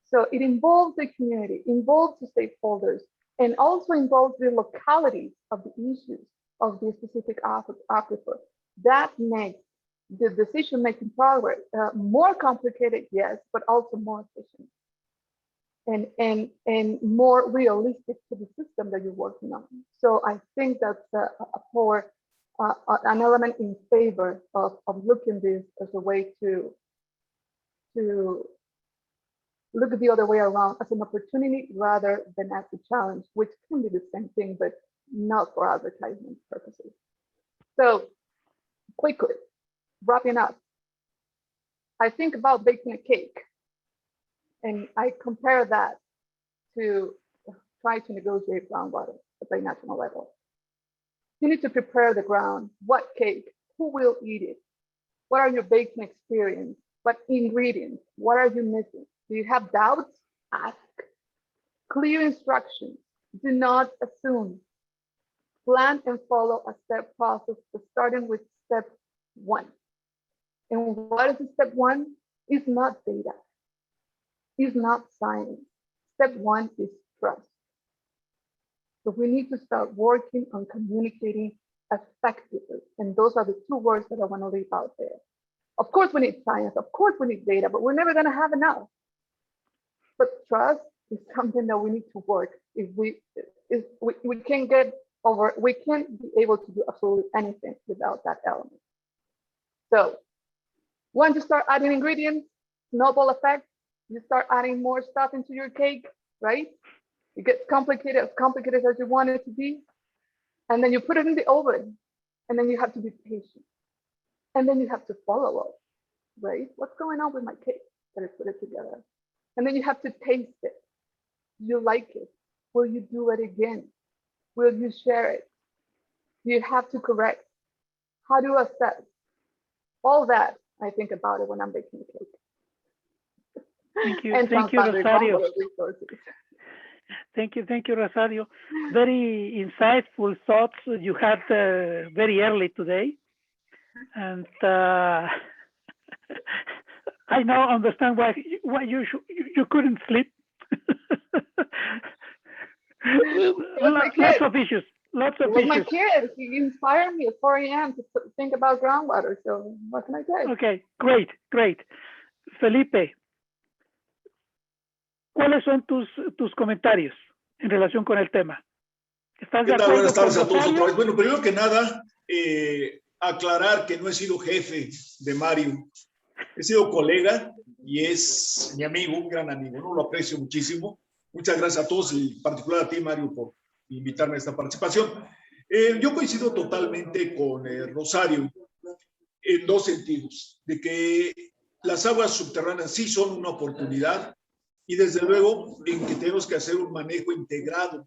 So it involves the community, involves the stakeholders, and also involves the locality of the issues of the specific aquifer. That makes the decision-making progress more complicated, yes, but also more efficient and more realistic to the system that you're working on. So I think that's an element in favor of looking this as a way to look at the other way around, as an opportunity rather than as a challenge, which can be the same thing, but not for advertisement purposes. So quickly, wrapping up, I think about baking a cake, and I compare that to try to negotiate groundwater at the national level. You need to prepare the ground. What cake? Who will eat it? What are your baking experience? What ingredients? What are you missing? Do you have doubts? Ask. Clear instructions. Do not assume. Plan and follow a step process, starting with step 1. And what is step 1? It's not data. It's not science. Step 1 is trust. So we need to start working on communicating effectively. And those are the two words that I want to leave out there. Of course, we need science. Of course, we need data, but we're never going to have enough. But trust is something that we need to work. If we can't get over, we can't be able to do absolutely anything without that element. So once you start adding ingredients, snowball effect, you start adding more stuff into your cake, right? It gets complicated, as complicated as you want it to be. And then you put it in the oven, and then you have to be patient. And then you have to follow up, right? What's going on with my cake that I put it together? And then you have to taste it. Do you like it? Will you do it again? Will you share it? Do you have to correct? How do you assess? All that, I think about it when I'm baking a cake. Thank you. And Thank you, Transboundary Rosario. groundwater resources. Thank you, Rosario. Very insightful thoughts you had very early today. And I now understand why you couldn't sleep. Lots of issues. It was my kid. He inspired me at 4 a.m. to think about groundwater. So what can I say? Okay, great. Felipe, ¿cuáles son tus comentarios en relación con el tema? ¿Estás de acuerdo? Buenas tardes a todos otra vez. Bueno, primero que nada, aclarar que no he sido jefe de Mario. He sido colega y es mi amigo, un gran amigo, ¿no? Lo aprecio muchísimo. Muchas gracias a todos y en particular a ti, Mario, por invitarme a esta participación. Yo coincido totalmente con Rosario en dos sentidos, de que las aguas subterráneas sí son una oportunidad y desde luego en que tenemos que hacer un manejo integrado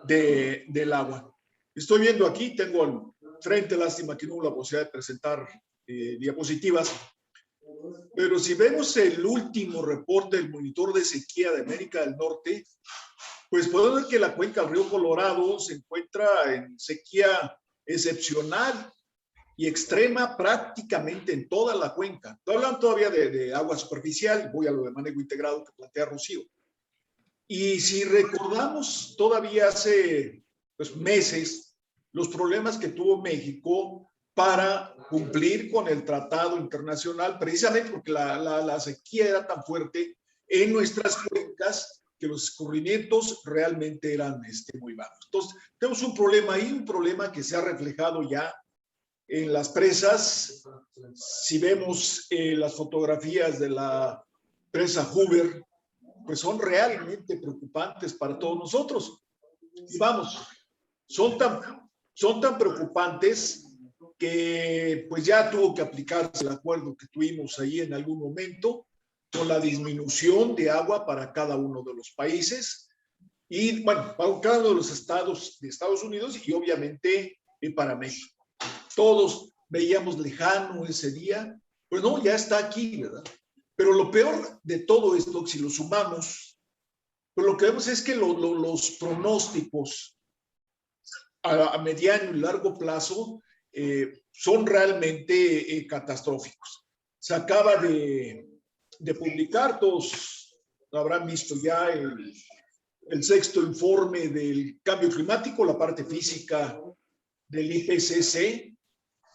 del agua. Estoy viendo aquí, tengo al frente, lástima que no hubo la posibilidad de presentar diapositivas, pero si vemos el último reporte del monitor de sequía de América del Norte, pues podemos ver que la cuenca del río Colorado se encuentra en sequía excepcional y extrema prácticamente en toda la cuenca. Estoy hablando todavía de agua superficial, voy a lo de manejo integrado que plantea Rocío. Y si recordamos todavía hace meses los problemas que tuvo México para cumplir con el tratado internacional, precisamente porque la sequía era tan fuerte en nuestras cuencas que los escurrimientos realmente eran muy bajos. Entonces, tenemos un problema ahí, un problema que se ha reflejado ya en las presas. Si vemos las fotografías de la presa Hoover, pues son realmente preocupantes para todos nosotros. Y vamos, son tan preocupantes que pues ya tuvo que aplicarse el acuerdo que tuvimos ahí en algún momento con la disminución de agua para cada uno de los países y bueno, para cada uno de los estados de Estados Unidos y obviamente para México. Todos veíamos lejano ese día, pues no, ya está aquí, ¿verdad? Pero lo peor de todo esto, si lo sumamos, pues lo que vemos es que los pronósticos a mediano y largo plazo son realmente catastróficos. Se acaba de publicar, todos habrán visto ya el sexto informe del cambio climático, la parte física del IPCC,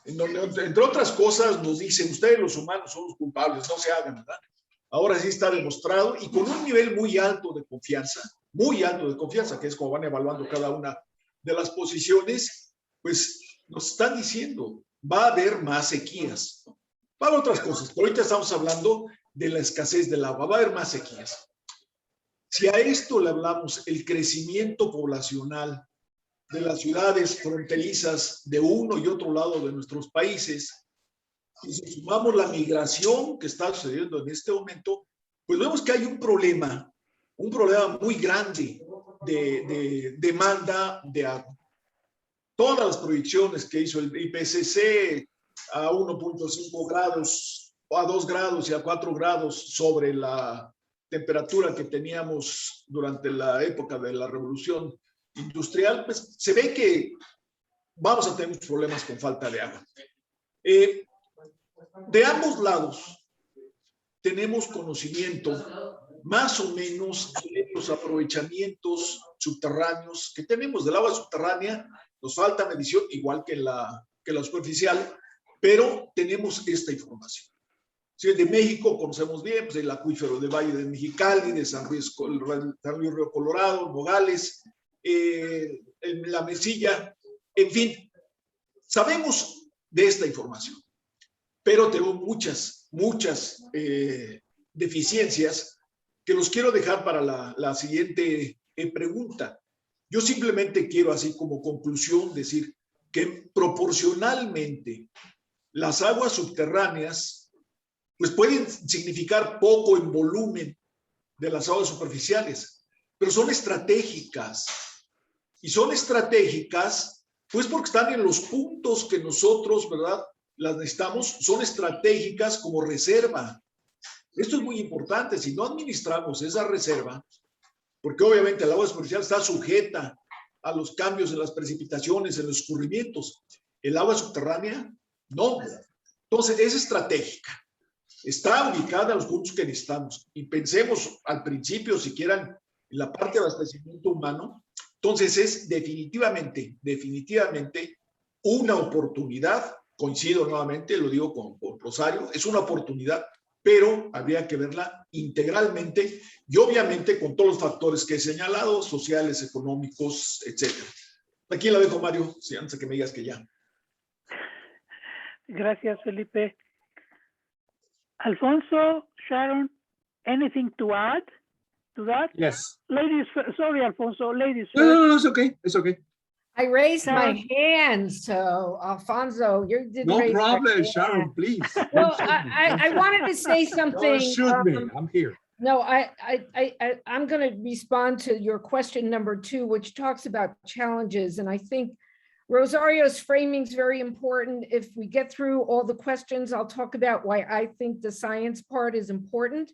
en donde, entre otras cosas, nos dicen, ustedes los humanos son los culpables, no se hagan, ¿verdad? Ahora sí está demostrado y con un nivel muy alto de confianza, que es como van evaluando cada una de las posiciones, pues nos están diciendo, va a haber más sequías. Va a haber otras cosas, pero ahorita estamos hablando de la escasez del agua, va a haber más sequías. Si a esto le hablamos el crecimiento poblacional de las ciudades fronterizas de uno y otro lado de nuestros países, y si sumamos la migración que está sucediendo en este momento, pues vemos que hay un problema muy grande de demanda de agua. Todas las proyecciones que hizo el IPCC a 1.5 grados, a 2 grados y a 4 grados sobre la temperatura que teníamos durante la época de la revolución industrial, pues se ve que vamos a tener muchos problemas con falta de agua. De ambos lados tenemos conocimiento más o menos los aprovechamientos subterráneos que tenemos del agua subterránea. Nos falta medición igual que la superficial, pero tenemos esta información. Si el de México conocemos bien, pues el acuífero de Valle de Mexicali, de San Luis Río Colorado, Nogales, la Mesilla, en fin, sabemos de esta información, pero tenemos muchas deficiencias que los quiero dejar para la siguiente pregunta. Yo simplemente quiero, así como conclusión, decir que proporcionalmente las aguas subterráneas pues pueden significar poco en volumen de las aguas superficiales, pero son estratégicas. Y son estratégicas pues porque están en los puntos que nosotros, ¿verdad?, las necesitamos, son estratégicas como reserva. Esto es muy importante. Si no administramos esa reserva, porque obviamente el agua superficial está sujeta a los cambios en las precipitaciones, en los escurrimientos, el agua subterránea no. Entonces es estratégica. Está ubicada en los puntos que necesitamos. Y pensemos al principio, si quieran, en la parte de abastecimiento humano. Entonces es definitivamente una oportunidad. Coincido nuevamente, lo digo con Rosario, es una oportunidad, pero habría que verla integralmente y obviamente con todos los factores que he señalado, sociales, económicos, etcétera. Aquí la dejo, Mario, si antes de que me digas que ya. Gracias, Felipe. Alfonso, Sharon, anything to add to that? Yes. Ladies, sorry, Alfonso, ladies. No, it's okay. It's okay. I raised my Sharon. hand, so Alfonso, you didn't No raise your problem, hand. Sharon, please. Well, I wanted to say something. Don't shoot me. I'm here. No, I'm going to respond to your question number 2, which talks about challenges. And I think Rosario's framing is very important. If we get through all the questions, I'll talk about why I think the science part is important.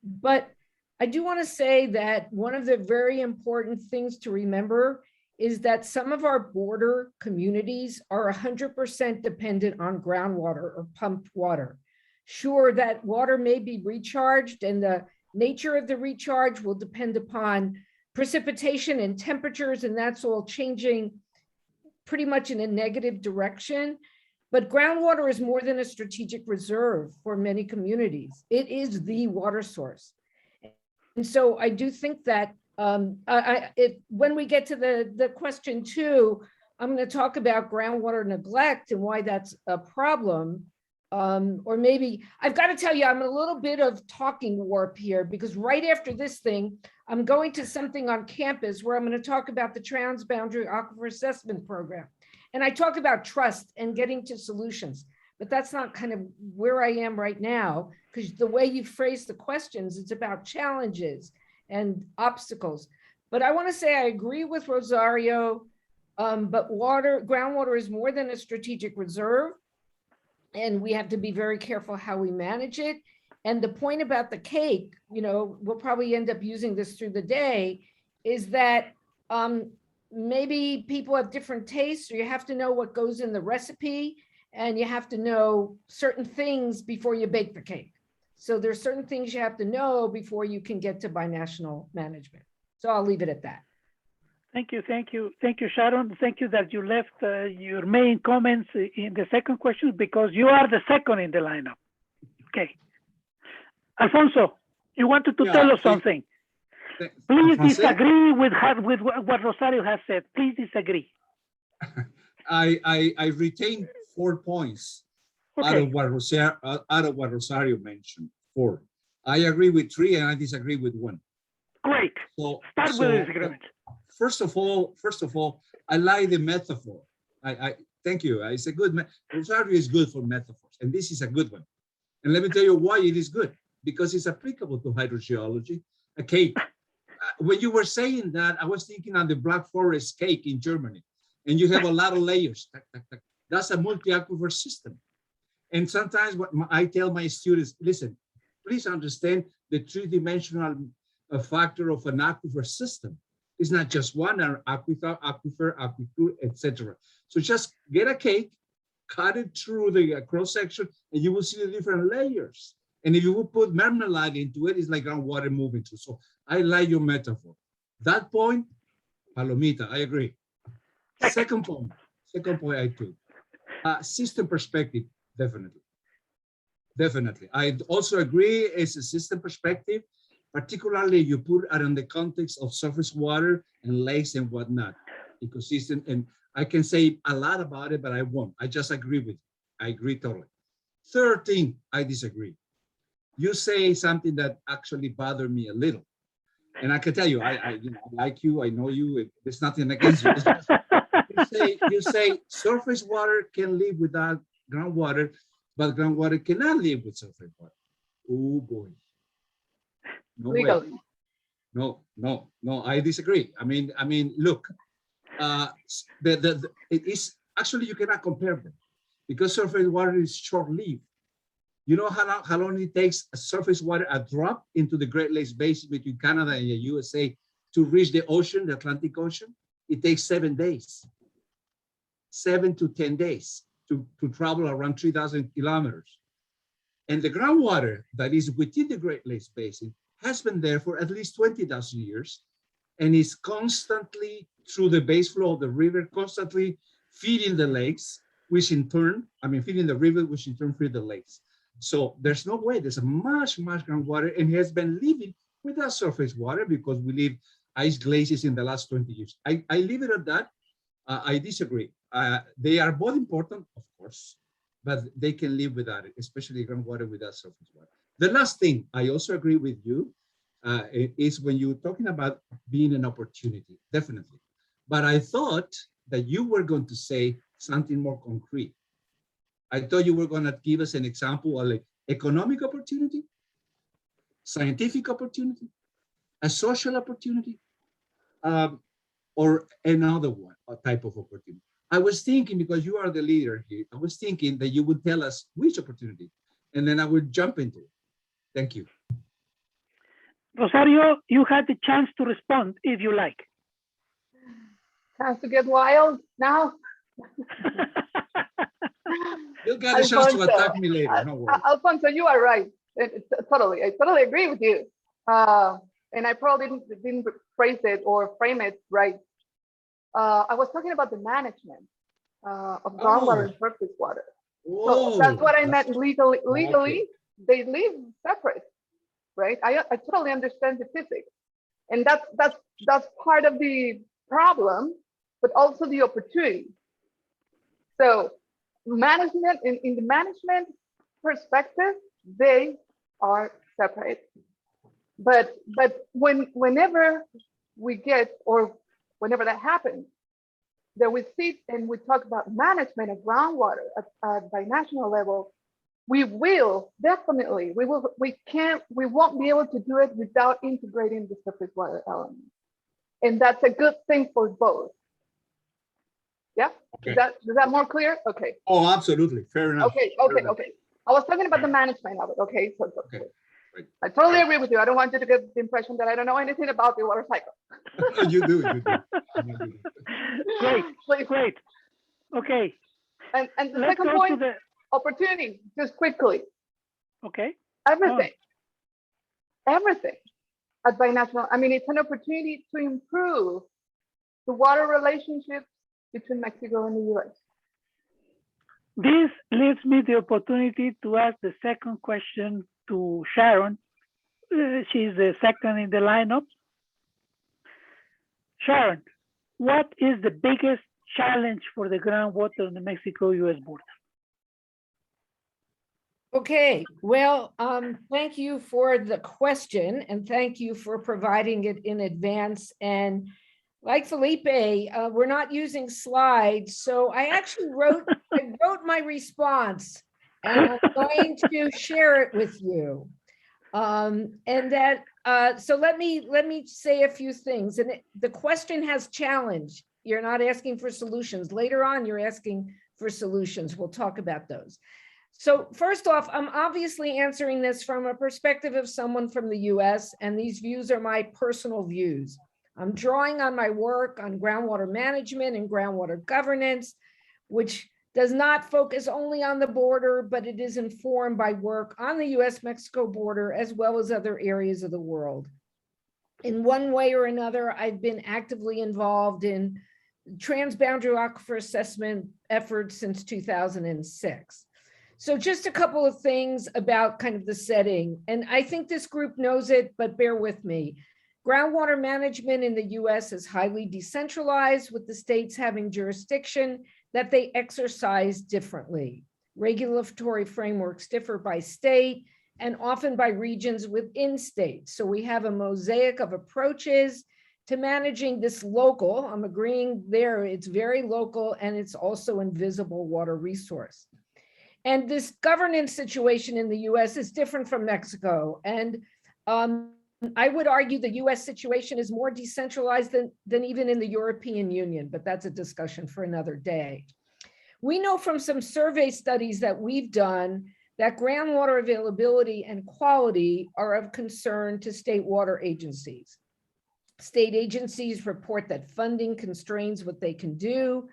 But I do want to say that one of the very important things to remember is that some of our border communities are 100% dependent on groundwater or pumped water. Sure, that water may be recharged and the nature of the recharge will depend upon precipitation and temperatures, and that's all changing pretty much in a negative direction. But groundwater is more than a strategic reserve for many communities. It is the water source. And so I do think that when we get to the question 2, I'm going to talk about groundwater neglect and why that's a problem. Or maybe I've got to tell you, I'm in a little bit of talking warp here because right after this thing, I'm going to something on campus where I'm going to talk about the Transboundary Aquifer Assessment Program. And I talk about trust and getting to solutions, but that's not kind of where I am right now, because the way you phrase the questions, it's about challenges and obstacles. But I want to say I agree with Rosario, but groundwater is more than a strategic reserve. And we have to be very careful how we manage it. And the point about the cake, we'll probably end up using this through the day, is that maybe people have different tastes, or you have to know what goes in the recipe, and you have to know certain things before you bake the cake. So there's certain things you have to know before you can get to binational management. So I'll leave it at that. Thank you, Sharon. Thank you that you left your main comments in the second question because you are the second in the lineup. Okay. Alfonso, you wanted to tell us something. Please disagree with what Rosario has said. Please disagree. I retain 4 points out of what Rosario mentioned. 4. I agree with 3 and I disagree with 1. Great. Start with the disagreement. First of all, I like the metaphor. I thank you. It's a good Rosario is good for metaphors, and this is a good one. And let me tell you why it is good. Because it's applicable to hydrogeology. A cake. When you were saying that, I was thinking on the Black Forest cake in Germany, and you have a lot of layers. That's a multi-aquifer system. And sometimes what I tell my students, listen, please understand the 3-dimensional factor of an aquifer system. It's not just one aquifer, etc. So just get a cake, cut it through the cross section, and you will see the different layers. And if you would put marmalade into it, it's like groundwater moving through. So I like your metaphor. That point, palomita, I agree. Second point I took. System perspective, definitely. Definitely. I also agree it's a system perspective, particularly you put it in the context of surface water and lakes and whatnot, ecosystem. And I can say a lot about it, but I won't. I just agree with you. I agree totally. Third thing, I disagree. You say something that actually bothered me a little. And I can tell you, I like you, I know you, there's nothing against you. You say surface water can live without groundwater, but groundwater cannot live with surface water. Oh boy. No way. No, I disagree. I mean, look, it is actually you cannot compare them because surface water is short-lived. You know how long it takes a surface water, a drop into the Great Lakes Basin between Canada and the USA to reach the ocean, the Atlantic Ocean? It takes 7 days, 7 to 10 days to travel around 3,000 kilometers. And the groundwater that is within the Great Lakes Basin has been there for at least 20,000 years and is constantly through the base flow of the river, constantly feeding the lakes, which in turn, feeding the river, which in turn feed the lakes. So there's no way, there's a much groundwater and it has been living without surface water because we leave ice glaciers in the last 20 years. I leave it at that. I disagree. They are both important, of course, but they can live without it, especially groundwater without surface water. The last thing I also agree with you is when you're talking about being an opportunity, definitely. But I thought that you were going to say something more concrete. I thought you were going to give us an example of like economic opportunity, scientific opportunity, a social opportunity, or another one, a type of opportunity. I was thinking, because you are the leader here, I was thinking that you would tell us which opportunity, and then I would jump into it. Thank you. Rosario, you had the chance to respond if you like. Chance to get wild now. You got a chance to attack me later, no worries. Alfonso, you are right. Totally, I totally agree with you. And I probably didn't phrase it or frame it right. I was talking about the management of groundwater and surface water. So that's what I meant legally. Legally, they live separate, right? I totally understand the physics, and that's part of the problem, but also the opportunity. So management, in the management perspective, they are separate. But whenever we get, or whenever that happens, that we sit and we talk about management of groundwater at binational level, we will definitely, we won't be able to do it without integrating the surface water element. And that's a good thing for both. Yeah, okay. Is that more clear? Okay. Oh, absolutely, fair enough. Okay. I was talking about the management of it. Okay, so okay. Right. I totally agree with you. I don't want you to get the impression that I don't know anything about the water cycle. You do. Great. Okay. And the second point, opportunity, just quickly. Okay. Everything at binational. It's an opportunity to improve the water relationships between Mexico and the US. This leaves me the opportunity to ask the second question to Sharon. She's the second in the lineup. Sharon, what is the biggest challenge for the groundwater on the Mexico-US border? Okay, well, thank you for the question and thank you for providing it in advance. And like Felipe, we're not using slides, so I actually wrote my response and I'm going to share it with you. So let me say a few things. And the question has challenge. You're not asking for solutions. Later on, you're asking for solutions. We'll talk about those. So first off, I'm obviously answering this from a perspective of someone from the US, and these views are my personal views. I'm drawing on my work on groundwater management and groundwater governance, which does not focus only on the border, but it is informed by work on the US-Mexico border as well as other areas of the world. In one way or another, I've been actively involved in transboundary aquifer assessment efforts since 2006. So just a couple of things about kind of the setting. And I think this group knows it, but bear with me. Groundwater management in the US is highly decentralized, with the states having jurisdiction that they exercise differently. Regulatory frameworks differ by state and often by regions within states. So we have a mosaic of approaches to managing this local, I'm agreeing there, it's very local and it's also invisible water resource. And this governance situation in the US is different from Mexico. And I would argue the US situation is more decentralized than even in the European Union, but that's a discussion for another day. We know from some survey studies that we've done that groundwater availability and quality are of concern to state water agencies. State agencies report that funding constrains what they can do,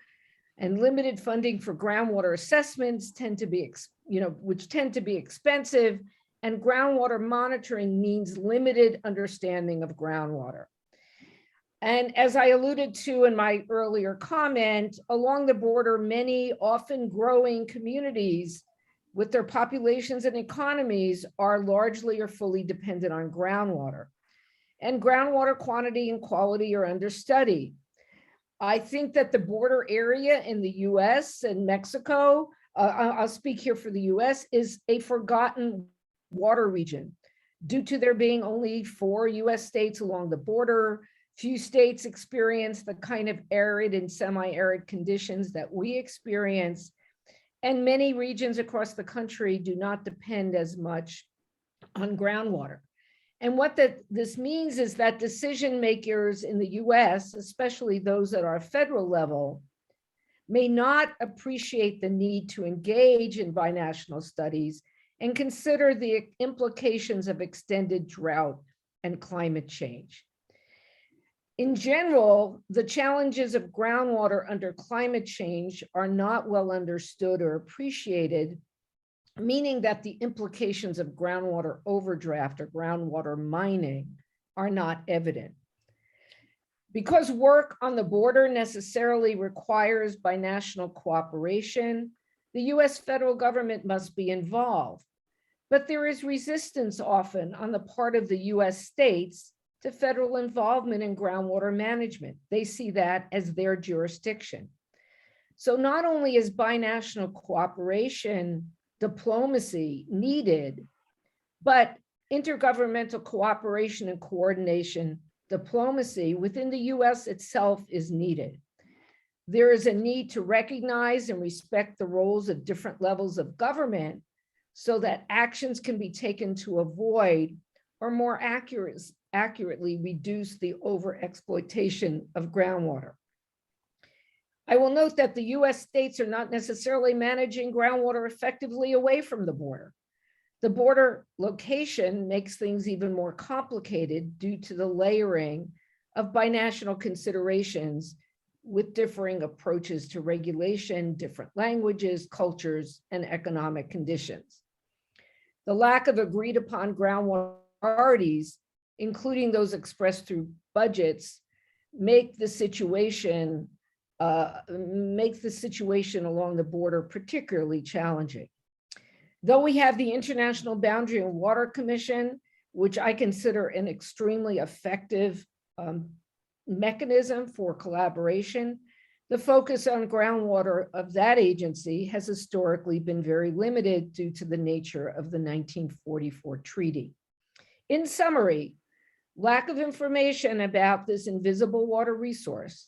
and limited funding for groundwater assessments tend to be, which tend to be expensive, and groundwater monitoring means limited understanding of groundwater. And as I alluded to in my earlier comment, along the border, many often growing communities with their populations and economies are largely or fully dependent on groundwater. And groundwater quantity and quality are understudied. I think that the border area in the US and Mexico, I'll speak here for the US, is a forgotten water region due to there being only 4 US states along the border. Few states experience the kind of arid and semi-arid conditions that we experience, and many regions across the country do not depend as much on groundwater. And what this means is that decision makers in the US, especially those at our federal level, may not appreciate the need to engage in binational studies and consider the implications of extended drought and climate change. In general, the challenges of groundwater under climate change are not well understood or appreciated, meaning that the implications of groundwater overdraft or groundwater mining are not evident. Because work on the border necessarily requires binational cooperation, the US federal government must be involved. But there is resistance often on the part of the US states to federal involvement in groundwater management. They see that as their jurisdiction. So not only is binational cooperation, diplomacy needed, but intergovernmental cooperation and coordination, diplomacy within the US itself is needed. There is a need to recognize and respect the roles of different levels of government so that actions can be taken to avoid or more accurately reduce the overexploitation of groundwater. I will note that the US states are not necessarily managing groundwater effectively away from the border. The border location makes things even more complicated due to the layering of binational considerations with differing approaches to regulation, different languages, cultures, and economic conditions. The lack of agreed upon groundwater priorities, including those expressed through budgets, make the situation along the border particularly challenging. Though we have the International Boundary and Water Commission, which I consider an extremely effective mechanism for collaboration, the focus on groundwater of that agency has historically been very limited due to the nature of the 1944 treaty. In summary, lack of information about this invisible water resource,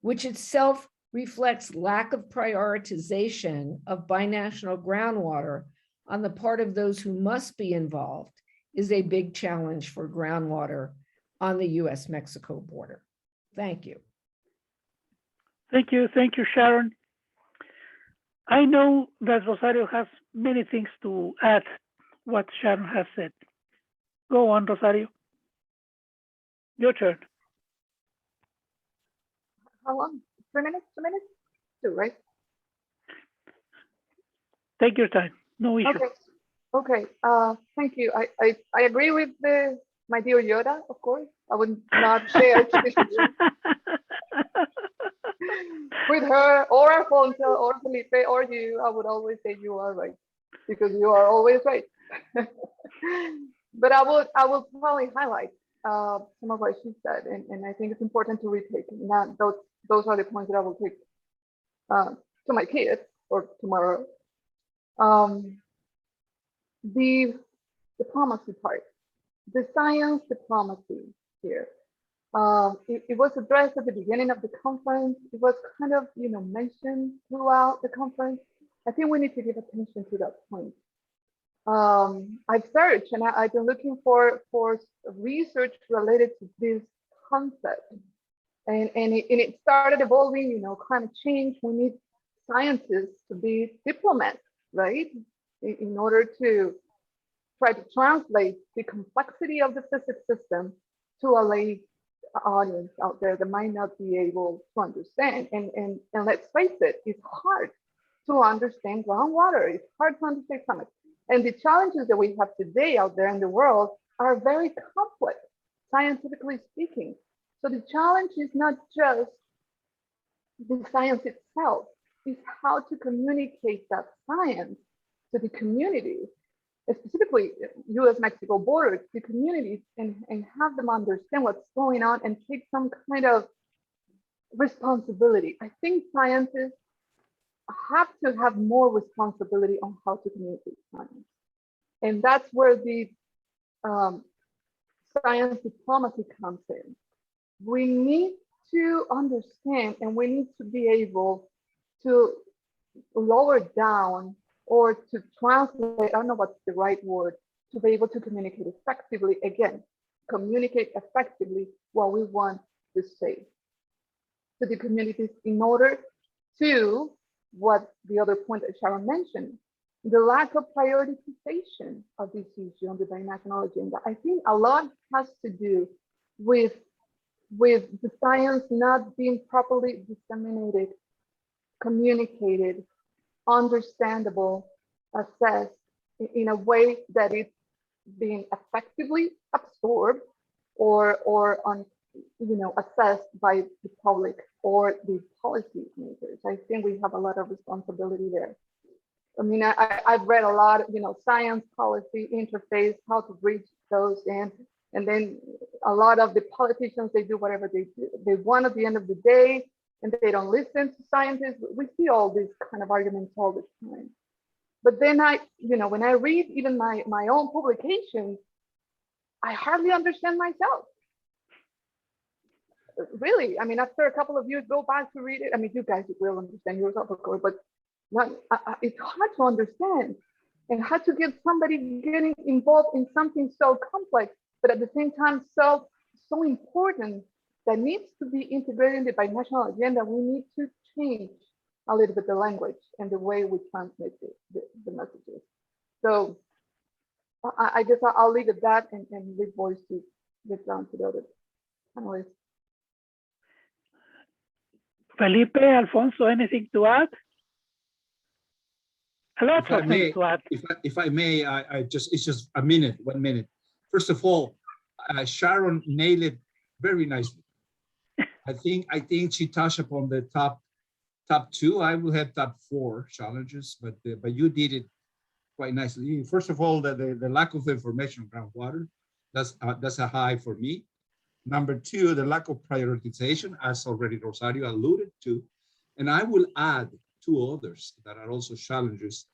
which itself reflects lack of prioritization of binational groundwater on the part of those who must be involved, is a big challenge for groundwater on the US-Mexico border. Thank you. Thank you, Sharon. I know that Rosario has many things to add what Sharon has said. Go on, Rosario. Your turn. How long? 3 minutes? 2 minutes? 2, right? Take your time. No issue. Okay. Thank you. I agree with my dear Yoda, of course. I would not share with her or Alfonso or Felipe or you. I would always say you are right because you are always right. But I will probably highlight some of what she said, and I think it's important to retake. And that those are the points that I will take to my kids or tomorrow. The diplomacy part, the science diplomacy here. It was addressed at the beginning of the conference. It was kind of, mentioned throughout the conference. I think we need to give attention to that point. I've searched and I've been looking for research related to this concept. And it started evolving, climate change. We need scientists to be diplomats, right? In order to try to translate the complexity of the physics system to a lay audience out there that might not be able to understand. And let's face it, it's hard to understand groundwater. It's hard to understand climate. And the challenges that we have today out there in the world are very complex, scientifically speaking. So the challenge is not just the science itself, it's how to communicate that science to the communities, specifically US-Mexico border, to communities, and have them understand what's going on and take some kind of responsibility. I think scientists have to have more responsibility on how to communicate science. And that's where the science diplomacy comes in. We need to understand and we need to be able to lower down or to translate, I don't know what's the right word, to be able to communicate effectively, again, communicate effectively what we want to say to the communities in order to, what the other point that Sharon mentioned, the lack of prioritization of this issue on the binational agenda. I think a lot has to do with the science not being properly disseminated, communicated, understandable, assessed in a way that it's being effectively absorbed or assessed by the public or the policy makers. I think we have a lot of responsibility there. I mean, I've read a lot, science, policy, interface, how to bridge those in, and then a lot of the politicians, they do whatever they do. They want at the end of the day, and they don't listen to scientists. We see all these kind of arguments all the time. But then when I read even my own publications, I hardly understand myself. Really, I mean, after a couple of years, go back to read it. I mean, you guys will understand yourself, of course, but it's hard to understand and how to get somebody getting involved in something so complex, but at the same time, so important that needs to be integrated in the binational agenda. We need to change a little bit the language and the way we transmit the messages. So I guess I'll leave it that and leave voice to get down to the other panelists. Felipe, Alfonso, anything to add? A lot of things to add. If I may, it's just 1 minute. First of all, Sharon nailed it very nicely. I think she touched upon the top two. I will have top 4 challenges, but you did it quite nicely. First of all, the lack of information on groundwater, that's a high for me. Number 2, the lack of prioritization, as already Rosario alluded to, and I will add 2 others that are also challenges.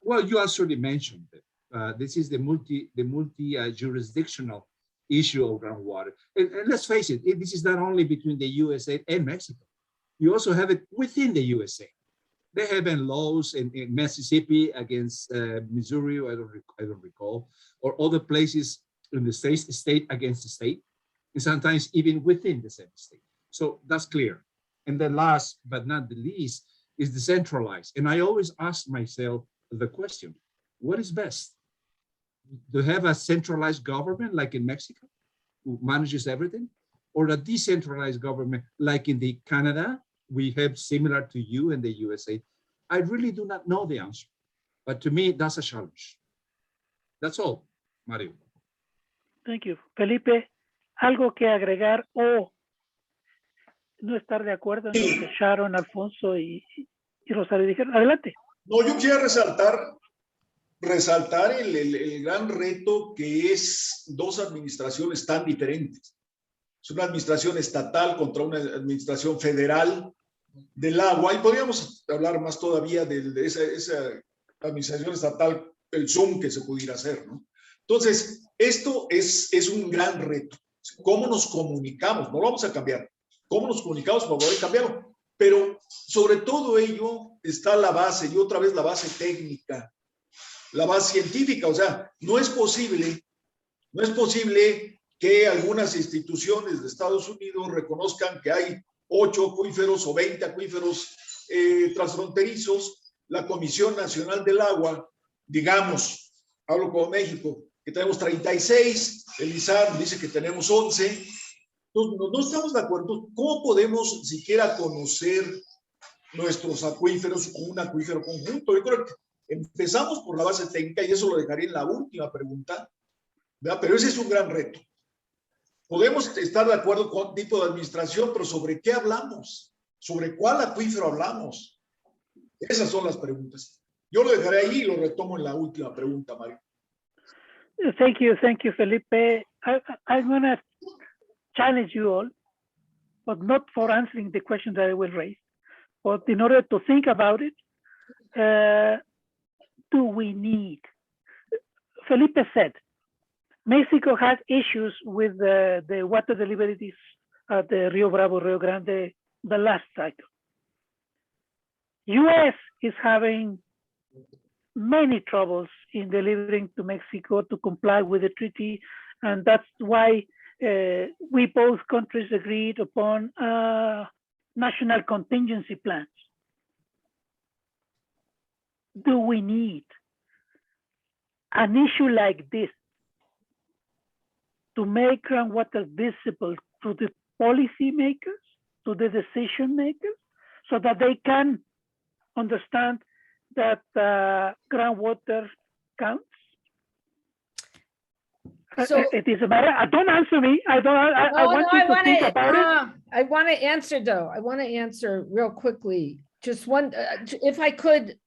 Well, you already mentioned it. This is the multi jurisdictional issue of groundwater. And let's face it, this is not only between the USA and Mexico. You also have it within the USA. There have been laws in Mississippi against Missouri, I don't recall, or other places in the state against the state, and sometimes even within the same state. So that's clear. And then last but not the least is decentralized. And I always ask myself the question, what is best? To have a centralized government like in Mexico, who manages everything, or a decentralized government like in the Canada, we have similar to you in the USA? I really do not know the answer. But to me, that's a challenge. That's all, Mario. Thank you. Felipe, algo que agregar o no estar de acuerdo en lo que Sharon, Alfonso y Rosario dijeron. Adelante. No, yo quisiera resaltar el gran reto que es dos administraciones tan diferentes. Es una administración estatal contra una administración federal del agua, y podríamos hablar más todavía de esa administración estatal, el Zoom que se pudiera hacer, ¿no? Entonces, esto es un gran reto. ¿Cómo nos comunicamos? No lo vamos a cambiar. ¿Cómo nos comunicamos para poder cambiarlo? Pero sobre todo ello está la base, y otra vez la base técnica, la base científica. O sea, no es posible que algunas instituciones de Estados Unidos reconozcan que hay 8 acuíferos o 20 acuíferos transfronterizos. La Comisión Nacional del Agua, digamos, hablo como México, que tenemos 36, el ISAR dice que tenemos 11. Entonces, no estamos de acuerdo. ¿Cómo podemos siquiera conocer nuestros acuíferos con un acuífero conjunto? Yo creo que empezamos por la base técnica, y eso lo dejaré en la última pregunta, ¿verdad? Pero ese es un gran reto. Podemos estar de acuerdo con tipo de administración, pero ¿sobre qué hablamos? ¿Sobre cuál acuífero hablamos? Esas son las preguntas. Yo lo dejaré ahí y lo retomo en la última pregunta, Mario. Thank you, Felipe. I'm going to challenge you all, but not for answering the question that I will raise, but in order to think about it, do we need? Felipe said, Mexico has issues with the water deliveries at the Rio Bravo, Rio Grande, the last cycle. US is having many troubles in delivering to Mexico to comply with the treaty, and that's why we both countries agreed upon national contingency plans. Do we need an issue like this to make groundwater visible to the policymakers, to the decision makers, so that they can understand that groundwater counts? So it is a matter. Don't answer me. I want you to think about it. I want to answer though. I want to answer real quickly. Just one, if I could,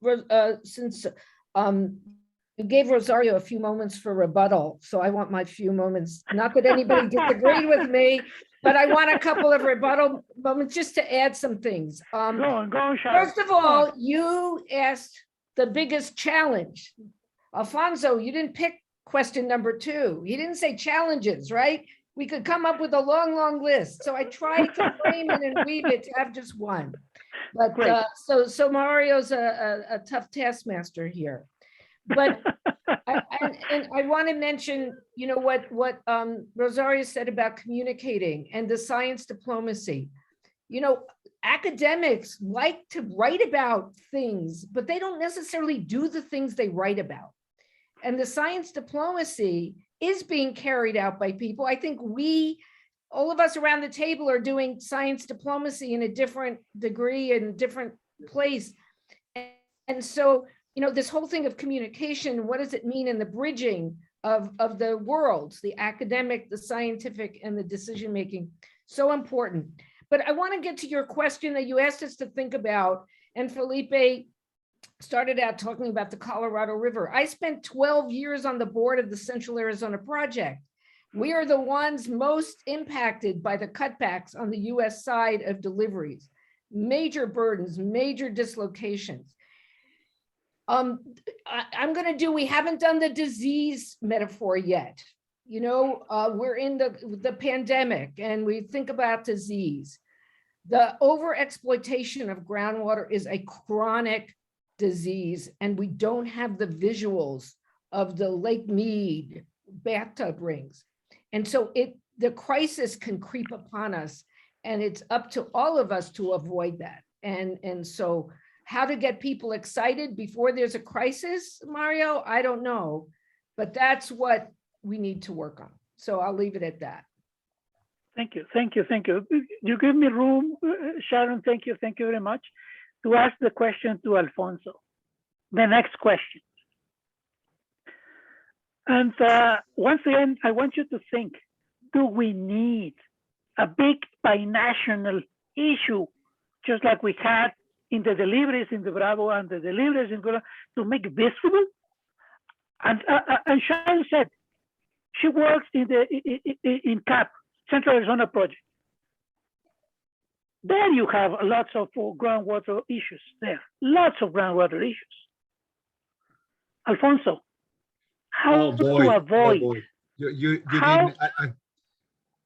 since you gave Rosario a few moments for rebuttal, so I want my few moments. Not that anybody disagreed with me, but I want a couple of rebuttal moments just to add some things. Go on, Sharon. First of all, you asked the biggest challenge. Alfonso, you didn't pick question number 2. You didn't say challenges, right? We could come up with a long, long list. So I tried to frame it and weave it to have just one. But so Mario's a tough taskmaster here. But I want to mention, you know, what Rosario said about communicating and the science diplomacy. You know, academics like to write about things, but they don't necessarily do the things they write about. And the science diplomacy is being carried out by people. I think all of us around the table are doing science diplomacy in a different degree and different place. And so, you know, this whole thing of communication, what does it mean in the bridging of the worlds, the academic, the scientific, and the decision-making? So important. But I want to get to your question that you asked us to think about. And Felipe started out talking about the Colorado River. I spent 12 years on the board of the Central Arizona Project. We are the ones most impacted by the cutbacks on the US side of deliveries, major burdens, major dislocations. We haven't done the disease metaphor yet. You know, we're in the pandemic and we think about disease. The overexploitation of groundwater is a chronic disease, and we don't have the visuals of the Lake Mead bathtub rings. And so the crisis can creep upon us, and it's up to all of us to avoid that. And so how to get people excited before there's a crisis, Mario, I don't know, but that's what we need to work on. So I'll leave it at that. Thank you. You give me room, Sharon, thank you very much, to ask the question to Alfonso. The next question. And once again, I want you to think, do we need a big binational issue, just like we had in the deliveries in the Bravo and the deliveries in Gola, to make it visible? And Sharon said, she works in CAP, Central Arizona Project. There you have lots of groundwater issues there, lots of groundwater issues. Alfonso, how to avoid? Oh boy. You how, didn't.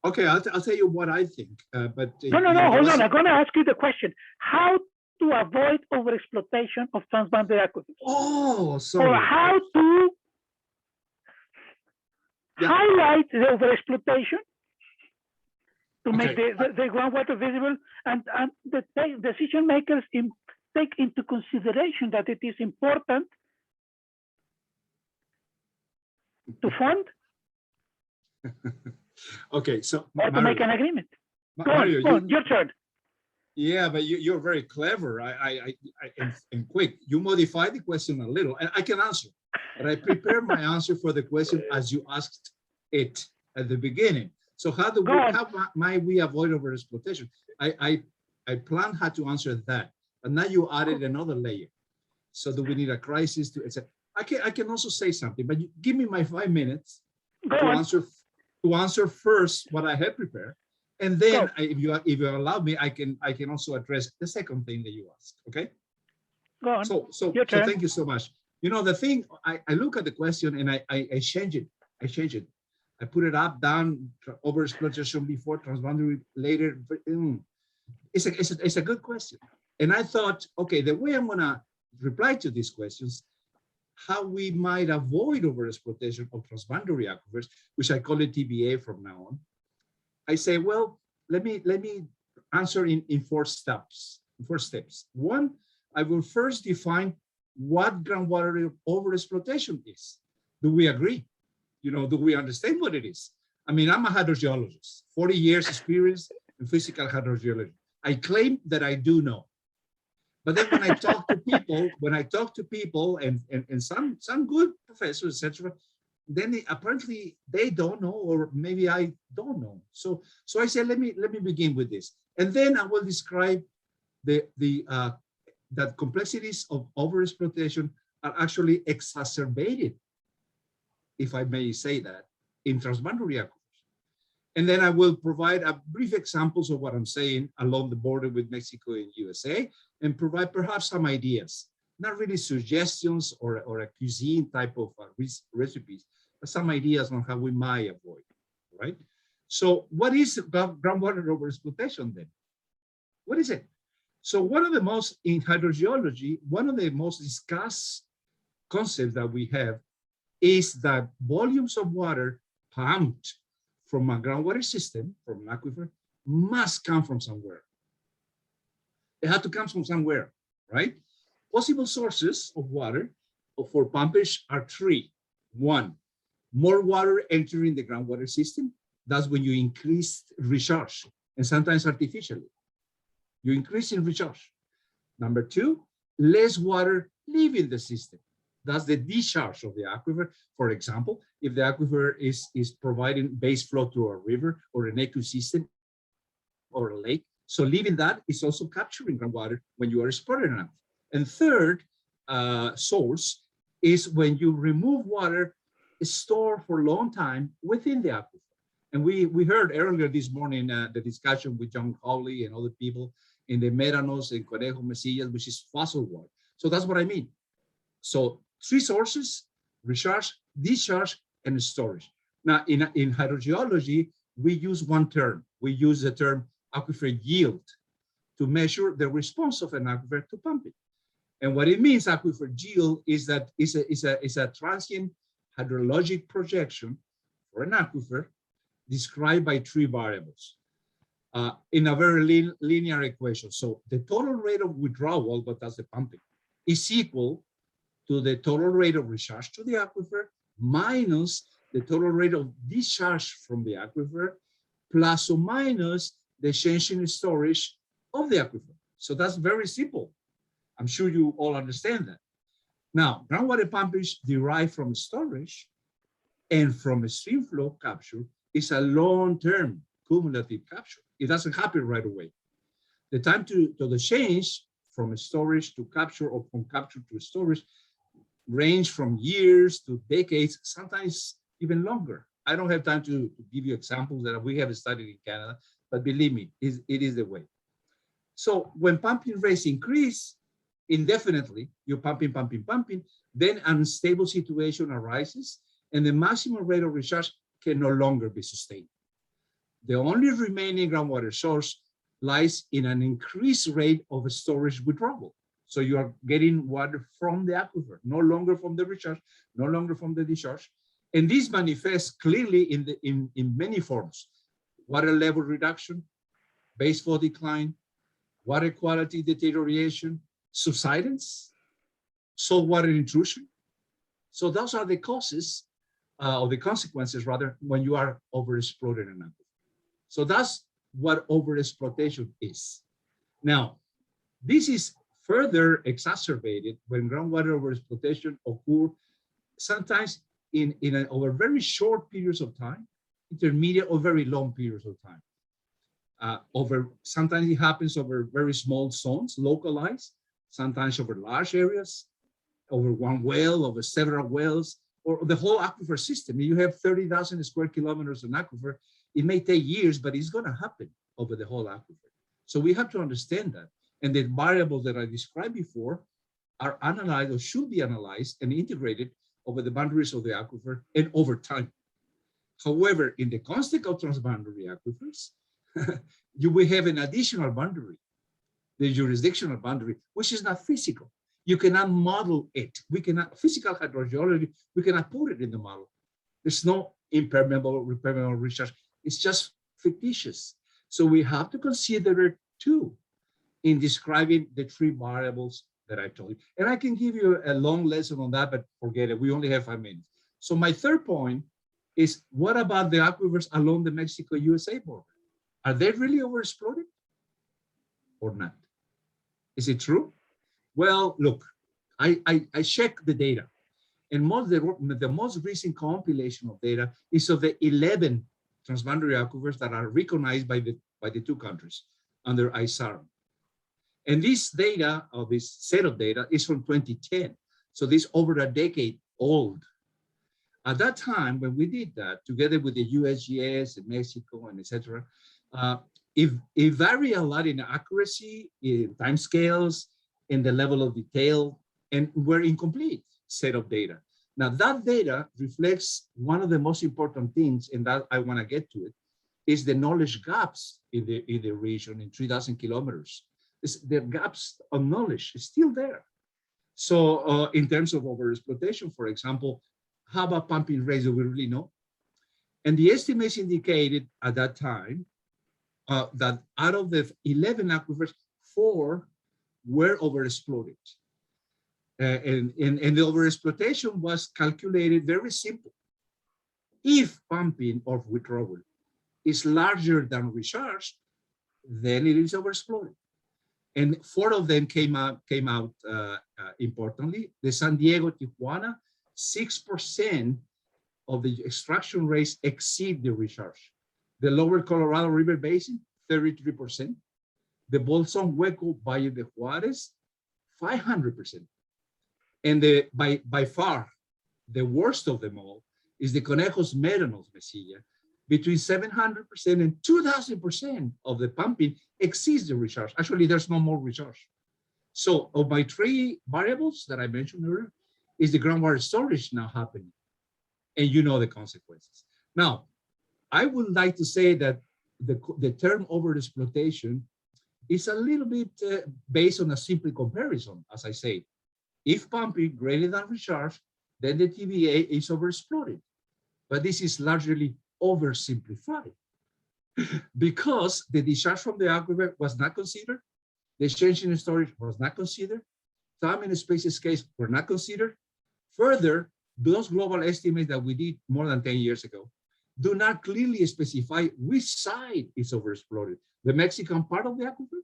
Okay, I'll tell you what I think. But no, hold on. I'm going to ask you the question: how to avoid overexploitation of transboundary aquifers? Oh, sorry. Or how to highlight the overexploitation to make the groundwater visible, and the decision makers take into consideration that it is important to fund. Okay, so or to make an agreement. Go on, your turn. Yeah, but you're very clever. And quick. You modify the question a little, and I can answer. But I prepared my answer for the question as you asked it at the beginning. So how might we avoid overexploitation? I planned how to answer that, but now you added another layer. So do we need a crisis to etc. I can also say something, but give me my 5 minutes to answer first what I had prepared, and then if you allow me, I can also address the second thing that you asked. Okay. Go on. So thank you so much. You know, the thing, I look at the question and I change it. I put it up, down, overexploitation before, transboundary later. It's a good question. And I thought, okay, the way I'm gonna reply to these questions, how we might avoid overexploitation of transboundary aquifers, which I call it TBA from now on. I say, well, let me answer in 4 steps. One, I will first define what groundwater overexploitation is. Do we agree? You know, do we understand what it is? I mean, I'm a hydrogeologist, 40 years experience in physical hydrogeology. I claim that I do know. But then when I talk to people, and some good professors, etc., then apparently they don't know, or maybe I don't know. So I say, let me begin with this, and then I will describe that complexities of overexploitation are actually exacerbated, if I may say that, in transboundary aquifers. And then I will provide a brief examples of what I'm saying along the border with Mexico and USA, and provide perhaps some ideas, not really suggestions or a cuisine type of recipes, but some ideas on how we might avoid, right? So what is groundwater overexploitation then? What is it? So in hydrogeology, one of the most discussed concepts that we have is that volumes of water pumped from a groundwater system, from an aquifer, must come from somewhere. It had to come from somewhere, right? Possible sources of water for pumpage are 3. 1, more water entering the groundwater system. That's when you increase recharge, and sometimes artificially. You increase in recharge. Number 2, less water leaving the system. That's the discharge of the aquifer. For example, if the aquifer is providing base flow to a river or an ecosystem or a lake, so leaving that is also capturing groundwater when you are exporting enough. And third source is when you remove water stored for a long time within the aquifer. And we heard earlier this morning the discussion with John Hawley and other people in the Médanos and Conejos-Médanos, which is fossil water. So that's what I mean. So 3 sources: recharge, discharge, and storage. Now, in hydrogeology, we use one term. We use the term aquifer yield to measure the response of an aquifer to pumping. And what it means, aquifer yield, is that it's a transient hydrologic projection for an aquifer described by 3 variables in a very linear equation. So the total rate of withdrawal, but that's the pumping, is equal to the total rate of recharge to the aquifer minus the total rate of discharge from the aquifer, plus or minus the change in storage of the aquifer. So that's very simple. I'm sure you all understand that. Now, groundwater pumpage derived from storage And from a stream flow capture is a long-term cumulative capture. It doesn't happen right away. The time to the change from storage to capture or from capture to storage range from years to decades, sometimes even longer. I don't have time to give you examples that we have studied in Canada, but believe me, it is the way. So when pumping rates increase indefinitely, you're pumping, then an unstable situation arises and the maximum rate of recharge can no longer be sustained. The only remaining groundwater source lies in an increased rate of storage withdrawal. So you are getting water from the aquifer, no longer from the recharge, no longer from the discharge. And this manifests clearly in many forms: water level reduction, base flow decline, water quality deterioration, subsidence, saltwater intrusion. So those are the causes or the consequences rather when you are overexploiting an aquifer. So that's what overexploitation is. Now, this is further exacerbated when groundwater overexploitation occurs sometimes over very short periods of time, intermediate or very long periods of time. Sometimes it happens over very small zones, localized, sometimes over large areas, over one well, over several wells, or the whole aquifer system. You have 30,000 square kilometers of aquifer. It may take years, but it's going to happen over the whole aquifer. So we have to understand that. And the variables that I described before are analyzed or should be analyzed and integrated over the boundaries of the aquifer and over time. However, in the context of transboundary aquifers, you will have an additional boundary, the jurisdictional boundary, which is not physical. You cannot model it. We cannot, physical hydrogeology, we cannot put it in the model. There's no impermeable, repermeable recharge. It's just fictitious. So we have to consider it too in describing the three variables that I told you. And I can give you a long lesson on that, but forget it. We only have 5 minutes. So my third point is, what about the aquifers along the Mexico-USA border? Are they really overexploited or not? Is it true? Well, look, I checked the data, and the most recent compilation of data is of the 11 transboundary aquifers that are recognized by the two countries under ISARM. And this data, or this set of data, is from 2010. So this over a decade old. At that time, when we did that, together with the USGS and Mexico and etc., it varied a lot in accuracy, in timescales, in the level of detail, and were incomplete set of data. Now that data reflects one of the most important things, and that I want to get to it, is the knowledge gaps in the region in 3,000 kilometers. The gaps of knowledge is still there. So in terms of overexploitation, for example, how about pumping rates? Do we really know? And the estimates indicated at that time that out of the 11 aquifers, 4 were overexploited. And the overexploitation was calculated very simple. If pumping or withdrawal is larger than recharge, then it is overexploited. And 4 of them came out importantly. The San Diego, Tijuana, 6% of the extraction rates exceed the recharge. The lower Colorado River Basin, 33%. The Bolson Hueco Valle de Juárez, 500%. And by far, the worst of them all is the Conejos-Médanos Mesilla. Between 700% and 2,000% of the pumping exceeds the recharge. Actually, there's no more recharge. So of my 3 variables that I mentioned earlier, is the groundwater storage now happening? And you know the consequences. Now, I would like to say that the term overexploitation is a little bit based on a simple comparison, as I say. If pumping greater than recharge, then the TVA is overexploited. But this is largely oversimplified because the discharge from the aquifer was not considered, the change in storage was not considered, time and space scales were not considered. Further, those global estimates that we did more than 10 years ago do not clearly specify which side is overexploited, the Mexican part of the aquifer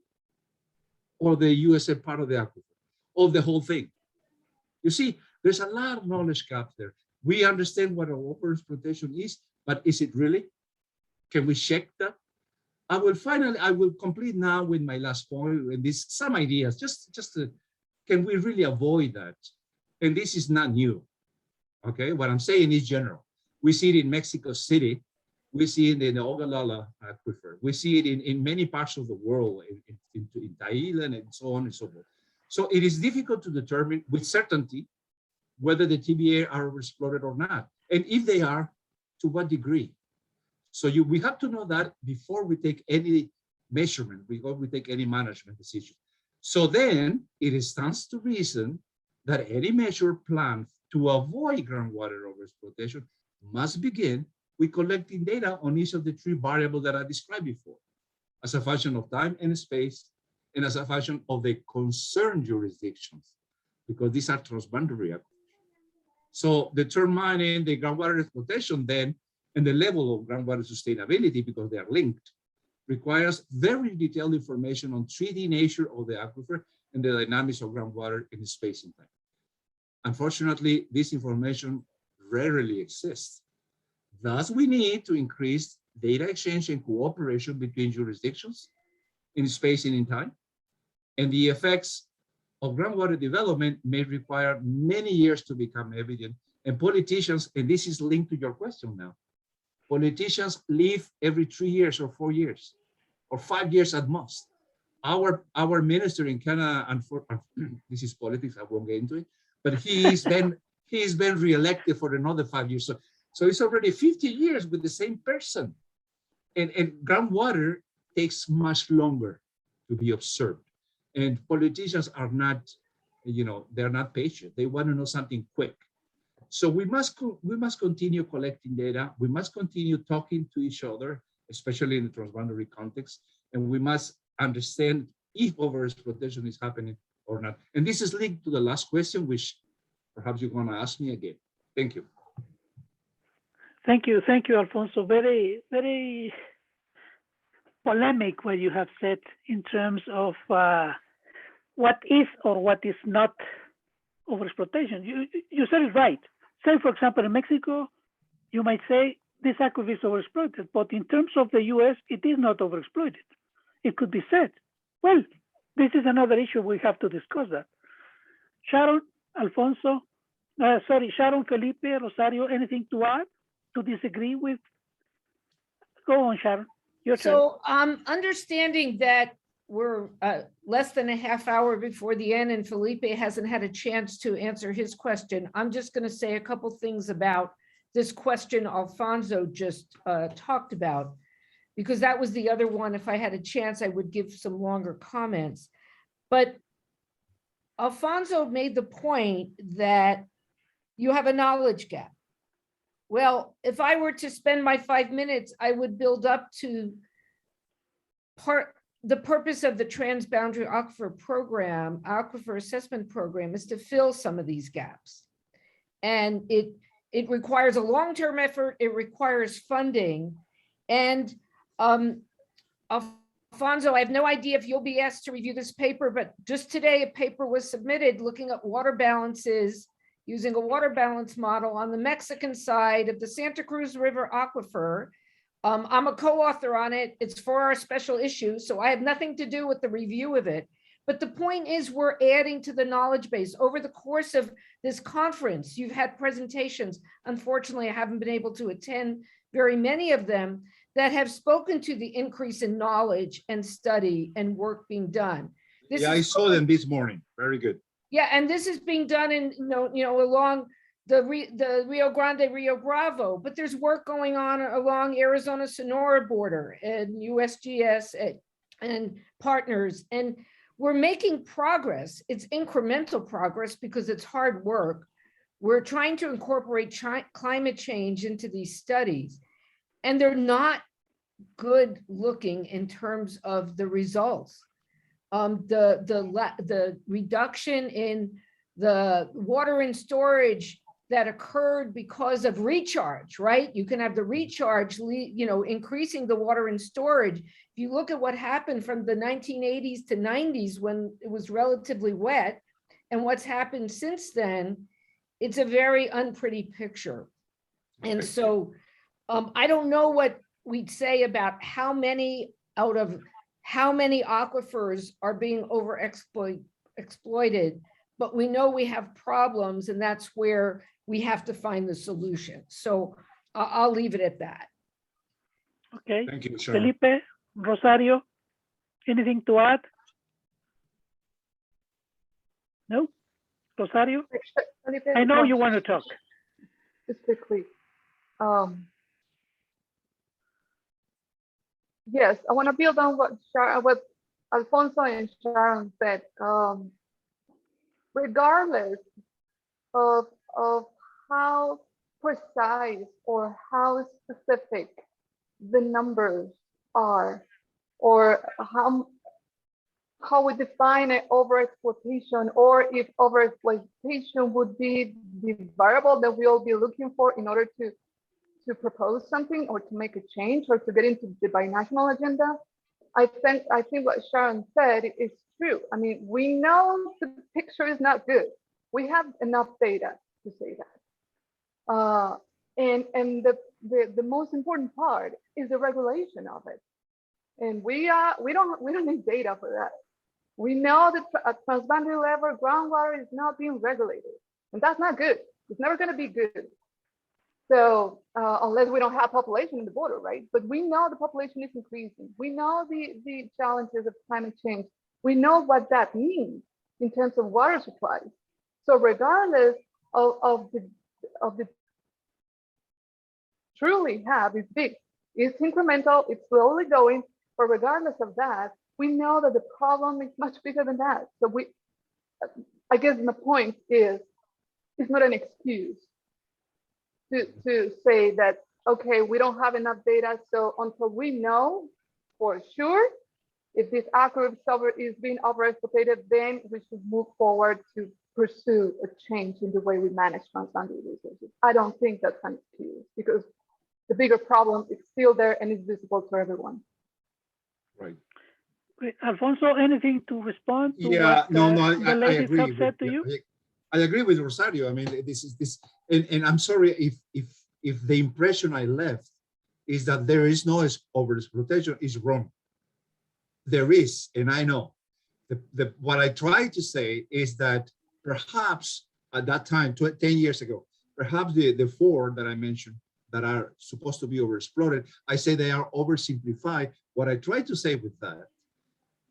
or the USA part of the aquifer, or the whole thing. You see, there's a lot of knowledge gap there. We understand what our water exploitation is, but is it really? Can we check that? I will complete now with my last point, and this some ideas, can we really avoid that? And this is not new, okay? What I'm saying is general. We see it in Mexico City. We see it in the Ogallala Aquifer. We see it in many parts of the world, in Thailand and so on and so forth. So it is difficult to determine with certainty whether the TBA are overexploited or not. And if they are, to what degree? So we have to know that before we take any measurement, before we take any management decision. So then it stands to reason that any measure plan to avoid groundwater overexploitation must begin with collecting data on each of the three variables that I described before, as a function of time and space, and as a function of the concerned jurisdictions, because these are transboundary. So determining the groundwater exploitation then and the level of groundwater sustainability, because they are linked, requires very detailed information on 3D nature of the aquifer and the dynamics of groundwater in space and time. Unfortunately, this information rarely exists. Thus, we need to increase data exchange and cooperation between jurisdictions in space and in time. And the effects of groundwater development may require many years to become evident. And politicians, and this is linked to your question now, politicians leave every 3 years or 4 years or 5 years at most. Our minister in Canada, and this is politics, I won't get into it, but he's been re-elected for another 5 years. So it's already 50 years with the same person. And groundwater takes much longer to be observed. And politicians are not, they're not patient. They want to know something quick. So we must continue collecting data. We must continue talking to each other, especially in the transboundary context. And we must understand if overexploitation is happening or not. And this is linked to the last question, which perhaps you're going to ask me again. Thank you. Thank you, Alfonso. Very, very polemic what you have said in terms of what is or what is not overexploitation. You said it right. Say, for example, in Mexico, you might say this aquifer is overexploited, but in terms of the US, it is not overexploited. It could be said, well, this is another issue, we have to discuss that. Sharon, Alfonso, Sharon, Felipe, Rosario, anything to add, to disagree with? Go on, Sharon. Your turn. So understanding that we're less than a half hour before the end and Felipe hasn't had a chance to answer his question, I'm just going to say a couple things about this question Alfonso just talked about, because that was the other one. If I had a chance, I would give some longer comments. But Alfonso made the point that you have a knowledge gap. Well, if I were to spend my 5 minutes, I would build up to the purpose of the Transboundary Aquifer program, Aquifer Assessment Program, is to fill some of these gaps. And it requires a long-term effort, it requires funding. And Alfonso, I have no idea if you'll be asked to review this paper, but just today a paper was submitted looking at water balances using a water balance model on the Mexican side of the Santa Cruz River aquifer. I'm a co-author on it. It's for our special issue, so I have nothing to do with the review of it. But the point is we're adding to the knowledge base. Over the course of this conference, you've had presentations. Unfortunately, I haven't been able to attend very many of them that have spoken to the increase in knowledge and study and work being done. Yeah, I saw them this morning. Very good. Yeah, and this is being done in, along the Rio Grande, Rio Bravo, but there's work going on along Arizona Sonora border and USGS and partners. And we're making progress. It's incremental progress because it's hard work. We're trying to incorporate climate change into these studies, and they're not good looking in terms of the results. The reduction in the water in storage that occurred because of recharge, right? You can have the recharge, increasing the water in storage. If you look at what happened from the 1980s to 90s when it was relatively wet, and what's happened since then, it's a very unpretty picture. And so I don't know what we'd say about how many aquifers are being exploited, but we know we have problems, and that's where we have to find the solution. So I'll leave it at that. Okay. Thank you, Sharon. Felipe, Rosario, anything to add? No? Rosario? I know you want to talk. Just quickly. Yes, I want to build on what Alfonso and Sharon said. Regardless of how precise or how specific the numbers are, or how we define an overexploitation, or if overexploitation would be the variable that we'll be looking for in order to propose something or to make a change or to get into the binational agenda. I think what Sharon said is true. I mean, we know the picture is not good. We have enough data to say that. And the most important part is the regulation of it. And we don't need data for that. We know that at transboundary level, groundwater is not being regulated, and that's not good. It's never going to be good. So unless we don't have population in the border, right? But we know the population is increasing. We know the challenges of climate change. We know what that means in terms of water supplies. So regardless of the truly have is big, it's incremental, it's slowly going, but regardless of that, we know that the problem is much bigger than that. So I guess my point is, it's not an excuse to say that, okay, we don't have enough data, so until we know for sure if this aquifer is being overexploited, then we should move forward to pursue a change in the way we manage transboundary resources. I don't think that's an excuse, because the bigger problem is still there and is visible to everyone. Right. Great. Alfonso, anything to respond to what the ladies agree have said to you? I agree with Rosario. I mean, and I'm sorry if the impression I left is that there is no overexploitation is wrong. There is, and I know. What I try to say is that perhaps at that time, 10 years ago, perhaps the four that I mentioned that are supposed to be overexploited, I say they are oversimplified. What I try to say with that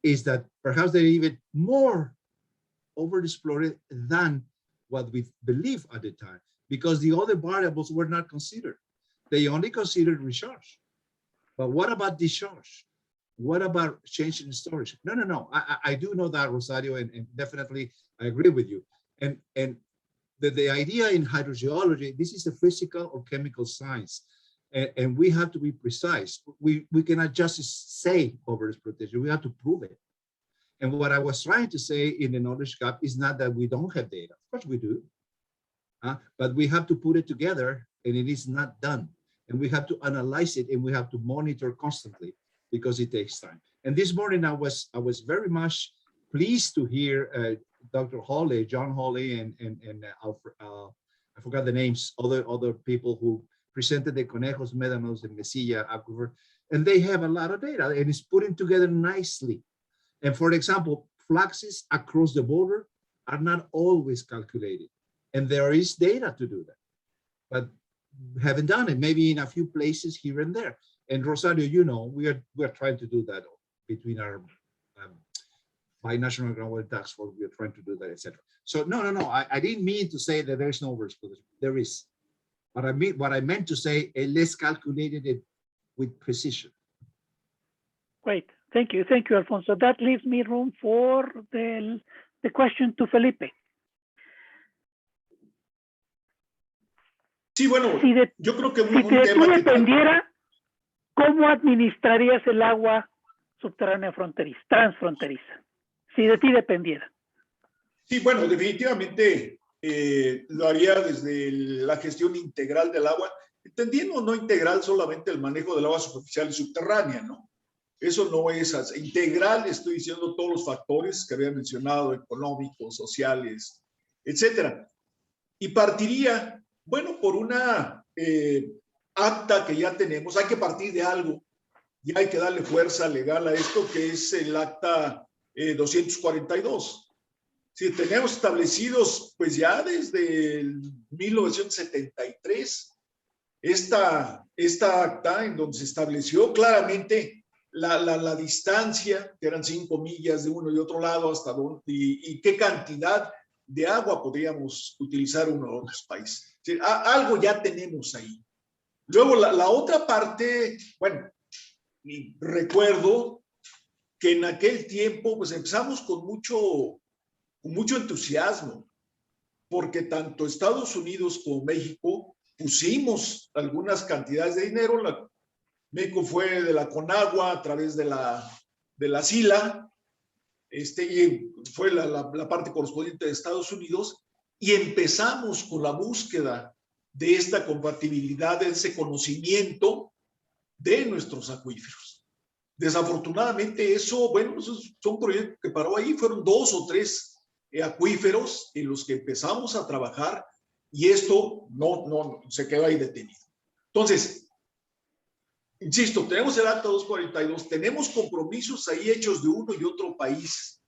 is that perhaps they're even more overexploited than what we believe at the time, because the other variables were not considered. They only considered recharge. But what about discharge? What about changing storage? No. I do know that, Rosario, and definitely I agree with you. And the idea in hydrogeology, this is a physical or chemical science, and we have to be precise. We cannot just say overexploitation, we have to prove it. And what I was trying to say in the knowledge gap is not that we don't have data. Of course we do, but we have to put it together, and it is not done. And we have to analyze it, and we have to monitor constantly, because it takes time. And this morning I was very much pleased to hear Dr. Hawley, John Hawley, and I forgot the names, other people who presented the Conejos-Médanos and Mesilla aquifer, and they have a lot of data, and it's putting together nicely. And for example, fluxes across the border are not always calculated, and there is data to do that, but haven't done it. Maybe in a few places here and there. And Rosario, you know, we are trying to do that between our binational groundwater task force. We are trying to do that, etc. So no. I didn't mean to say that there's no overexploitation. There is. What I meant to say, let's calculate it with precision. Great. Thank you, Alfonso. That leaves me room for the question to Felipe. Sí, bueno, yo creo que si de ti dependiera, ¿cómo administrarías el agua subterránea fronteriza, transfronteriza? Si de ti dependiera. Sí, bueno, definitivamente lo haría desde la gestión integral del agua, entendiendo no integral solamente el manejo del agua superficial y subterránea, ¿no? Eso no es así. Integral, estoy diciendo todos los factores que había mencionado, económicos, sociales, etcétera. Y partiría, bueno, por una acta que ya tenemos. Hay que partir de algo. Y hay que darle fuerza legal a esto, que es el acta 242. Sí, tenemos establecidos, pues ya desde el 1973, esta acta en donde se estableció claramente la distancia, que eran 5 millas de uno y otro lado, hasta dónde, y qué cantidad de agua podríamos utilizar uno u otros países. Sí, algo ya tenemos ahí. Luego la otra parte, bueno, recuerdo que en aquel tiempo pues empezamos con mucho entusiasmo, porque tanto Estados Unidos como México pusimos algunas cantidades de dinero. México fue de la Conagua a través de la SILA, y fue la parte correspondiente de Estados Unidos, y empezamos con la búsqueda de esta compatibilidad, de ese conocimiento de nuestros acuíferos. Desafortunadamente eso, bueno, esos son proyectos que paró ahí, fueron 2 o 3 acuíferos en los que empezamos a trabajar, y esto no se quedó ahí detenido. Entonces, insisto, tenemos el acta 242, tenemos compromisos ahí hechos de uno y otro país.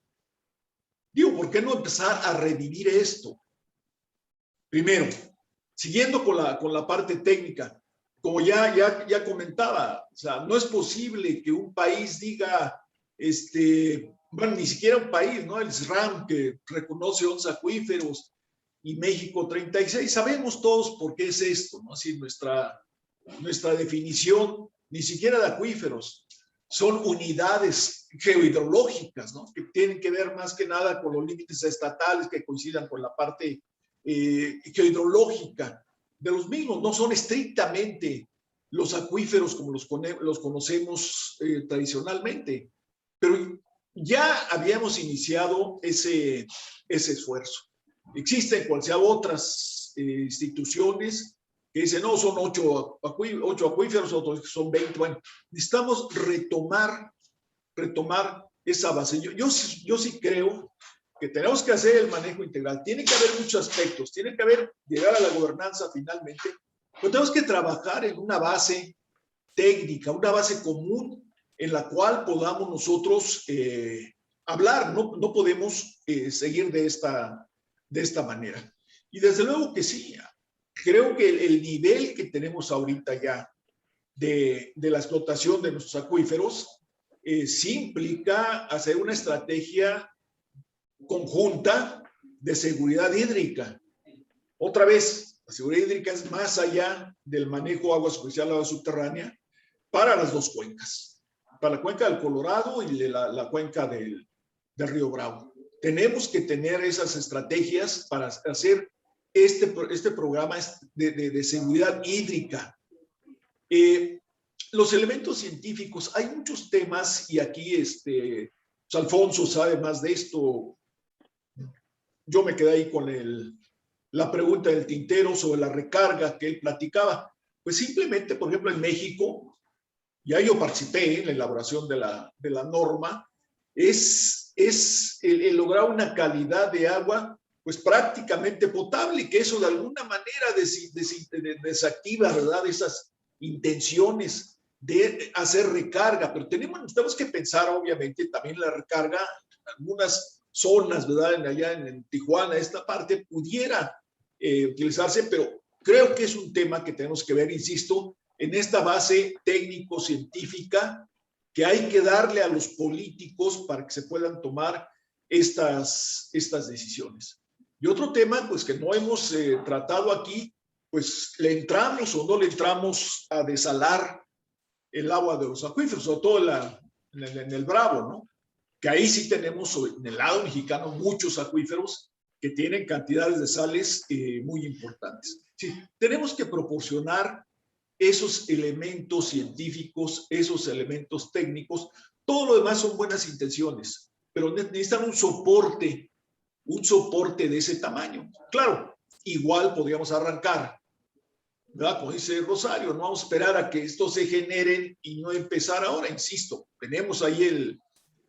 Digo, ¿por qué no empezar a revivir esto? Primero, siguiendo con la parte técnica, como ya comentaba, o sea, no es posible que un país diga, bueno, ni siquiera un país, ¿no? El SRAM, que reconoce 11 acuíferos y México 36. Sabemos todos por qué es esto, ¿no? Así nuestra definición, ni siquiera de acuíferos, son unidades geohidrológicas, ¿no? Que tienen que ver más que nada con los límites estatales que coincidan con la parte geohidrológica de los mismos. No son estrictamente los acuíferos como los conocemos tradicionalmente, pero ya habíamos iniciado ese esfuerzo. Existen cual sea otras instituciones que dicen, no, son 8 acuíferos, otros son 20. Bueno, necesitamos retomar esa base. Yo sí creo que tenemos que hacer el manejo integral. Tiene que haber muchos aspectos, tiene que llegar a la gobernanza finalmente, pero tenemos que trabajar en una base técnica, una base común en la cual podamos nosotros hablar. No podemos seguir de esta manera. Y desde luego que sí, creo que el nivel que tenemos ahorita ya de la explotación de nuestros acuíferos sí implica hacer una estrategia conjunta de seguridad hídrica. Otra vez, la seguridad hídrica es más allá del manejo de agua superficial, agua subterránea, para las dos cuencas, para la cuenca del Colorado y la cuenca del río Bravo. Tenemos que tener esas estrategias para hacer este programa de seguridad hídrica. Los elementos científicos, hay muchos temas, y aquí pues Alfonso sabe más de esto. Yo me quedé ahí con la pregunta del tintero sobre la recarga que él platicaba. Pues simplemente, por ejemplo, en México, ya yo participé en la elaboración de la norma, es el lograr una calidad de agua pues prácticamente potable, que eso de alguna manera desactiva, ¿verdad?, esas intenciones de hacer recarga. Pero tenemos que pensar, obviamente, también la recarga en algunas zonas, ¿verdad?, allá en Tijuana, esta parte pudiera utilizarse, pero creo que es un tema que tenemos que ver, insisto, en esta base técnico-científica que hay que darle a los políticos para que se puedan tomar estas decisiones. Y otro tema, pues, que no hemos tratado aquí, pues, ¿le entramos o no le entramos a desalar el agua de los acuíferos, sobre todo en el Bravo, ¿no? Que ahí sí tenemos en el lado mexicano muchos acuíferos que tienen cantidades de sales muy importantes. Sí, tenemos que proporcionar esos elementos científicos, esos elementos técnicos. Todo lo demás son buenas intenciones, pero necesitan un soporte de ese tamaño. Claro, igual podríamos arrancar, ¿verdad? Como dice Rosario, no vamos a esperar a que estos se generen y no empezar ahora. Insisto, tenemos ahí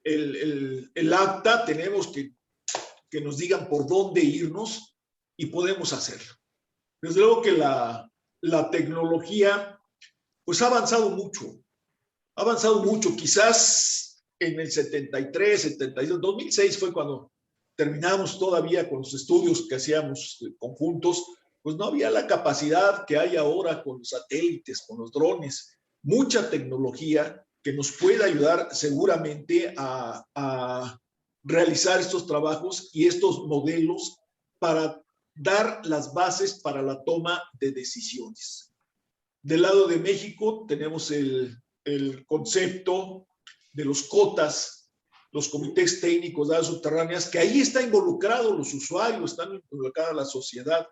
el acta, tenemos que nos digan por dónde irnos, y podemos hacerlo. Desde luego que la tecnología pues ha avanzado mucho, quizás en el 73, 72, 2006 fue cuando terminamos todavía con los estudios que hacíamos conjuntos, pues no había la capacidad que hay ahora con los satélites, con los drones, mucha tecnología que nos puede ayudar seguramente a realizar estos trabajos y estos modelos para dar las bases para la toma de decisiones. Del lado de México tenemos el concepto de los COTAS, los comités técnicos de aguas subterráneas, que ahí está involucrado los usuarios, están involucrada la sociedad.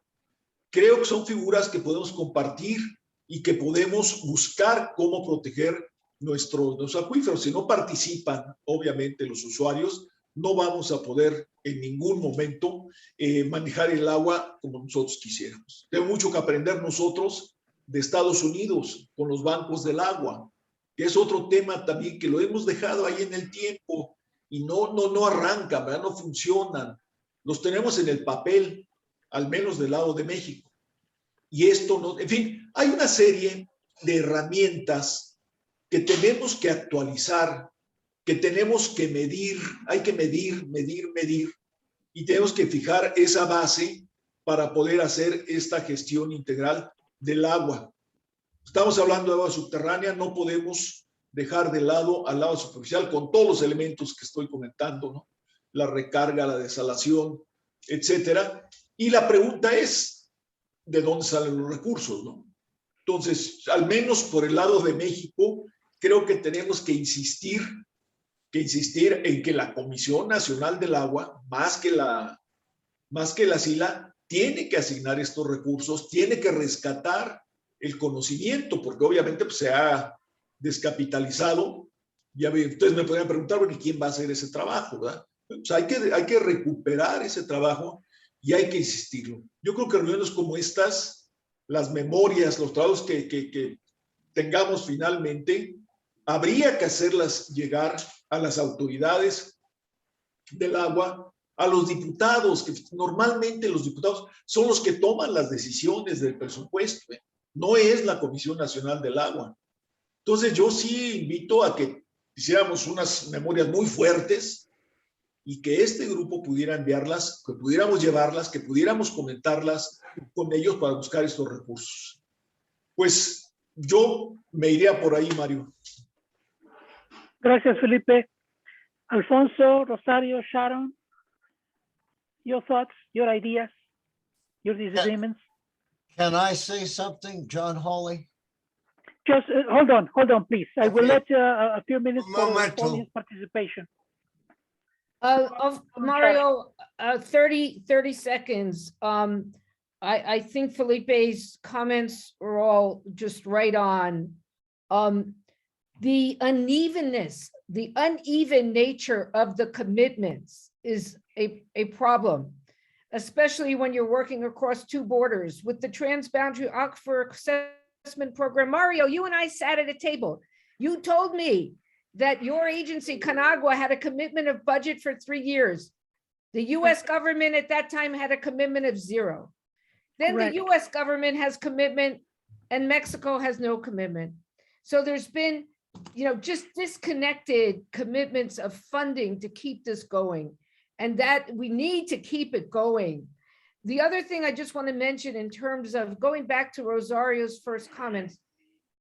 Creo que son figuras que podemos compartir y que podemos buscar cómo proteger nuestros acuíferos. Si no participan, obviamente, los usuarios, no vamos a poder en ningún momento manejar el agua como nosotros quisiéramos. Tenemos mucho que aprender nosotros de Estados Unidos con los bancos del agua, que es otro tema también que lo hemos dejado ahí en el tiempo y no arrancan, ¿verdad? No funcionan. Los tenemos en el papel, al menos del lado de México. Y esto no, en fin, hay una serie de herramientas que tenemos que actualizar, que tenemos que medir, hay que medir, y tenemos que fijar esa base para poder hacer esta gestión integral del agua. Estamos hablando de agua subterránea, no podemos dejar de lado al agua superficial con todos los elementos que estoy comentando, ¿no? La recarga, la desalación, etcétera. Y la pregunta es, ¿de dónde salen los recursos, no? Entonces, al menos por el lado de México, creo que tenemos que insistir en que la Comisión Nacional del Agua, más que la SILA, tiene que asignar estos recursos, tiene que rescatar el conocimiento, porque obviamente pues, se ha descapitalizado. Ya ustedes me podrían preguntar, bueno, ¿y quién va a hacer ese trabajo? ¿Verdad? Pues hay que recuperar ese trabajo y hay que insistirlo. Yo creo que reuniones como estas, las memorias, los trabajos que tengamos finalmente, habría que hacerlas llegar a las autoridades del agua, a los diputados, que normalmente los diputados son los que toman las decisiones del presupuesto, ¿eh? No es la Comisión Nacional del Agua. Entonces yo sí invito a que hiciéramos unas memorias muy fuertes y que este grupo pudiera enviarlas, que pudiéramos llevarlas, que pudiéramos comentarlas con ellos para buscar estos recursos. Pues yo me iría por ahí, Mario. Gracias, Felipe. Alfonso, Rosario, Sharon, your thoughts, your ideas, your disagreements. Can I say something, John Hawley? Just hold on, please. I will let a few minutes for audience participation. Mario, 30 seconds. I think Felipe's comments are all just right on. The unevenness, the uneven nature of the commitments is a problem, especially when you're working across two borders. With the Transboundary Aquifer Assessment Program, Mario, you and I sat at a table. You told me that your agency, Conagua, had a commitment of budget for 3 years. The US government at that time had a commitment of 0. Then the US government has commitment and Mexico has no commitment. So there's been, just disconnected commitments of funding to keep this going, and that we need to keep it going. The other thing I just want to mention in terms of going back to Rosario's first comments,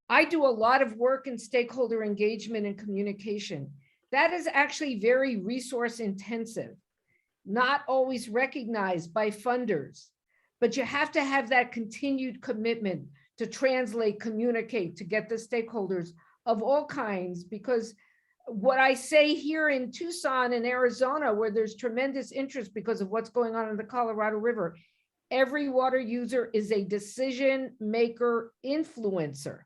I do a lot of work in stakeholder engagement and communication. That is actually very resource intensive, not always recognized by funders, but you have to have that continued commitment to translate, communicate, to get the stakeholders of all kinds, because what I say here in Tucson and Arizona, where there's tremendous interest because of what's going on in the Colorado River, every water user is a decision maker influencer.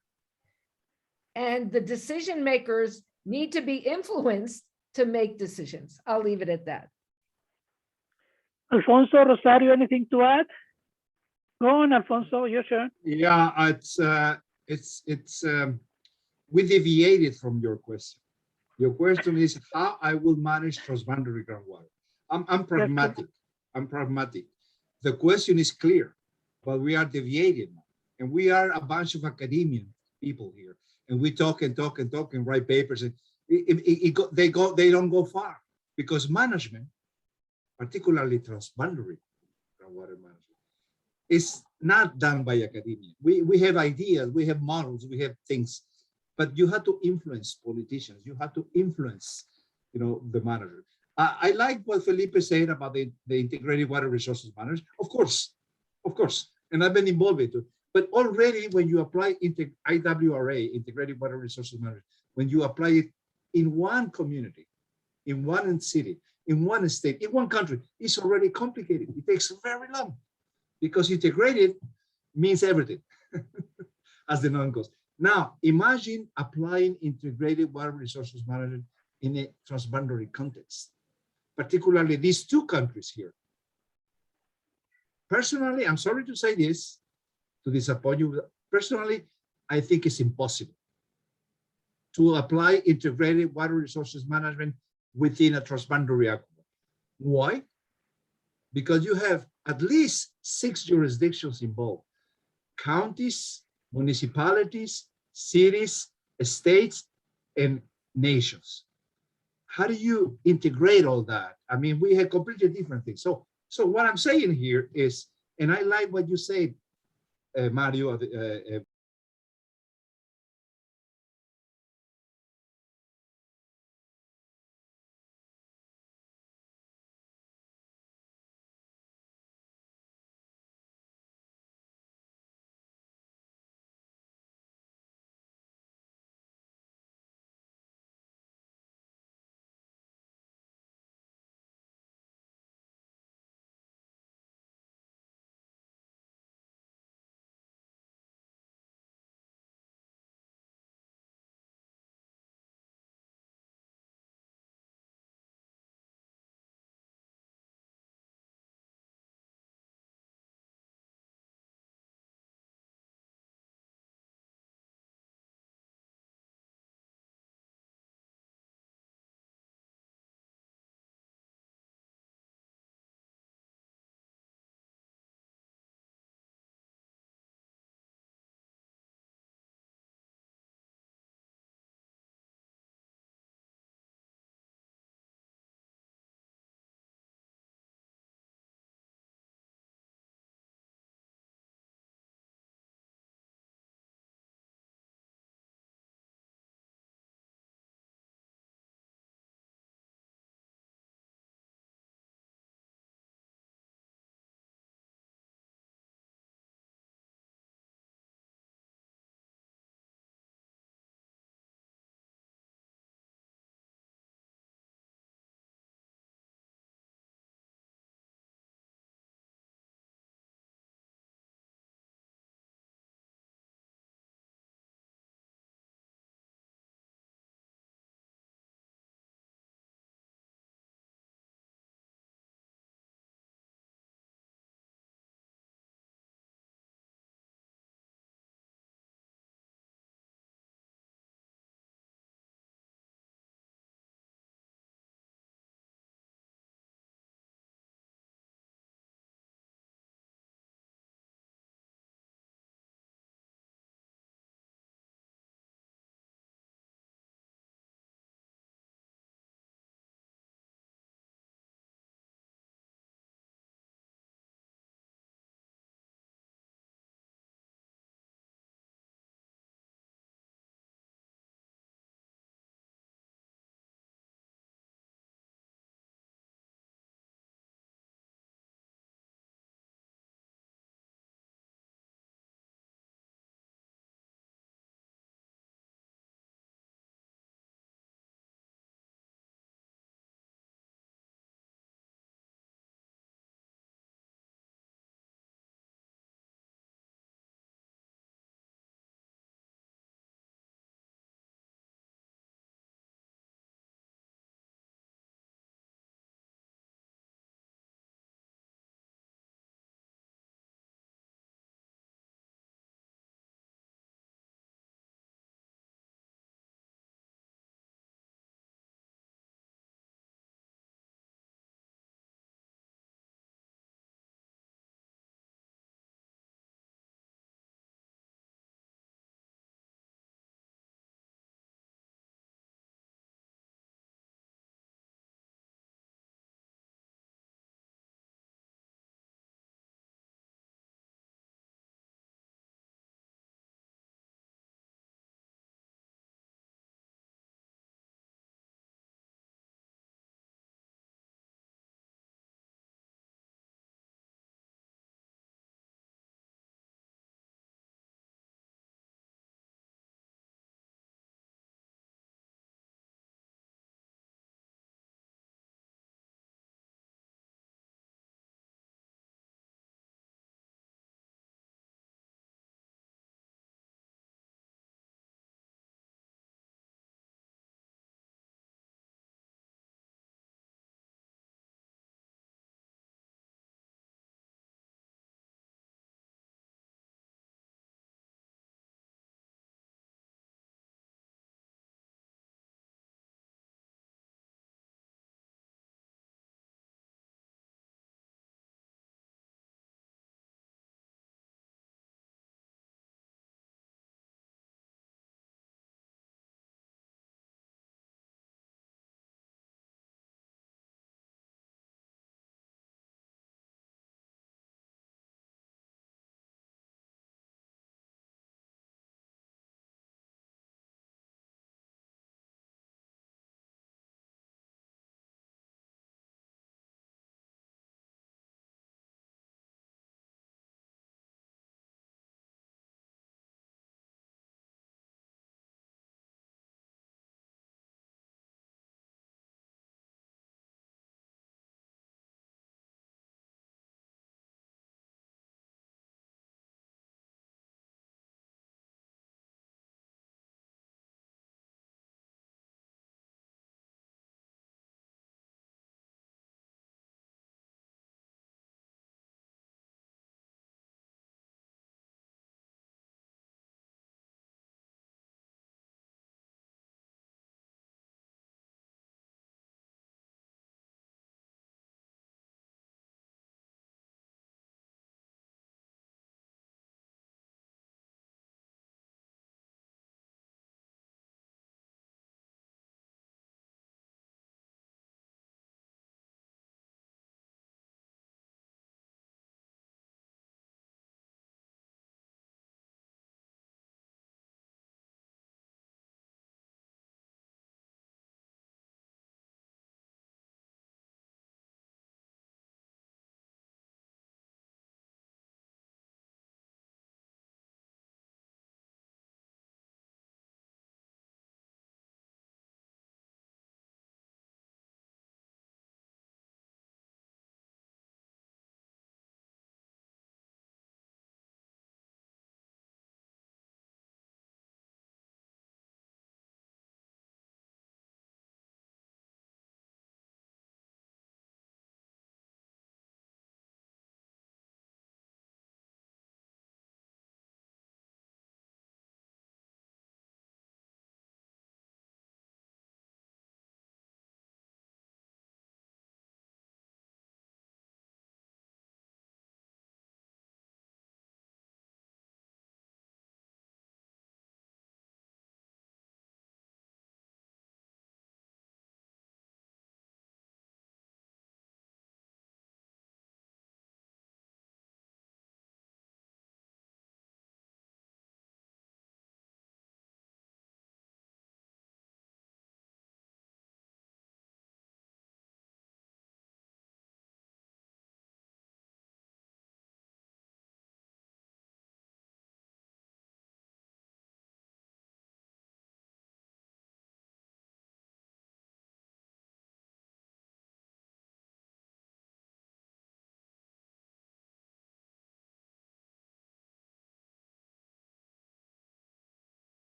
And the decision makers need to be influenced to make decisions. I'll leave it at that. Alfonso, Rosario, anything to add? Go on, Alfonso, your turn. Yeah, we deviated from your question. Your question is how I will manage transboundary groundwater. I'm pragmatic. the question is clear, but we are deviating. And we are a bunch of academic people here. And we talk and talk and talk and write papers. And they don't go far because management, particularly transboundary groundwater management, is not done by academia. We have ideas, we have models, we have things, but you have to influence politicians. You have to influence, the manager. I like what Felipe said about the integrated water resources management. Of course, and I've been involved with it. But already when you apply IWRA, integrated water resources management, when you apply it in one community, in one city, in one state, in one country, it's already complicated. It takes very long because integrated means everything, as the name goes. Now, imagine applying integrated water resources management in a transboundary context, particularly these two countries here. Personally, I'm sorry to say this, to disappoint you. Personally, I think it's impossible to apply integrated water resources management within a transboundary aquifer. Why? Because you have at least 6 jurisdictions involved: counties, municipalities, cities, states, and nations. How do you integrate all that? I mean, we have completely different things. So what I'm saying here is, and I like what you said, Mario,